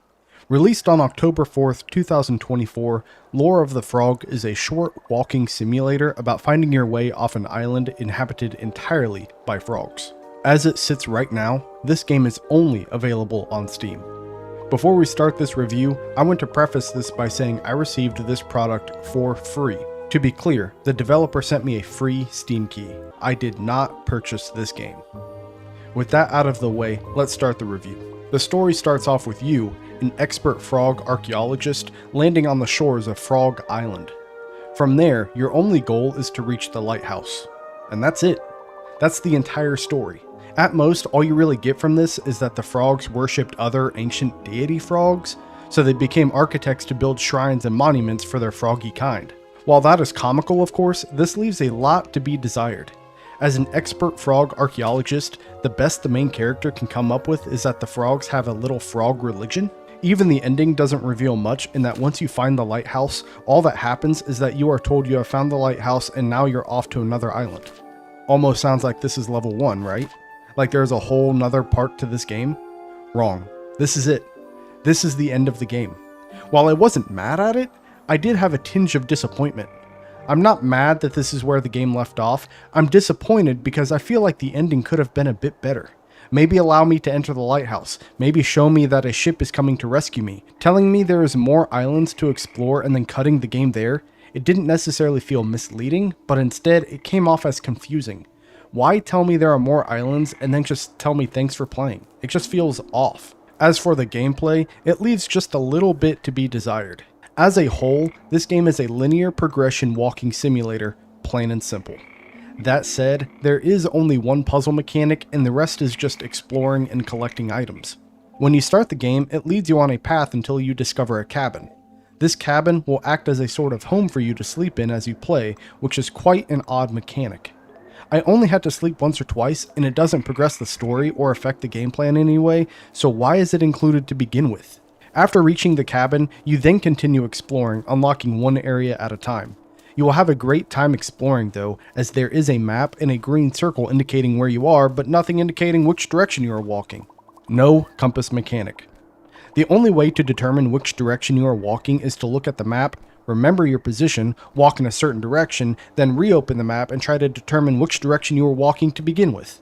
Released on October 4th, 2024, Lore of the Frog is a short walking simulator about finding your way off an island inhabited entirely by frogs. As it sits right now, this game is only available on Steam. Before we start this review, I want to preface this by saying I received this product for free. To be clear, the developer sent me a free Steam key. I did not purchase this game. With that out of the way, let's start the review. The story starts off with you, an expert frog archaeologist, landing on the shores of Frog Island. From there, your only goal is to reach the lighthouse. And that's it. That's the entire story. At most, all you really get from this is that the frogs worshipped other ancient deity frogs, so they became architects to build shrines and monuments for their froggy kind. While that is comical, of course, this leaves a lot to be desired. As an expert frog archaeologist, the best the main character can come up with is that the frogs have a little frog religion. Even the ending doesn't reveal much in that once you find the lighthouse, all that happens is that you are told you have found the lighthouse and now you're off to another island. Almost sounds like this is level 1, right? Like there's a whole nother part to this game? Wrong. This is it. This is the end of the game. While I wasn't mad at it, I did have a tinge of disappointment. I'm not mad that this is where the game left off. I'm disappointed because I feel like the ending could have been a bit better. Maybe allow me to enter the lighthouse. Maybe show me that a ship is coming to rescue me. Telling me there is more islands to explore and then cutting the game there, it didn't necessarily feel misleading, but instead it came off as confusing. Why tell me there are more islands and then just tell me thanks for playing? It just feels off. As for the gameplay, it leaves just a little bit to be desired. As a whole, this game is a linear progression walking simulator, plain and simple. That said, there is only one puzzle mechanic and the rest is just exploring and collecting items. When you start the game, it leads you on a path until you discover a cabin. This cabin will act as a sort of home for you to sleep in as you play, which is quite an odd mechanic. I only had to sleep once or twice, and it doesn't progress the story or affect the gameplay in any way, so why is it included to begin with? After reaching the cabin, you then continue exploring, unlocking one area at a time. You will have a great time exploring though, as there is a map and a green circle indicating where you are, but nothing indicating which direction you are walking. No compass mechanic. The only way to determine which direction you are walking is to look at the map, remember your position, walk in a certain direction, then reopen the map and try to determine which direction you are walking to begin with.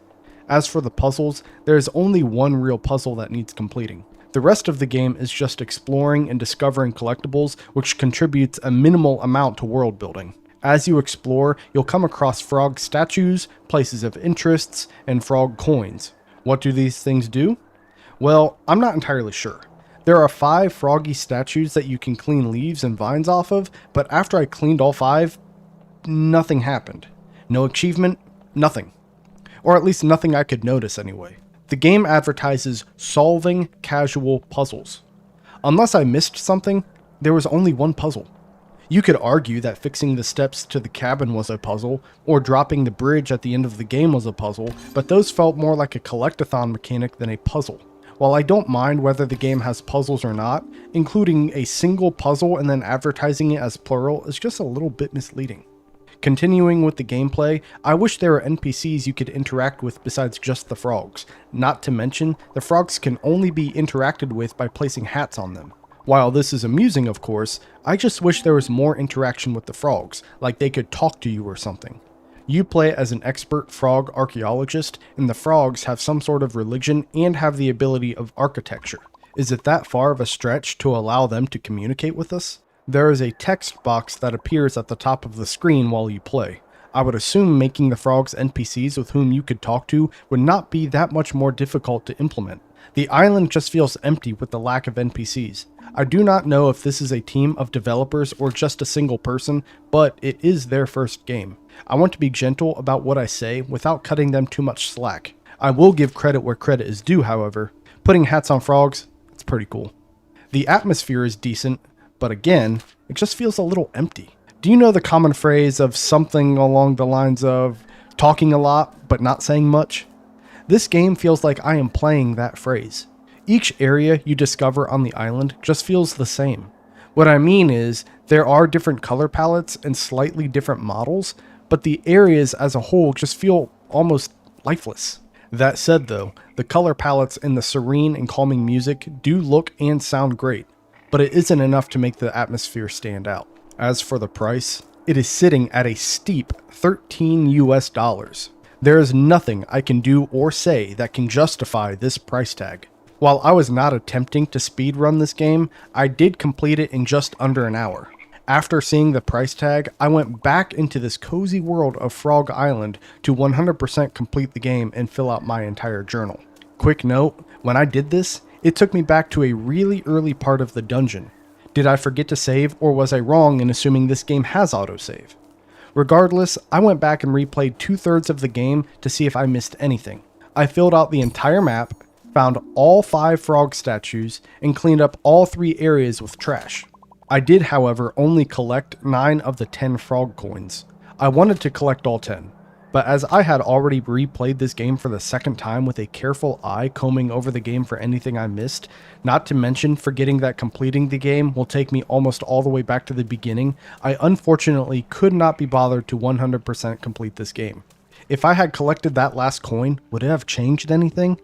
As for the puzzles, there is only one real puzzle that needs completing. The rest of the game is just exploring and discovering collectibles, which contributes a minimal amount to world building. As you explore, you'll come across frog statues, places of interests, and frog coins. What do these things do? Well, I'm not entirely sure. There are 5 froggy statues that you can clean leaves and vines off of, but after I cleaned all 5, nothing happened. No achievement, nothing. Or at least nothing I could notice anyway. The game advertises solving casual puzzles. Unless I missed something, there was only one puzzle. You could argue that fixing the steps to the cabin was a puzzle, or dropping the bridge at the end of the game was a puzzle, but those felt more like a collectathon mechanic than a puzzle. While I don't mind whether the game has puzzles or not, including a single puzzle and then advertising it as plural is just a little bit misleading. Continuing with the gameplay, I wish there were NPCs you could interact with besides just the frogs. Not to mention, the frogs can only be interacted with by placing hats on them. While this is amusing, of course, I just wish there was more interaction with the frogs, like they could talk to you or something. You play as an expert frog archaeologist, and the frogs have some sort of religion and have the ability of architecture. Is it that far of a stretch to allow them to communicate with us? There is a text box that appears at the top of the screen while you play. I would assume making the frogs NPCs with whom you could talk to would not be that much more difficult to implement. The island just feels empty with the lack of NPCs. I do not know if this is a team of developers or just a single person, but it is their first game. I want to be gentle about what I say without cutting them too much slack. I will give credit where credit is due, however. Putting hats on frogs, it's pretty cool. The atmosphere is decent, but again, it just feels a little empty. Do you know the common phrase of something along the lines of talking a lot but not saying much? This game feels like I am playing that phrase. Each area you discover on the island just feels the same. What I mean is, there are different color palettes and slightly different models, but the areas as a whole just feel almost lifeless. That said though, the color palettes and the serene and calming music do look and sound great, but it isn't enough to make the atmosphere stand out. As for the price, it is sitting at a steep $13 US. There is nothing I can do or say that can justify this price tag. While I was not attempting to speedrun this game, I did complete it in just under an hour. After seeing the price tag, I went back into this cozy world of Frog Island to 100% complete the game and fill out my entire journal. Quick note, when I did this, It took me back to a really early part of the dungeon. Did I forget to save, or was I wrong in assuming this game has autosave? Regardless, I went back and replayed 2/3 of the game to see if I missed anything. I filled out the entire map, found all 5 frog statues, and cleaned up all 3 areas with trash. I did, however, only collect 9 of the 10 frog coins. I wanted to collect all 10, but as I had already replayed this game for the second time with a careful eye combing over the game for anything I missed, not to mention forgetting that completing the game will take me almost all the way back to the beginning, I unfortunately could not be bothered to 100% complete this game. If I had collected that last coin, would it have changed anything?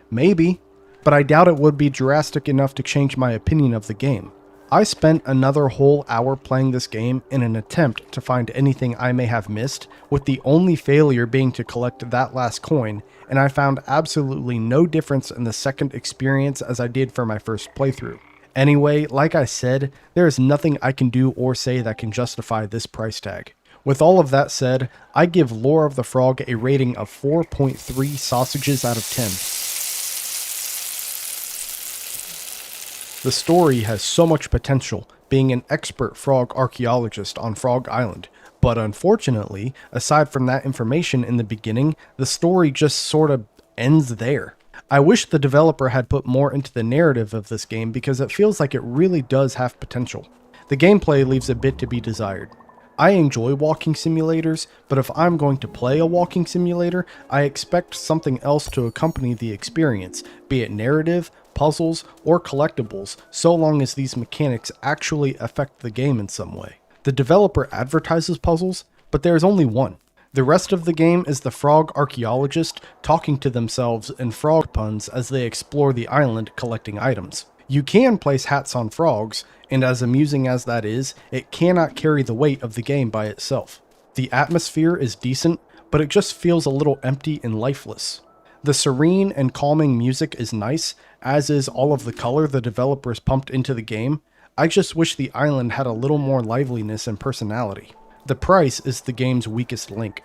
Maybe, but I doubt it would be drastic enough to change my opinion of the game. I spent another whole hour playing this game in an attempt to find anything I may have missed, with the only failure being to collect that last coin, and I found absolutely no difference in the second experience as I did for my first playthrough. Anyway, like I said, there is nothing I can do or say that can justify this price tag. With all of that said, I give Lore of the Frog a rating of 4.3 sausages out of 10. The story has so much potential, being an expert frog archaeologist on Frog Island, but unfortunately, aside from that information in the beginning, the story just sort of ends there. I wish the developer had put more into the narrative of this game because it feels like it really does have potential. The gameplay leaves a bit to be desired. I enjoy walking simulators, but if I'm going to play a walking simulator, I expect something else to accompany the experience, be it narrative, puzzles, or collectibles, so long as these mechanics actually affect the game in some way. The developer advertises puzzles, but there is only one. The rest of the game is the frog archaeologist talking to themselves in frog puns as they explore the island collecting items. You can place hats on frogs, and as amusing as that is, it cannot carry the weight of the game by itself. The atmosphere is decent, but it just feels a little empty and lifeless. The serene and calming music is nice, as is all of the color the developers pumped into the game. I just wish the island had a little more liveliness and personality. The price is the game's weakest link.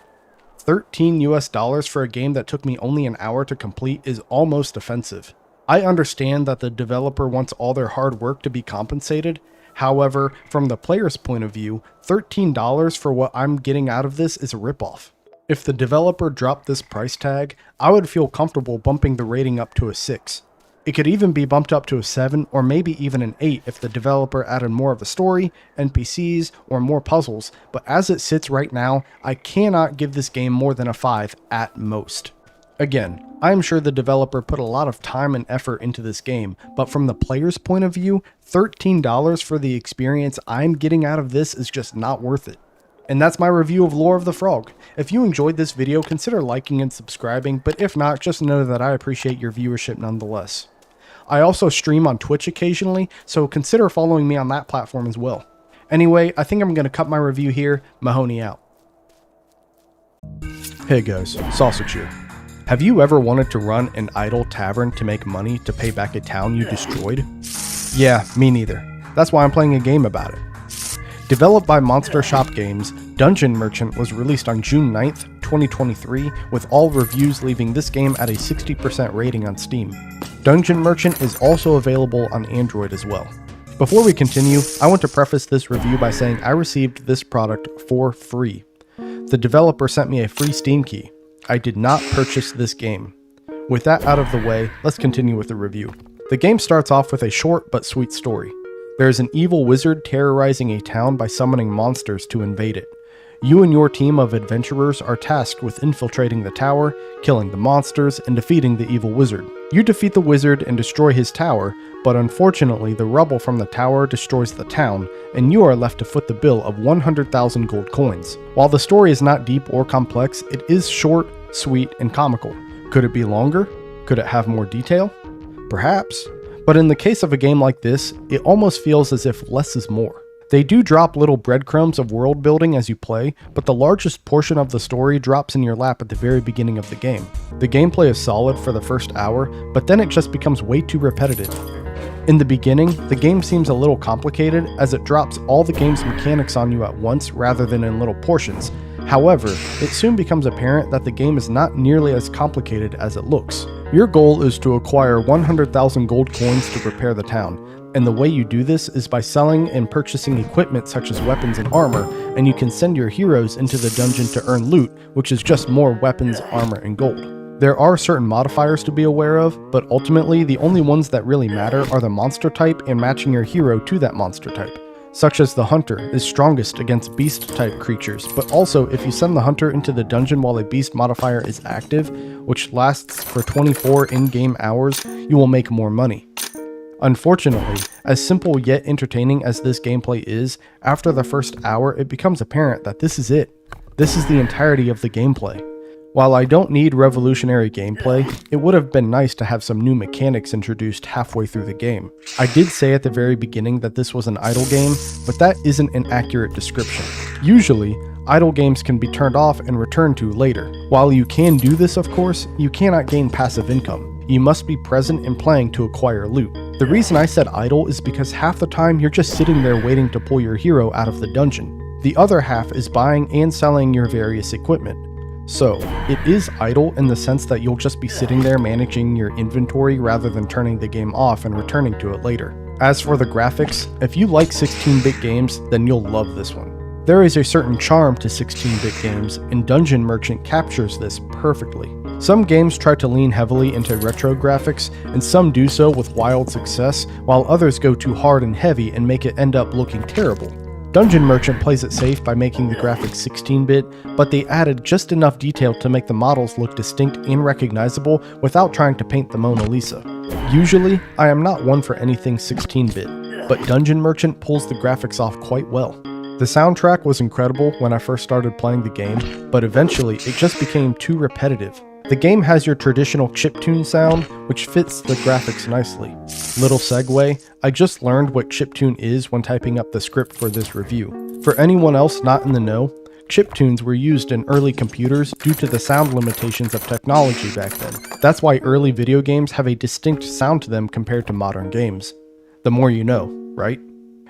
$13 US for a game that took me only an hour to complete is almost offensive. I understand that the developer wants all their hard work to be compensated. However, from the player's point of view, $13 for what I'm getting out of this is a ripoff. If the developer dropped this price tag, I would feel comfortable bumping the rating up to a 6. It could even be bumped up to a 7 or maybe even an 8 if the developer added more of a story, NPCs, or more puzzles, but as it sits right now, I cannot give this game more than a 5 at most. Again, I am sure the developer put a lot of time and effort into this game, but from the player's point of view, $13 for the experience I'm getting out of this is just not worth it. And that's my review of Lore of the Frog. If you enjoyed this video, consider liking and subscribing, but if not, just know that I appreciate your viewership nonetheless. I also stream on Twitch occasionally, so consider following me on that platform as well. Anyway, I think I'm going to cut my review here. Mahoney out. Hey guys, Sausage here. Have you ever wanted to run an idle tavern to make money to pay back a town you destroyed? Yeah, me neither. That's why I'm playing a game about it. Developed by Monster Shop Games, Dungeon Merchant was released on June 9th, 2023, with all reviews leaving this game at a 60% rating on Steam. Dungeon Merchant is also available on Android as well. Before we continue, I want to preface this review by saying I received this product for free. The developer sent me a free Steam key. I did not purchase this game. With that out of the way, let's continue with the review. The game starts off with a short but sweet story. There is an evil wizard terrorizing a town by summoning monsters to invade it. You and your team of adventurers are tasked with infiltrating the tower, killing the monsters, and defeating the evil wizard. You defeat the wizard and destroy his tower, but unfortunately the rubble from the tower destroys the town, and you are left to foot the bill of 100,000 gold coins. While the story is not deep or complex, it is short, sweet, and comical. Could it be longer? Could it have more detail? Perhaps. But in the case of a game like this, it almost feels as if less is more. They do drop little breadcrumbs of world building as you play, but the largest portion of the story drops in your lap at the very beginning of the game. The gameplay is solid for the first hour, but then it just becomes way too repetitive. In the beginning, the game seems a little complicated as it drops all the game's mechanics on you at once rather than in little portions. However, it soon becomes apparent that the game is not nearly as complicated as it looks. Your goal is to acquire 100,000 gold coins to repair the town, and the way you do this is by selling and purchasing equipment such as weapons and armor, and you can send your heroes into the dungeon to earn loot, which is just more weapons, armor, and gold. There are certain modifiers to be aware of, but ultimately the only ones that really matter are the monster type and matching your hero to that monster type. Such as the Hunter is strongest against beast type creatures, but also if you send the Hunter into the dungeon while a beast modifier is active, which lasts for 24 in-game hours, you will make more money. Unfortunately, as simple yet entertaining as this gameplay is, after the first hour it becomes apparent that this is it. This is the entirety of the gameplay. While I don't need revolutionary gameplay, it would have been nice to have some new mechanics introduced halfway through the game. I did say at the very beginning that this was an idle game, but that isn't an accurate description. Usually, idle games can be turned off and returned to later. While you can do this, of course, you cannot gain passive income. You must be present and playing to acquire loot. The reason I said idle is because half the time you're just sitting there waiting to pull your hero out of the dungeon. The other half is buying and selling your various equipment. So, it is idle in the sense that you'll just be sitting there managing your inventory rather than turning the game off and returning to it later. As for the graphics, if you like 16-bit games, then you'll love this one. There is a certain charm to 16-bit games, and Dungeon Merchant captures this perfectly. Some games try to lean heavily into retro graphics, and some do so with wild success, while others go too hard and heavy and make it end up looking terrible. Dungeon Merchant plays it safe by making the graphics 16-bit, but they added just enough detail to make the models look distinct and recognizable without trying to paint the Mona Lisa. Usually, I am not one for anything 16-bit, but Dungeon Merchant pulls the graphics off quite well. The soundtrack was incredible when I first started playing the game, but eventually it just became too repetitive. The game has your traditional chiptune sound, which fits the graphics nicely. Little segue, I just learned what chiptune is when typing up the script for this review. For anyone else not in the know, chiptunes were used in early computers due to the sound limitations of technology back then. That's why early video games have a distinct sound to them compared to modern games. The more you know, right?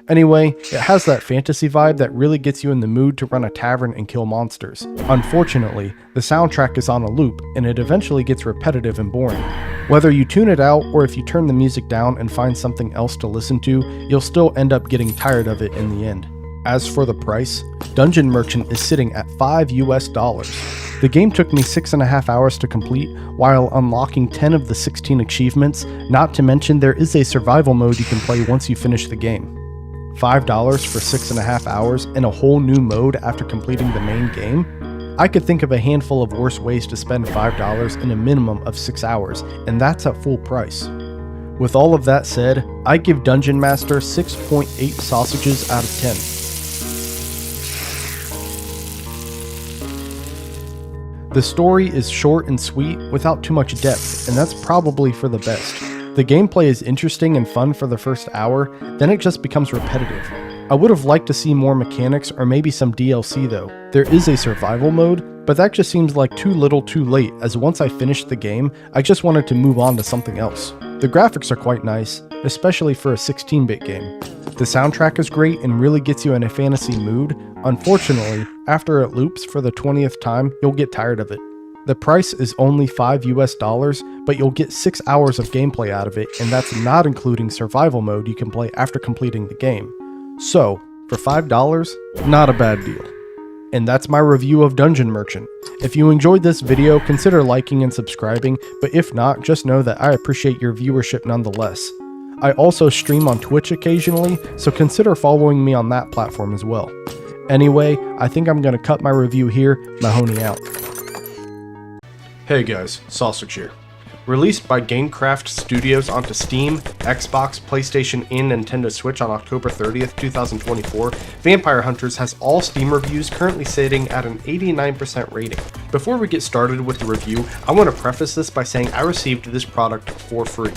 Anyway, it has that fantasy vibe that really gets you in the mood to run a tavern and kill monsters. Unfortunately, the soundtrack is on a loop, and it eventually gets repetitive and boring. Whether you tune it out or if you turn the music down and find something else to listen to, you'll still end up getting tired of it in the end. As for the price, Dungeon Merchant is sitting at $5 US. The game took me 6.5 hours to complete, while unlocking 10 of the 16 achievements, not to mention there is a survival mode you can play once you finish the game. $5 for 6.5 hours and a whole new mode after completing the main game? I could think of a handful of worse ways to spend $5 in a minimum of 6 hours, and that's at full price. With all of that said, I give Dungeon Master 6.8 sausages out of 10. The story is short and sweet without too much depth, and that's probably for the best. The gameplay is interesting and fun for the first hour, then it just becomes repetitive. I would have liked to see more mechanics or maybe some DLC though. There is a survival mode, but that just seems like too little too late, as once I finished the game, I just wanted to move on to something else. The graphics are quite nice, especially for a 16-bit game. The soundtrack is great and really gets you in a fantasy mood. Unfortunately, after it loops for the 20th time, you'll get tired of it. The price is only $5 US, but you'll get 6 hours of gameplay out of it, and that's not including survival mode you can play after completing the game. So, for $5, not a bad deal. And that's my review of Dungeon Merchant. If you enjoyed this video, consider liking and subscribing, but if not, just know that I appreciate your viewership nonetheless. I also stream on Twitch occasionally, so consider following me on that platform as well. Anyway, I think I'm gonna cut my review here. Mahoney out. Hey guys, Sausage here. Released by Gamecraft Studios onto Steam, Xbox, PlayStation, and Nintendo Switch on October 30th, 2024, Vampire Hunters has all Steam reviews currently sitting at an 89% rating. Before we get started with the review, I want to preface this by saying I received this product for free.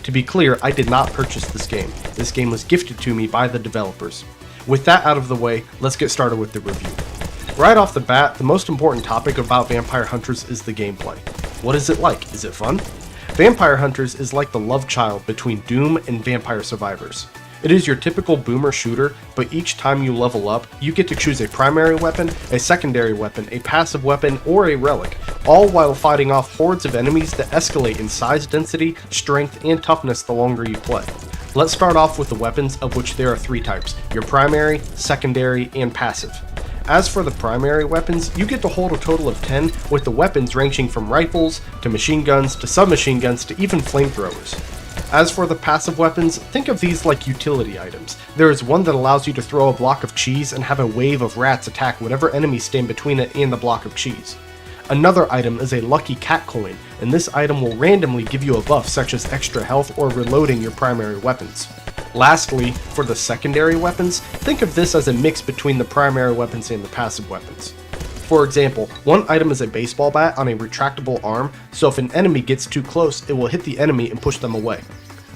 To be clear, I did not purchase this game. This game was gifted to me by the developers. With that out of the way, let's get started with the review. Right off the bat, the most important topic about Vampire Hunters is the gameplay. What is it like? Is it fun? Vampire Hunters is like the love child between Doom and Vampire Survivors. It is your typical boomer shooter, but each time you level up, you get to choose a primary weapon, a secondary weapon, a passive weapon, or a relic, all while fighting off hordes of enemies that escalate in size, density, strength, and toughness the longer you play. Let's start off with the weapons, of which there are 3 types: your primary, secondary, and passive. As for the primary weapons, you get to hold a total of 10, with the weapons ranging from rifles, to machine guns, to submachine guns, to even flamethrowers. As for the passive weapons, think of these like utility items. There is one that allows you to throw a block of cheese and have a wave of rats attack whatever enemies stand between it and the block of cheese. Another item is a lucky cat coin, and this item will randomly give you a buff such as extra health or reloading your primary weapons. Lastly, for the secondary weapons, think of this as a mix between the primary weapons and the passive weapons. For example, one item is a baseball bat on a retractable arm, so if an enemy gets too close, it will hit the enemy and push them away.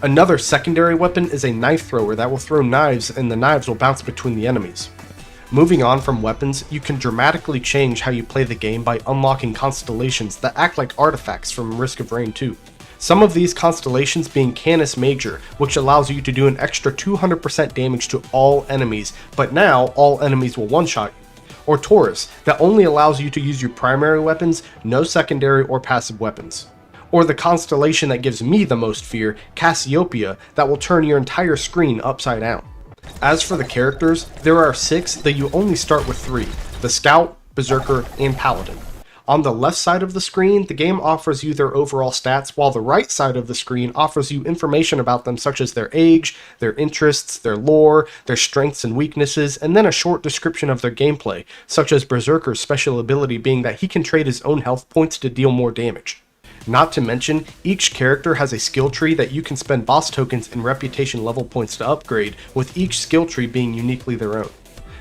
Another secondary weapon is a knife thrower that will throw knives, and the knives will bounce between the enemies. Moving on from weapons, you can dramatically change how you play the game by unlocking constellations that act like artifacts from Risk of Rain 2. Some of these constellations being Canis Major, which allows you to do an extra 200% damage to all enemies, but now all enemies will one-shot you. Or Taurus, that only allows you to use your primary weapons, no secondary or passive weapons. Or the constellation that gives me the most fear, Cassiopeia, that will turn your entire screen upside down. As for the characters, there are 6, though you only start with 3, the Scout, Berserker, and Paladin. On the left side of the screen, the game offers you their overall stats, while the right side of the screen offers you information about them such as their age, their interests, their lore, their strengths and weaknesses, and then a short description of their gameplay, such as Berserker's special ability being that he can trade his own health points to deal more damage. Not to mention, each character has a skill tree that you can spend boss tokens and reputation level points to upgrade, with each skill tree being uniquely their own.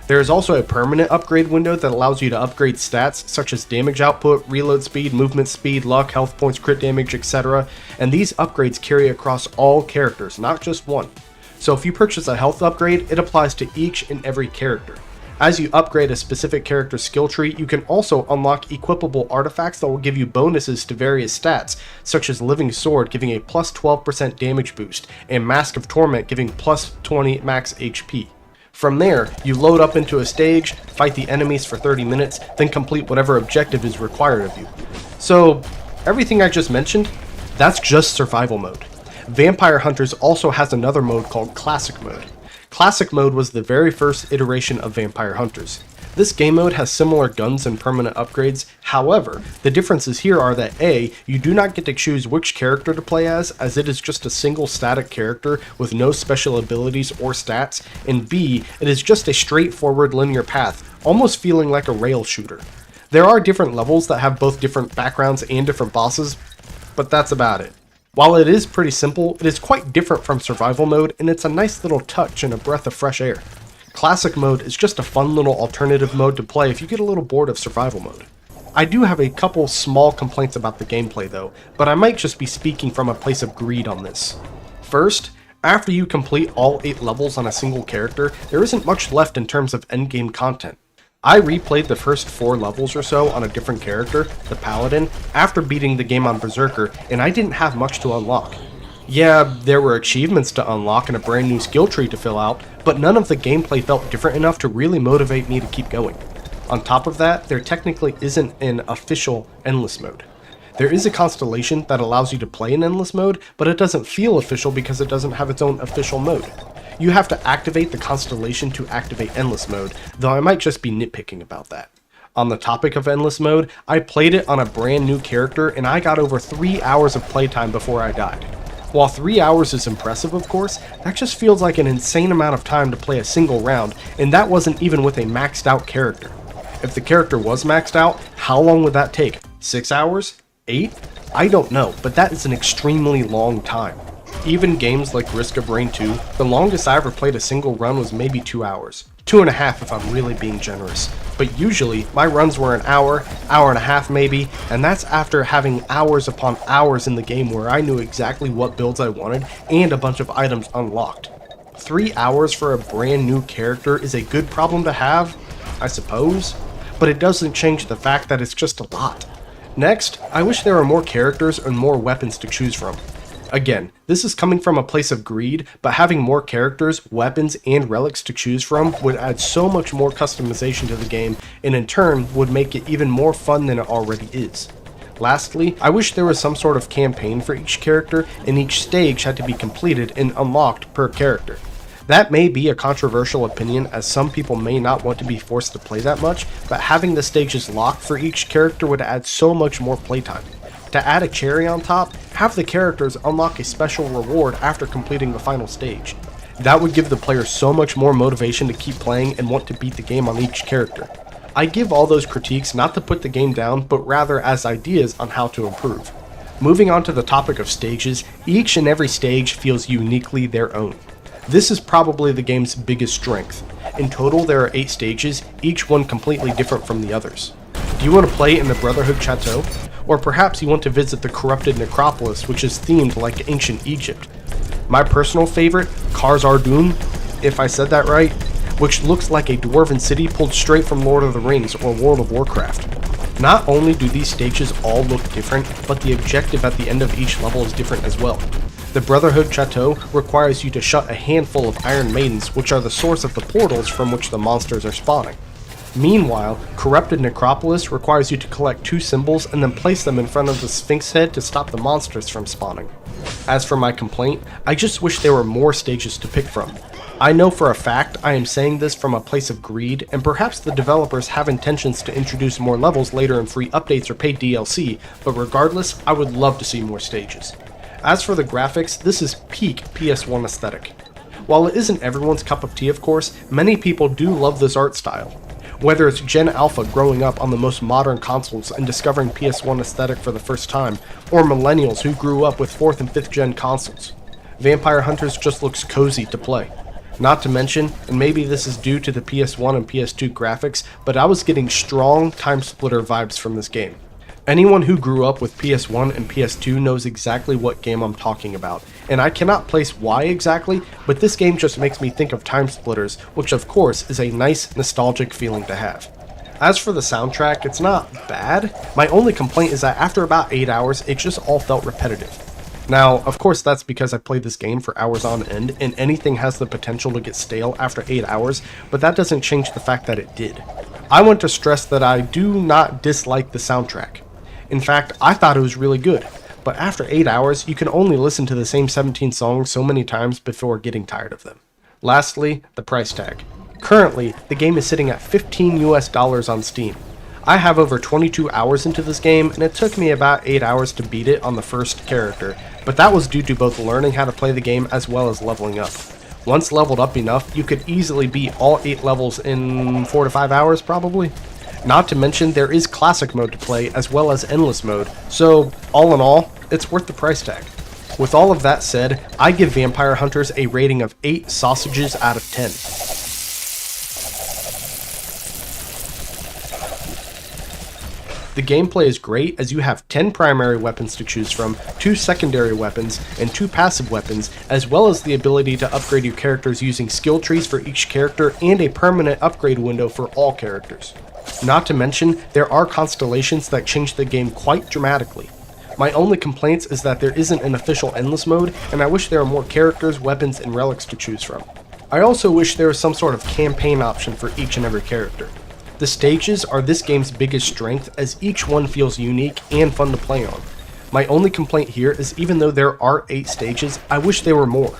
There is also a permanent upgrade window that allows you to upgrade stats such as damage output, reload speed, movement speed, luck, health points, crit damage, etc. And these upgrades carry across all characters, not just one. So if you purchase a health upgrade, it applies to each and every character. As you upgrade a specific character's skill tree, you can also unlock equipable artifacts that will give you bonuses to various stats, such as Living Sword giving a plus 12% damage boost, and Mask of Torment giving plus 20 max HP. From there, you load up into a stage, fight the enemies for 30 minutes, then complete whatever objective is required of you. So, everything I just mentioned, that's just survival mode. Vampire Hunters also has another mode called Classic Mode. Classic Mode was the very first iteration of Vampire Hunters. This game mode has similar guns and permanent upgrades, however, the differences here are that A, you do not get to choose which character to play as it is just a single static character with no special abilities or stats, and B, it is just a straightforward linear path, almost feeling like a rail shooter. There are different levels that have both different backgrounds and different bosses, but that's about it. While it is pretty simple, it is quite different from survival mode, and it's a nice little touch and a breath of fresh air. Classic mode is just a fun little alternative mode to play if you get a little bored of survival mode. I do have a couple small complaints about the gameplay though, but I might just be speaking from a place of greed on this. First, after you complete all 8 levels on a single character, there isn't much left in terms of endgame content. I replayed the first 4 levels or so on a different character, the Paladin, after beating the game on Berserker, and I didn't have much to unlock. Yeah, there were achievements to unlock and a brand new skill tree to fill out, but none of the gameplay felt different enough to really motivate me to keep going. On top of that, there technically isn't an official endless mode. There is a constellation that allows you to play in endless mode, but it doesn't feel official because it doesn't have its own official mode. You have to activate the constellation to activate endless mode, though I might just be nitpicking about that. On the topic of endless mode, I played it on a brand new character and I got over 3 hours of playtime before I died. While 3 hours is impressive of course, that just feels like an insane amount of time to play a single round, and that wasn't even with a maxed out character. If the character was maxed out, how long would that take? 6 hours? 8? I don't know, but that is an extremely long time. Even games like Risk of Rain 2, the longest I ever played a single run was maybe 2 hours. 2.5 if I'm really being generous. But usually, my runs were an hour and a half maybe, and that's after having hours upon hours in the game where I knew exactly what builds I wanted and a bunch of items unlocked. 3 hours for a brand new character is a good problem to have, I suppose, but it doesn't change the fact that it's just a lot. Next, I wish there were more characters and more weapons to choose from. Again, this is coming from a place of greed, but having more characters, weapons, and relics to choose from would add so much more customization to the game, and in turn would make it even more fun than it already is. Lastly, I wish there was some sort of campaign for each character, and each stage had to be completed and unlocked per character. That may be a controversial opinion, as some people may not want to be forced to play that much, but having the stages locked for each character would add so much more playtime. To add a cherry on top, have the characters unlock a special reward after completing the final stage. That would give the player so much more motivation to keep playing and want to beat the game on each character. I give all those critiques not to put the game down, but rather as ideas on how to improve. Moving on to the topic of stages, each and every stage feels uniquely their own. This is probably the game's biggest strength. In total, there are 8 stages, each one completely different from the others. Do you want to play in the Brotherhood Chateau? Or perhaps you want to visit the corrupted necropolis, which is themed like ancient Egypt. My personal favorite, Khazar-dûm, if I said that right, which looks like a dwarven city pulled straight from Lord of the Rings or World of Warcraft. Not only do these stages all look different, but the objective at the end of each level is different as well. The Brotherhood Chateau requires you to shut a handful of Iron Maidens, which are the source of the portals from which the monsters are spawning. Meanwhile, Corrupted Necropolis requires you to collect 2 symbols and then place them in front of the Sphinx head to stop the monsters from spawning. As for my complaint, I just wish there were more stages to pick from. I know for a fact I am saying this from a place of greed, and perhaps the developers have intentions to introduce more levels later in free updates or paid DLC, but regardless, I would love to see more stages. As for the graphics, this is peak PS1 aesthetic. While it isn't everyone's cup of tea of course, many people do love this art style. Whether it's Gen Alpha growing up on the most modern consoles and discovering PS1 aesthetic for the first time, or millennials who grew up with 4th and 5th gen consoles, Vampire Hunters just looks cozy to play. Not to mention, and maybe this is due to the PS1 and PS2 graphics, but I was getting strong Time Splitter vibes from this game. Anyone who grew up with PS1 and PS2 knows exactly what game I'm talking about, and I cannot place why exactly, but this game just makes me think of Time Splitters, which of course is a nice nostalgic feeling to have. As for the soundtrack, it's not bad. My only complaint is that after about 8 hours, it just all felt repetitive. Now, of course that's because I played this game for hours on end, and anything has the potential to get stale after 8 hours, but that doesn't change the fact that it did. I want to stress that I do not dislike the soundtrack. In fact, I thought it was really good, but after 8 hours, you can only listen to the same 17 songs so many times before getting tired of them. Lastly, the price tag. Currently, the game is sitting at $15 US on Steam. I have over 22 hours into this game, and it took me about 8 hours to beat it on the first character, but that was due to both learning how to play the game as well as leveling up. Once leveled up enough, you could easily beat all 8 levels in 4 to 5 hours probably. Not to mention there is classic mode to play as well as endless mode, so all in all, it's worth the price tag. With all of that said, I give Vampire Hunters a rating of 8 sausages out of 10. The gameplay is great as you have 10 primary weapons to choose from, 2 secondary weapons, and 2 passive weapons, as well as the ability to upgrade your characters using skill trees for each character and a permanent upgrade window for all characters. Not to mention, there are constellations that change the game quite dramatically. My only complaints is that there isn't an official endless mode, and I wish there were more characters, weapons, and relics to choose from. I also wish there was some sort of campaign option for each and every character. The stages are this game's biggest strength, as each one feels unique and fun to play on. My only complaint here is even though there are 8 stages, I wish there were more.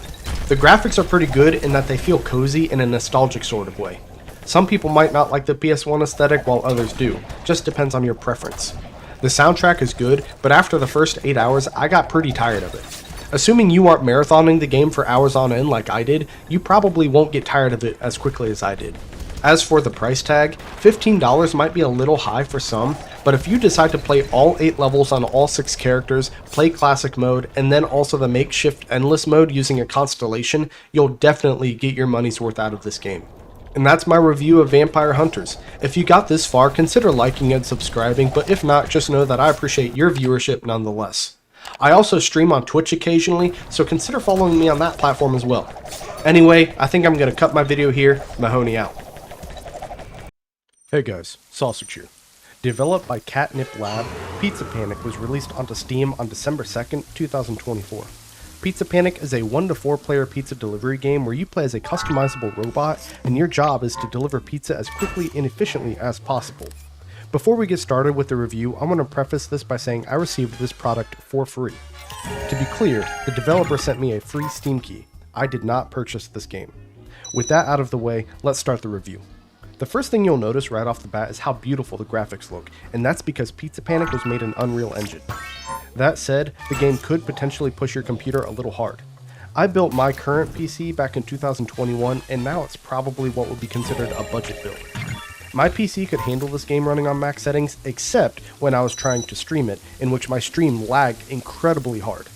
The graphics are pretty good in that they feel cozy in a nostalgic sort of way. Some people might not like the PS1 aesthetic while others do, just depends on your preference. The soundtrack is good, but after the first 8 hours, I got pretty tired of it. Assuming you aren't marathoning the game for hours on end like I did, you probably won't get tired of it as quickly as I did. As for the price tag, $15 might be a little high for some, but if you decide to play all 8 levels on all 6 characters, play classic mode, and then also the makeshift endless mode using a constellation, you'll definitely get your money's worth out of this game. And that's my review of Vampire Hunters. If you got this far, consider liking and subscribing, but if not, just know that I appreciate your viewership nonetheless. I also stream on Twitch occasionally, so consider following me on that platform as well. Anyway, I think I'm going to cut my video here. Mahoney out. Hey guys, Sausage here. Developed by Catnip Lab, Pizza Panic was released onto Steam on December 2nd, 2024. Pizza Panic is a 1 to 4 player pizza delivery game where you play as a customizable robot and your job is to deliver pizza as quickly and efficiently as possible. Before we get started with the review, I want to preface this by saying I received this product for free. To be clear, the developer sent me a free Steam key. I did not purchase this game. With that out of the way, let's start the review. The first thing you'll notice right off the bat is how beautiful the graphics look, and that's because Pizza Panic was made in Unreal Engine. That said, the game could potentially push your computer a little hard. I built my current PC back in 2021, and now it's probably what would be considered a budget build. My PC could handle this game running on max settings, except when I was trying to stream it, in which my stream lagged incredibly hard.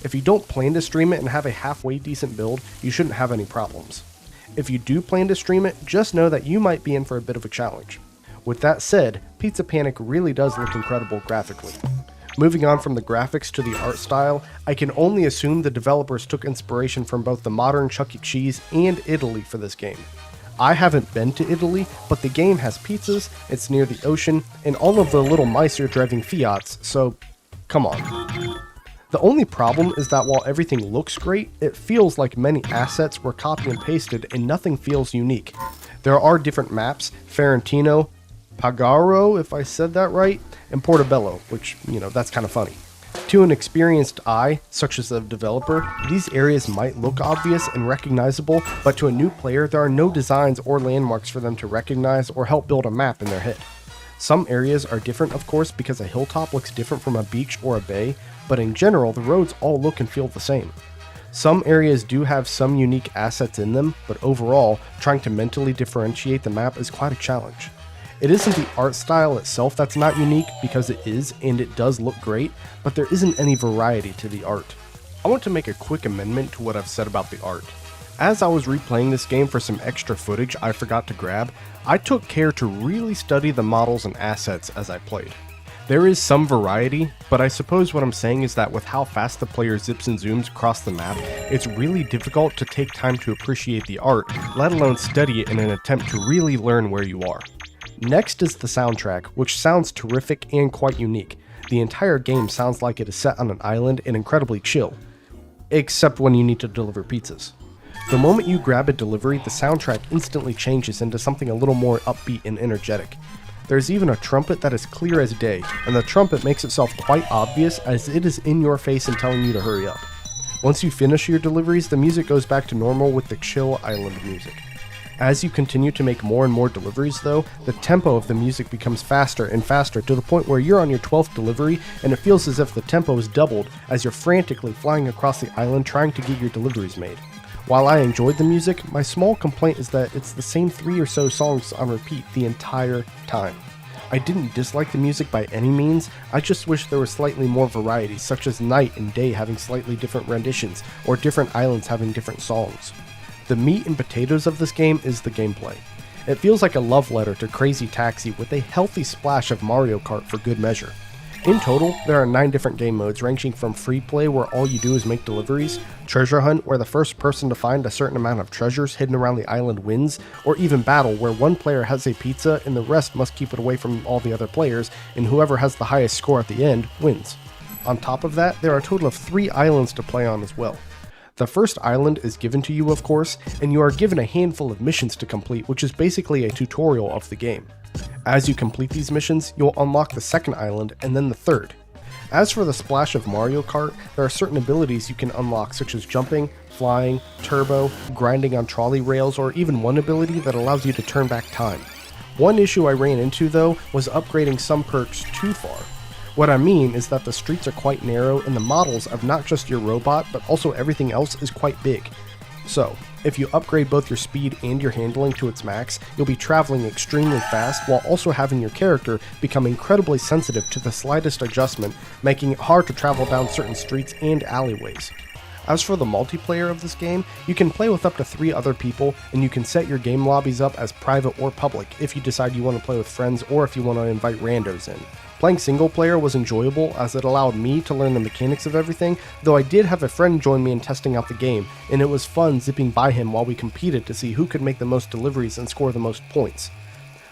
If you don't plan to stream it and have a halfway decent build, you shouldn't have any problems. If you do plan to stream it, just know that you might be in for a bit of a challenge. With that said, Pizza Panic really does look incredible graphically. Moving on from the graphics to the art style, I can only assume the developers took inspiration from both the modern Chuck E. Cheese and Italy for this game. I haven't been to Italy, but the game has pizzas, it's near the ocean, and all of the little mice are driving Fiats, so come on. The only problem is that while everything looks great, it feels like many assets were copy and pasted and nothing feels unique. There are different maps, Ferentino, Pagaro, if I said that right, and Portobello, which, that's kind of funny. To an experienced eye, such as a developer, these areas might look obvious and recognizable, but to a new player, there are no designs or landmarks for them to recognize or help build a map in their head. Some areas are different, of course, because a hilltop looks different from a beach or a bay, but in general, the roads all look and feel the same. Some areas do have some unique assets in them, but overall, trying to mentally differentiate the map is quite a challenge. It isn't the art style itself that's not unique, because it is, and it does look great, but there isn't any variety to the art. I want to make a quick amendment to what I've said about the art. As I was replaying this game for some extra footage I forgot to grab, I took care to really study the models and assets as I played. There is some variety, but I suppose what I'm saying is that with how fast the player zips and zooms across the map, it's really difficult to take time to appreciate the art, let alone study it in an attempt to really learn where you are. Next is the soundtrack, which sounds terrific and quite unique. The entire game sounds like it is set on an island and incredibly chill, except when you need to deliver pizzas. The moment you grab a delivery, the soundtrack instantly changes into something a little more upbeat and energetic. There's even a trumpet that is clear as day, and the trumpet makes itself quite obvious as it is in your face and telling you to hurry up. Once you finish your deliveries, the music goes back to normal with the chill island music. As you continue to make more and more deliveries though, the tempo of the music becomes faster and faster to the point where you're on your 12th delivery and it feels as if the tempo is doubled as you're frantically flying across the island trying to get your deliveries made. While I enjoyed the music, my small complaint is that it's the same 3 or so songs on repeat the entire time. I didn't dislike the music by any means, I just wish there was slightly more variety, such as night and day having slightly different renditions, or different islands having different songs. The meat and potatoes of this game is the gameplay. It feels like a love letter to Crazy Taxi with a healthy splash of Mario Kart for good measure. In total, there are 9 different game modes ranging from free play where all you do is make deliveries, treasure hunt where the first person to find a certain amount of treasures hidden around the island wins, or even battle where one player has a pizza and the rest must keep it away from all the other players, and whoever has the highest score at the end wins. On top of that, there are a total of 3 islands to play on as well. The first island is given to you, of course, and you are given a handful of missions to complete, which is basically a tutorial of the game. As you complete these missions, you'll unlock the second island and then the third. As for the splash of Mario Kart, there are certain abilities you can unlock such as jumping, flying, turbo, grinding on trolley rails, or even one ability that allows you to turn back time. One issue I ran into though was upgrading some perks too far. What I mean is that the streets are quite narrow and the models of not just your robot but also everything else is quite big. So, if you upgrade both your speed and your handling to its max, you'll be traveling extremely fast while also having your character become incredibly sensitive to the slightest adjustment, making it hard to travel down certain streets and alleyways. As for the multiplayer of this game, you can play with up to 3 other people, and you can set your game lobbies up as private or public if you decide you want to play with friends or if you want to invite randos in. Playing single player was enjoyable as it allowed me to learn the mechanics of everything, though I did have a friend join me in testing out the game, and it was fun zipping by him while we competed to see who could make the most deliveries and score the most points.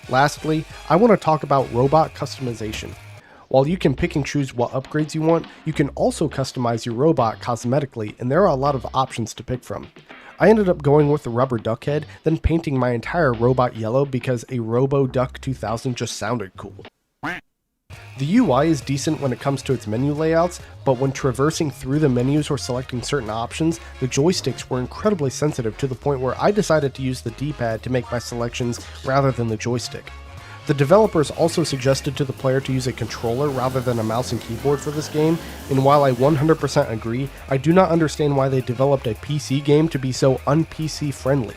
Lastly, I want to talk about robot customization. While you can pick and choose what upgrades you want, you can also customize your robot cosmetically, and there are a lot of options to pick from. I ended up going with the rubber duck head, then painting my entire robot yellow because a Robo Duck 2000 just sounded cool. The UI is decent when it comes to its menu layouts, but when traversing through the menus or selecting certain options, the joysticks were incredibly sensitive to the point where I decided to use the D-pad to make my selections rather than the joystick. The developers also suggested to the player to use a controller rather than a mouse and keyboard for this game, and while I 100% agree, I do not understand why they developed a PC game to be so un-PC friendly.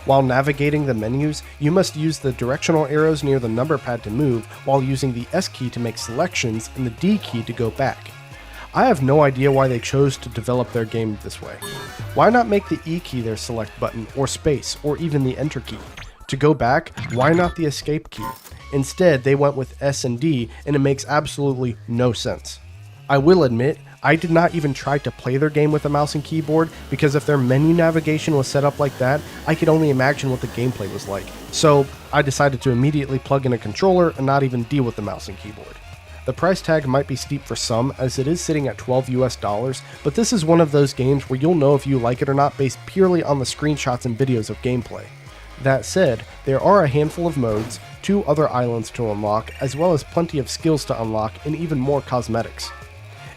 While navigating the menus, you must use the directional arrows near the number pad to move, while using the S key to make selections and the D key to go back. I have no idea why they chose to develop their game this way. Why not make the E key their select button, or space, or even the enter key? To go back, why not the escape key? Instead, they went with S and D, and it makes absolutely no sense. I will admit, I did not even try to play their game with a mouse and keyboard, because if their menu navigation was set up like that, I could only imagine what the gameplay was like. So, I decided to immediately plug in a controller and not even deal with the mouse and keyboard. The price tag might be steep for some, as it is sitting at $12 US, but this is one of those games where you'll know if you like it or not based purely on the screenshots and videos of gameplay. That said, there are a handful of modes, 2 other islands to unlock, as well as plenty of skills to unlock and even more cosmetics.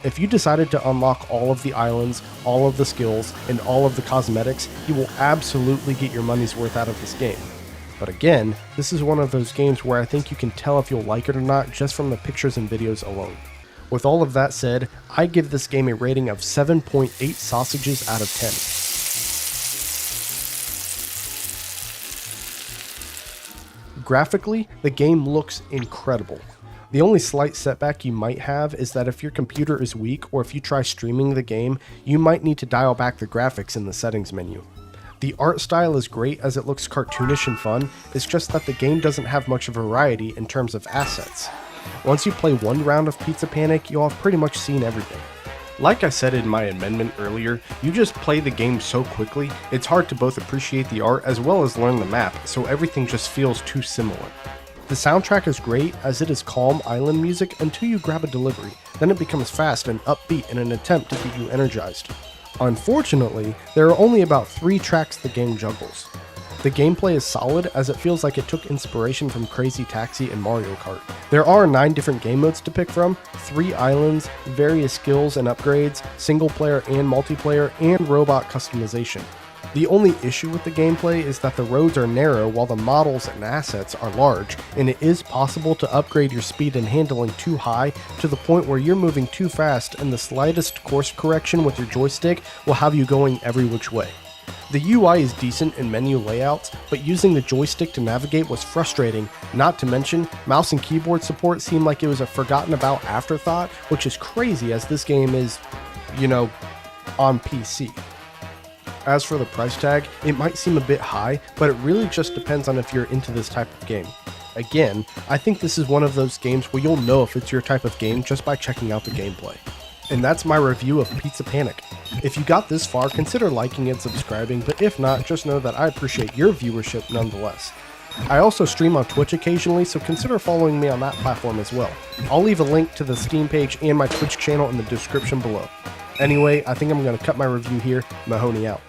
If you decided to unlock all of the islands, all of the skills, and all of the cosmetics, you will absolutely get your money's worth out of this game. But again, this is one of those games where I think you can tell if you'll like it or not just from the pictures and videos alone. With all of that said, I give this game a rating of 7.8 sausages out of 10. Graphically, the game looks incredible. The only slight setback you might have is that if your computer is weak or if you try streaming the game, you might need to dial back the graphics in the settings menu. The art style is great as it looks cartoonish and fun, it's just that the game doesn't have much variety in terms of assets. Once you play one round of Pizza Panic, you'll have pretty much seen everything. Like I said in my amendment earlier, you just play the game so quickly, it's hard to both appreciate the art as well as learn the map, so everything just feels too similar. The soundtrack is great as it is calm island music until you grab a delivery, then it becomes fast and upbeat in an attempt to get you energized. Unfortunately, there are only about 3 tracks the game juggles. The gameplay is solid as it feels like it took inspiration from Crazy Taxi and Mario Kart. There are 9 different game modes to pick from, 3 islands, various skills and upgrades, single player and multiplayer, and robot customization. The only issue with the gameplay is that the roads are narrow while the models and assets are large, and it is possible to upgrade your speed and handling too high to the point where you're moving too fast and the slightest course correction with your joystick will have you going every which way. The UI is decent in menu layouts, but using the joystick to navigate was frustrating, not to mention, mouse and keyboard support seemed like it was a forgotten about afterthought, which is crazy as this game is, on PC. As for the price tag, it might seem a bit high, but it really just depends on if you're into this type of game. Again, I think this is one of those games where you'll know if it's your type of game just by checking out the gameplay. And that's my review of Pizza Panic. If you got this far, consider liking and subscribing, but if not, just know that I appreciate your viewership nonetheless. I also stream on Twitch occasionally, so consider following me on that platform as well. I'll leave a link to the Steam page and my Twitch channel in the description below. Anyway, I think I'm going to cut my review here. Mahoney out.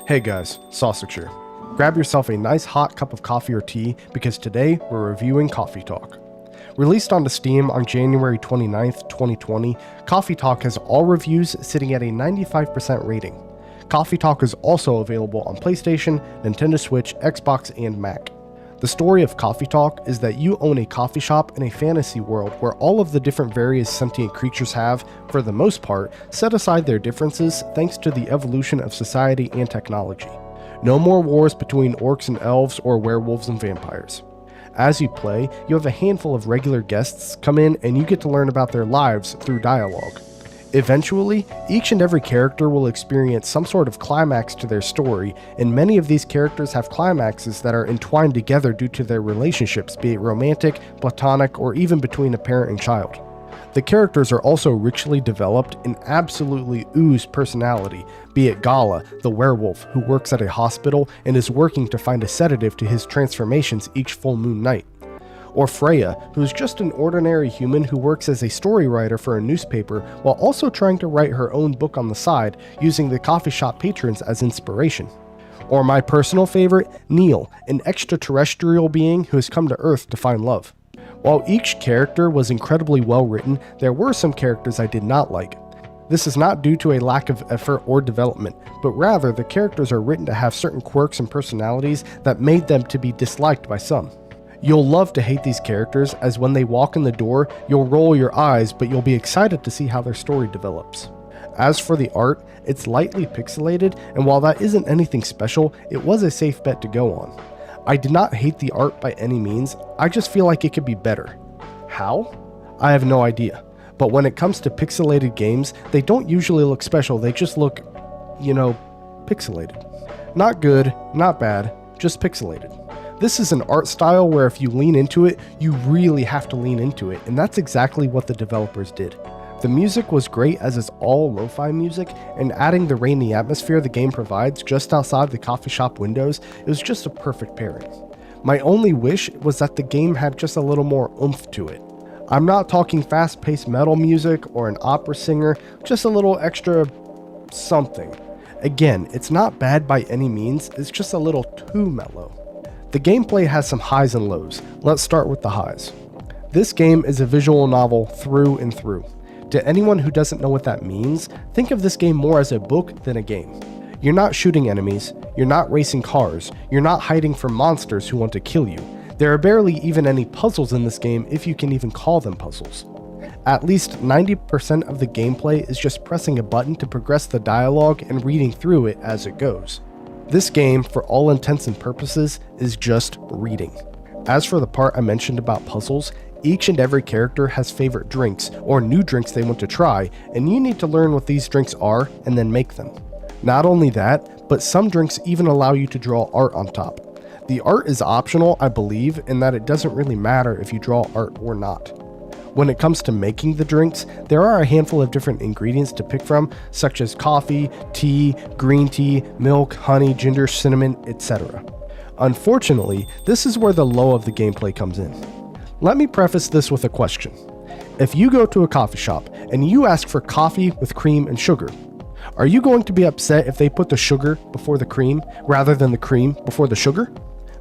Hey guys, Sausage here. Grab yourself a nice hot cup of coffee or tea because today we're reviewing Coffee Talk. Released onto Steam on January 29th, 2020, Coffee Talk has all reviews sitting at a 95% rating. Coffee Talk is also available on PlayStation, Nintendo Switch, Xbox, and Mac. The story of Coffee Talk is that you own a coffee shop in a fantasy world where all of the different various sentient creatures have, for the most part, set aside their differences thanks to the evolution of society and technology. No more wars between orcs and elves or werewolves and vampires. As you play, you have a handful of regular guests come in and you get to learn about their lives through dialogue. Eventually, each and every character will experience some sort of climax to their story, and many of these characters have climaxes that are entwined together due to their relationships, be it romantic, platonic, or even between a parent and child. The characters are also richly developed and absolutely ooze personality, be it Gala, the werewolf who works at a hospital and is working to find a sedative to his transformations each full moon night. Or Freya, who's just an ordinary human who works as a story writer for a newspaper while also trying to write her own book on the side, using the coffee shop patrons as inspiration. Or my personal favorite, Neil, an extraterrestrial being who has come to Earth to find love. While each character was incredibly well written, there were some characters I did not like. This is not due to a lack of effort or development, but rather the characters are written to have certain quirks and personalities that made them to be disliked by some. You'll love to hate these characters, as when they walk in the door, you'll roll your eyes, but you'll be excited to see how their story develops. As for the art, it's lightly pixelated, and while that isn't anything special, it was a safe bet to go on. I did not hate the art by any means, I just feel like it could be better. How? I have no idea. But when it comes to pixelated games, they don't usually look special, they just look, pixelated. Not good, not bad, just pixelated. This is an art style where if you lean into it, you really have to lean into it, and that's exactly what the developers did. The music was great, as is all lo-fi music, and adding the rainy atmosphere the game provides just outside the coffee shop windows, it was just a perfect pairing. My only wish was that the game had just a little more oomph to it. I'm not talking fast-paced metal music or an opera singer, just a little extra something. Again, it's not bad by any means, it's just a little too mellow. The gameplay has some highs and lows. Let's start with the highs. This game is a visual novel through and through. To anyone who doesn't know what that means, think of this game more as a book than a game. You're not shooting enemies, you're not racing cars, you're not hiding from monsters who want to kill you. There are barely even any puzzles in this game, if you can even call them puzzles. At least 90% of the gameplay is just pressing a button to progress the dialogue and reading through it as it goes. This game, for all intents and purposes, is just reading. As for the part I mentioned about puzzles, each and every character has favorite drinks or new drinks they want to try, and you need to learn what these drinks are and then make them. Not only that, but some drinks even allow you to draw art on top. The art is optional, I believe, in that it doesn't really matter if you draw art or not. When it comes to making the drinks, there are a handful of different ingredients to pick from, such as coffee, tea, green tea, milk, honey, ginger, cinnamon, etc. Unfortunately, this is where the low of the gameplay comes in. Let me preface this with a question. If you go to a coffee shop and you ask for coffee with cream and sugar, are you going to be upset if they put the sugar before the cream rather than the cream before the sugar?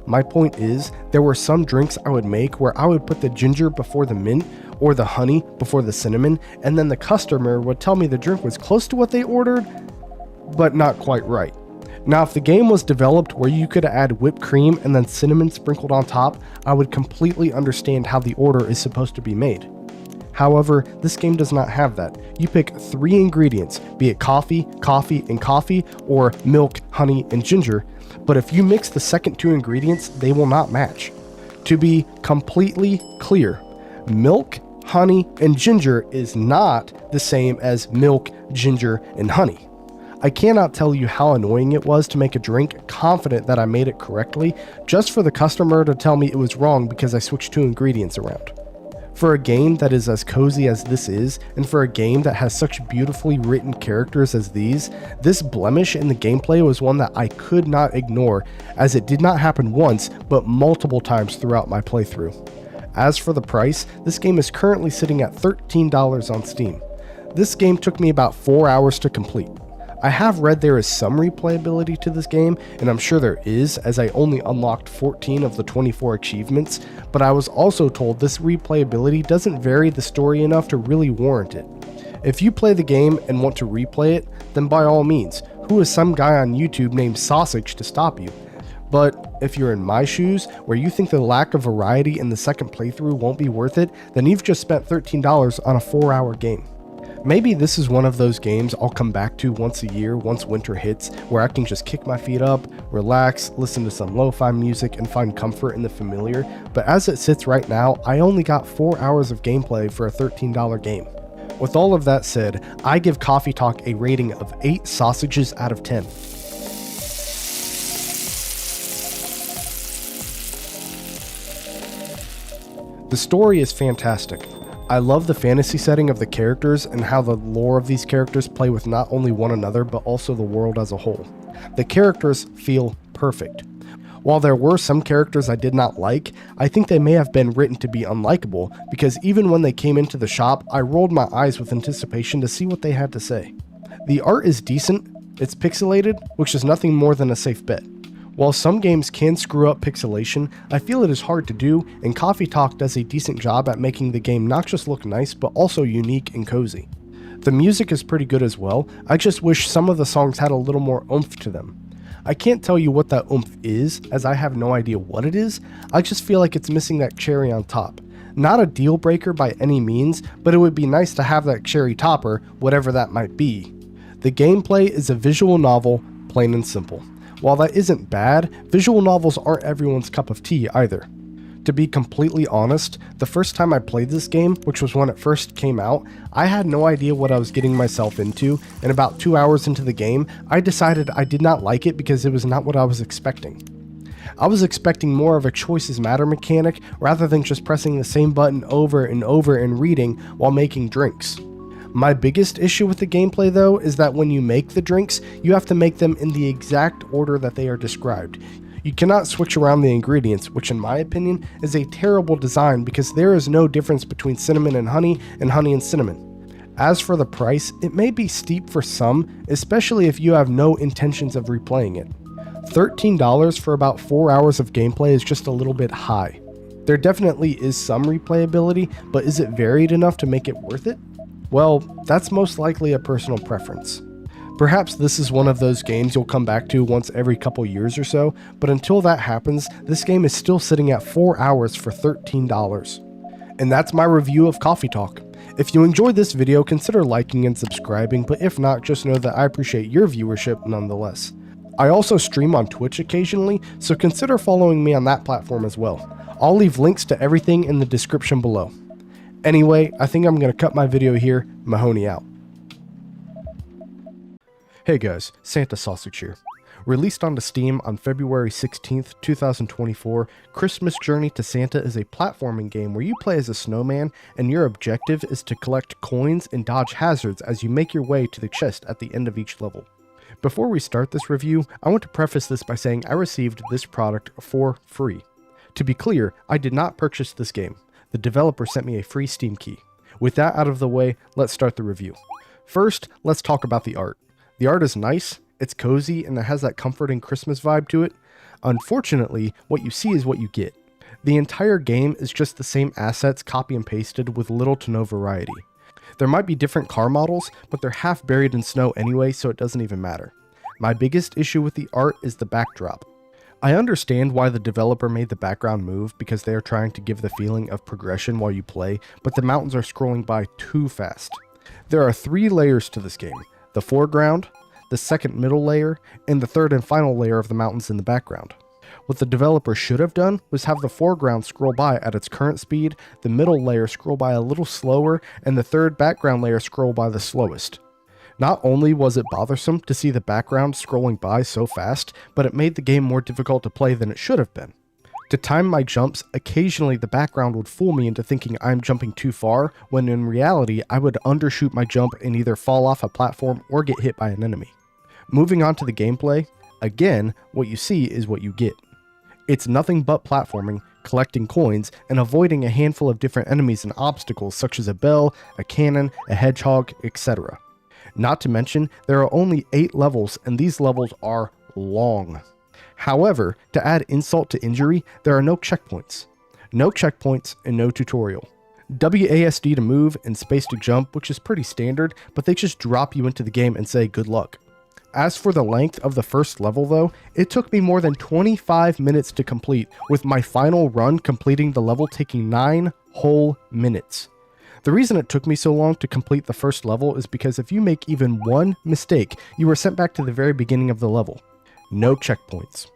My point is, there were some drinks I would make where I would put the ginger before the mint or the honey before the cinnamon, and then the customer would tell me the drink was close to what they ordered, but not quite right. Now, if the game was developed where you could add whipped cream and then cinnamon sprinkled on top, I would completely understand how the order is supposed to be made. However, this game does not have that. You pick 3 ingredients, be it coffee, coffee, and coffee, or milk, honey, and ginger, but if you mix the second 2 ingredients, they will not match. To be completely clear, milk, honey, and ginger is not the same as milk, ginger, and honey. I cannot tell you how annoying it was to make a drink confident that I made it correctly, just for the customer to tell me it was wrong because I switched 2 ingredients around. For a game that is as cozy as this is, and for a game that has such beautifully written characters as these, this blemish in the gameplay was one that I could not ignore, as it did not happen once, but multiple times throughout my playthrough. As for the price, this game is currently sitting at $13 on Steam. This game took me about 4 hours to complete. I have read there is some replayability to this game, and I'm sure there is, as I only unlocked 14 of the 24 achievements, but I was also told this replayability doesn't vary the story enough to really warrant it. If you play the game and want to replay it, then by all means, who is some guy on YouTube named Sausage to stop you? But if you're in my shoes, where you think the lack of variety in the second playthrough won't be worth it, then you've just spent $13 on a 4-hour game. Maybe this is one of those games I'll come back to once a year once winter hits, where I can just kick my feet up, relax, listen to some lo-fi music, and find comfort in the familiar, but as it sits right now, I only got 4 hours of gameplay for a $13 game. With all of that said, I give Coffee Talk a rating of 8 sausages out of 10. The story is fantastic. I love the fantasy setting of the characters and how the lore of these characters play with not only one another but also the world as a whole. The characters feel perfect. While there were some characters I did not like, I think they may have been written to be unlikable, because even when they came into the shop, I rolled my eyes with anticipation to see what they had to say. The art is decent, it's pixelated, which is nothing more than a safe bet. While some games can screw up pixelation, I feel it is hard to do, and Coffee Talk does a decent job at making the game not just look nice, but also unique and cozy. The music is pretty good as well, I just wish some of the songs had a little more oomph to them. I can't tell you what that oomph is, as I have no idea what it is, I just feel like it's missing that cherry on top. Not a deal breaker by any means, but it would be nice to have that cherry topper, whatever that might be. The gameplay is a visual novel, plain and simple. While that isn't bad, visual novels aren't everyone's cup of tea either. To be completely honest, the first time I played this game, which was when it first came out, I had no idea what I was getting myself into, and about 2 hours into the game, I decided I did not like it because it was not what I was expecting. I was expecting more of a choices matter mechanic rather than just pressing the same button over and over and reading while making drinks. My biggest issue with the gameplay though is that when you make the drinks, you have to make them in the exact order that they are described. You cannot switch around the ingredients, which in my opinion is a terrible design because there is no difference between cinnamon and honey and cinnamon. As for the price, it may be steep for some, especially if you have no intentions of replaying it. $13 for about 4 hours of gameplay is just a little bit high. There definitely is some replayability, but is it varied enough to make it worth it? Well, that's most likely a personal preference. Perhaps this is one of those games you'll come back to once every couple years or so, but until that happens, this game is still sitting at 4 hours for $13. And that's my review of Coffee Talk. If you enjoyed this video, consider liking and subscribing, but if not, just know that I appreciate your viewership nonetheless. I also stream on Twitch occasionally, so consider following me on that platform as well. I'll leave links to everything in the description below. Anyway, I think I'm going to cut my video here. Mahoney out. Hey guys, Santa Sausage here. Released onto Steam on February 16th, 2024, Christmas Journey to Santa is a platforming game where you play as a snowman and your objective is to collect coins and dodge hazards as you make your way to the chest at the end of each level. Before we start this review, I want to preface this by saying I received this product for free. To be clear, I did not purchase this game. The developer sent me a free Steam key. With that out of the way, let's start the review. First, let's talk about the art. The art is nice, it's cozy, and it has that comforting Christmas vibe to it. Unfortunately, what you see is what you get. The entire game is just the same assets copy and pasted with little to no variety. There might be different car models, but they're half buried in snow anyway, so it doesn't even matter. My biggest issue with the art is the backdrop. I understand why the developer made the background move because they are trying to give the feeling of progression while you play, but the mountains are scrolling by too fast. There are 3 layers to this game: the foreground, the second middle layer, and the third and final layer of the mountains in the background. What the developer should have done was have the foreground scroll by at its current speed, the middle layer scroll by a little slower, and the third background layer scroll by the slowest. Not only was it bothersome to see the background scrolling by so fast, but it made the game more difficult to play than it should have been. To time my jumps, occasionally the background would fool me into thinking I'm jumping too far, when in reality I would undershoot my jump and either fall off a platform or get hit by an enemy. Moving on to the gameplay, again, what you see is what you get. It's nothing but platforming, collecting coins, and avoiding a handful of different enemies and obstacles such as a bell, a cannon, a hedgehog, etc. Not to mention, there are only 8 levels, and these levels are long. However, to add insult to injury, there are no checkpoints. No checkpoints and no tutorial. WASD to move and space to jump, which is pretty standard, but they just drop you into the game and say good luck. As for the length of the first level though, it took me more than 25 minutes to complete, with my final run completing the level taking 9 whole minutes. The reason it took me so long to complete the first level is because if you make even one mistake, you are sent back to the very beginning of the level. No checkpoints.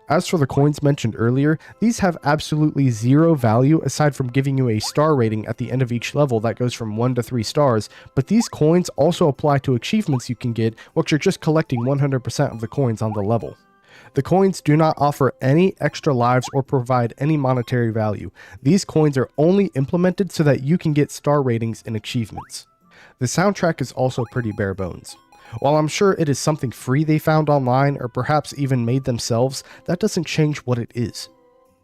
As for the coins mentioned earlier, these have absolutely zero value aside from giving you a star rating at the end of each level that goes from 1 to 3 stars, but these coins also apply to achievements you can get, which are just collecting 100% of the coins on the level. The coins do not offer any extra lives or provide any monetary value. These coins are only implemented so that you can get star ratings and achievements. The soundtrack is also pretty bare bones. While I'm sure it is something free they found online or perhaps even made themselves, that doesn't change what it is.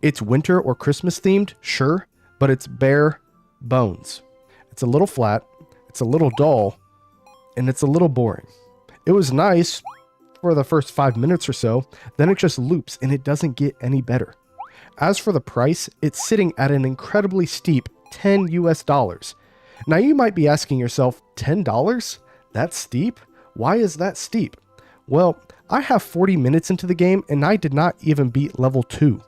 It's winter or Christmas themed, sure, but it's bare bones. It's a little flat, it's a little dull, and it's a little boring. It was nice for the first 5 minutes or so, then it just loops and it doesn't get any better. As for the price, it's sitting at an incredibly steep $10 US. Now you might be asking yourself, $10? That's steep? Why is that steep? Well, I have 40 minutes into the game and I did not even beat level 2.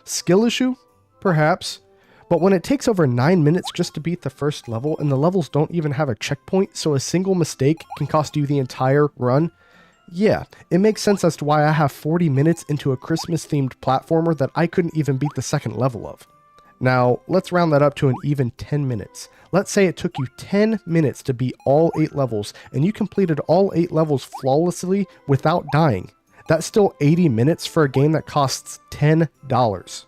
Skill issue? Perhaps. But when it takes over 9 minutes just to beat the first level and the levels don't even have a checkpoint, so a single mistake can cost you the entire run, yeah, it makes sense as to why I have 40 minutes into a Christmas themed platformer that I couldn't even beat the second level of. Now, let's round that up to an even 10 minutes. Let's say it took you 10 minutes to beat all 8 levels and you completed all 8 levels flawlessly without dying. That's still 80 minutes for a game that costs $10.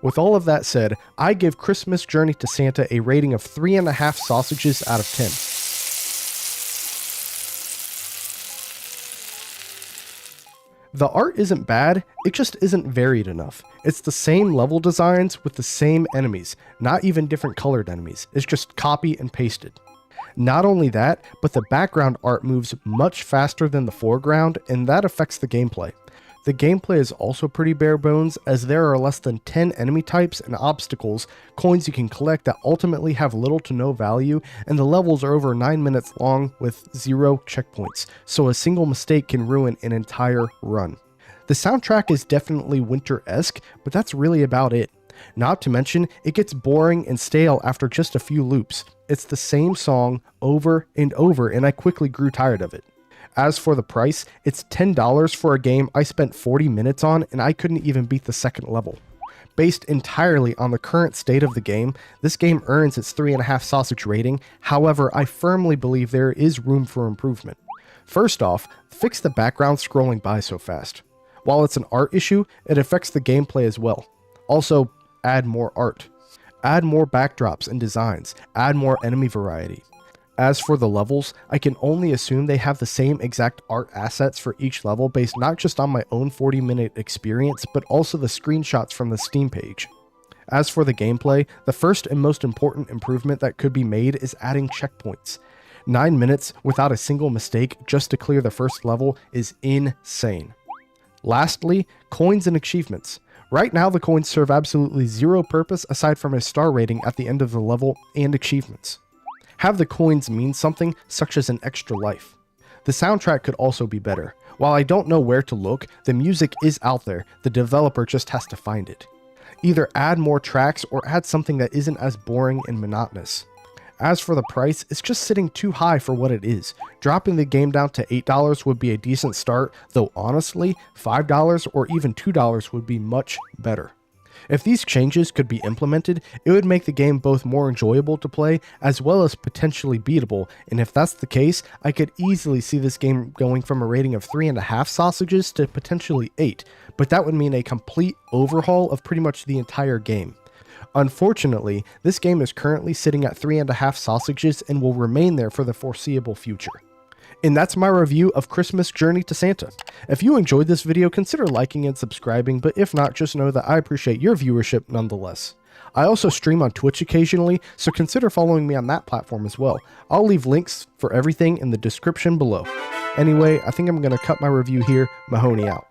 With all of that said, I give Christmas Journey to Santa a rating of 3.5 sausages out of 10. The art isn't bad, it just isn't varied enough. It's the same level designs with the same enemies, not even different colored enemies. It's just copy and pasted. Not only that, but the background art moves much faster than the foreground, and that affects the gameplay. The gameplay is also pretty bare bones, as there are less than 10 enemy types and obstacles, coins you can collect that ultimately have little to no value, and the levels are over 9 minutes long with 0 checkpoints, so a single mistake can ruin an entire run. The soundtrack is definitely winter-esque, but that's really about it. Not to mention, it gets boring and stale after just a few loops. It's the same song over and over, and I quickly grew tired of it. As for the price, it's $10 for a game I spent 40 minutes on and I couldn't even beat the second level. Based entirely on the current state of the game, this game earns its 3.5 sausage rating, however I firmly believe there is room for improvement. First off, fix the background scrolling by so fast. While it's an art issue, it affects the gameplay as well. Also, add more art. Add more backdrops and designs, add more enemy variety. As for the levels, I can only assume they have the same exact art assets for each level based not just on my own 40-minute experience, but also the screenshots from the Steam page. As for the gameplay, the first and most important improvement that could be made is adding checkpoints. 9 minutes without a single mistake just to clear the first level is insane. Lastly, coins and achievements. Right now the coins serve absolutely zero purpose aside from a star rating at the end of the level and achievements. Have the coins mean something, such as an extra life. The soundtrack could also be better. While I don't know where to look, the music is out there, the developer just has to find it. Either add more tracks or add something that isn't as boring and monotonous. As for the price, it's just sitting too high for what it is. Dropping the game down to $8 would be a decent start, though honestly, $5 or even $2 would be much better. If these changes could be implemented, it would make the game both more enjoyable to play as well as potentially beatable, and if that's the case, I could easily see this game going from a rating of 3.5 sausages to potentially 8, but that would mean a complete overhaul of pretty much the entire game. Unfortunately, this game is currently sitting at 3.5 sausages and will remain there for the foreseeable future. And that's my review of Christmas Journey to Santa. If you enjoyed this video, consider liking and subscribing, but if not, just know that I appreciate your viewership nonetheless. I also stream on Twitch occasionally, so consider following me on that platform as well. I'll leave links for everything in the description below. Anyway, I think I'm going to cut my review here. Mahoney out.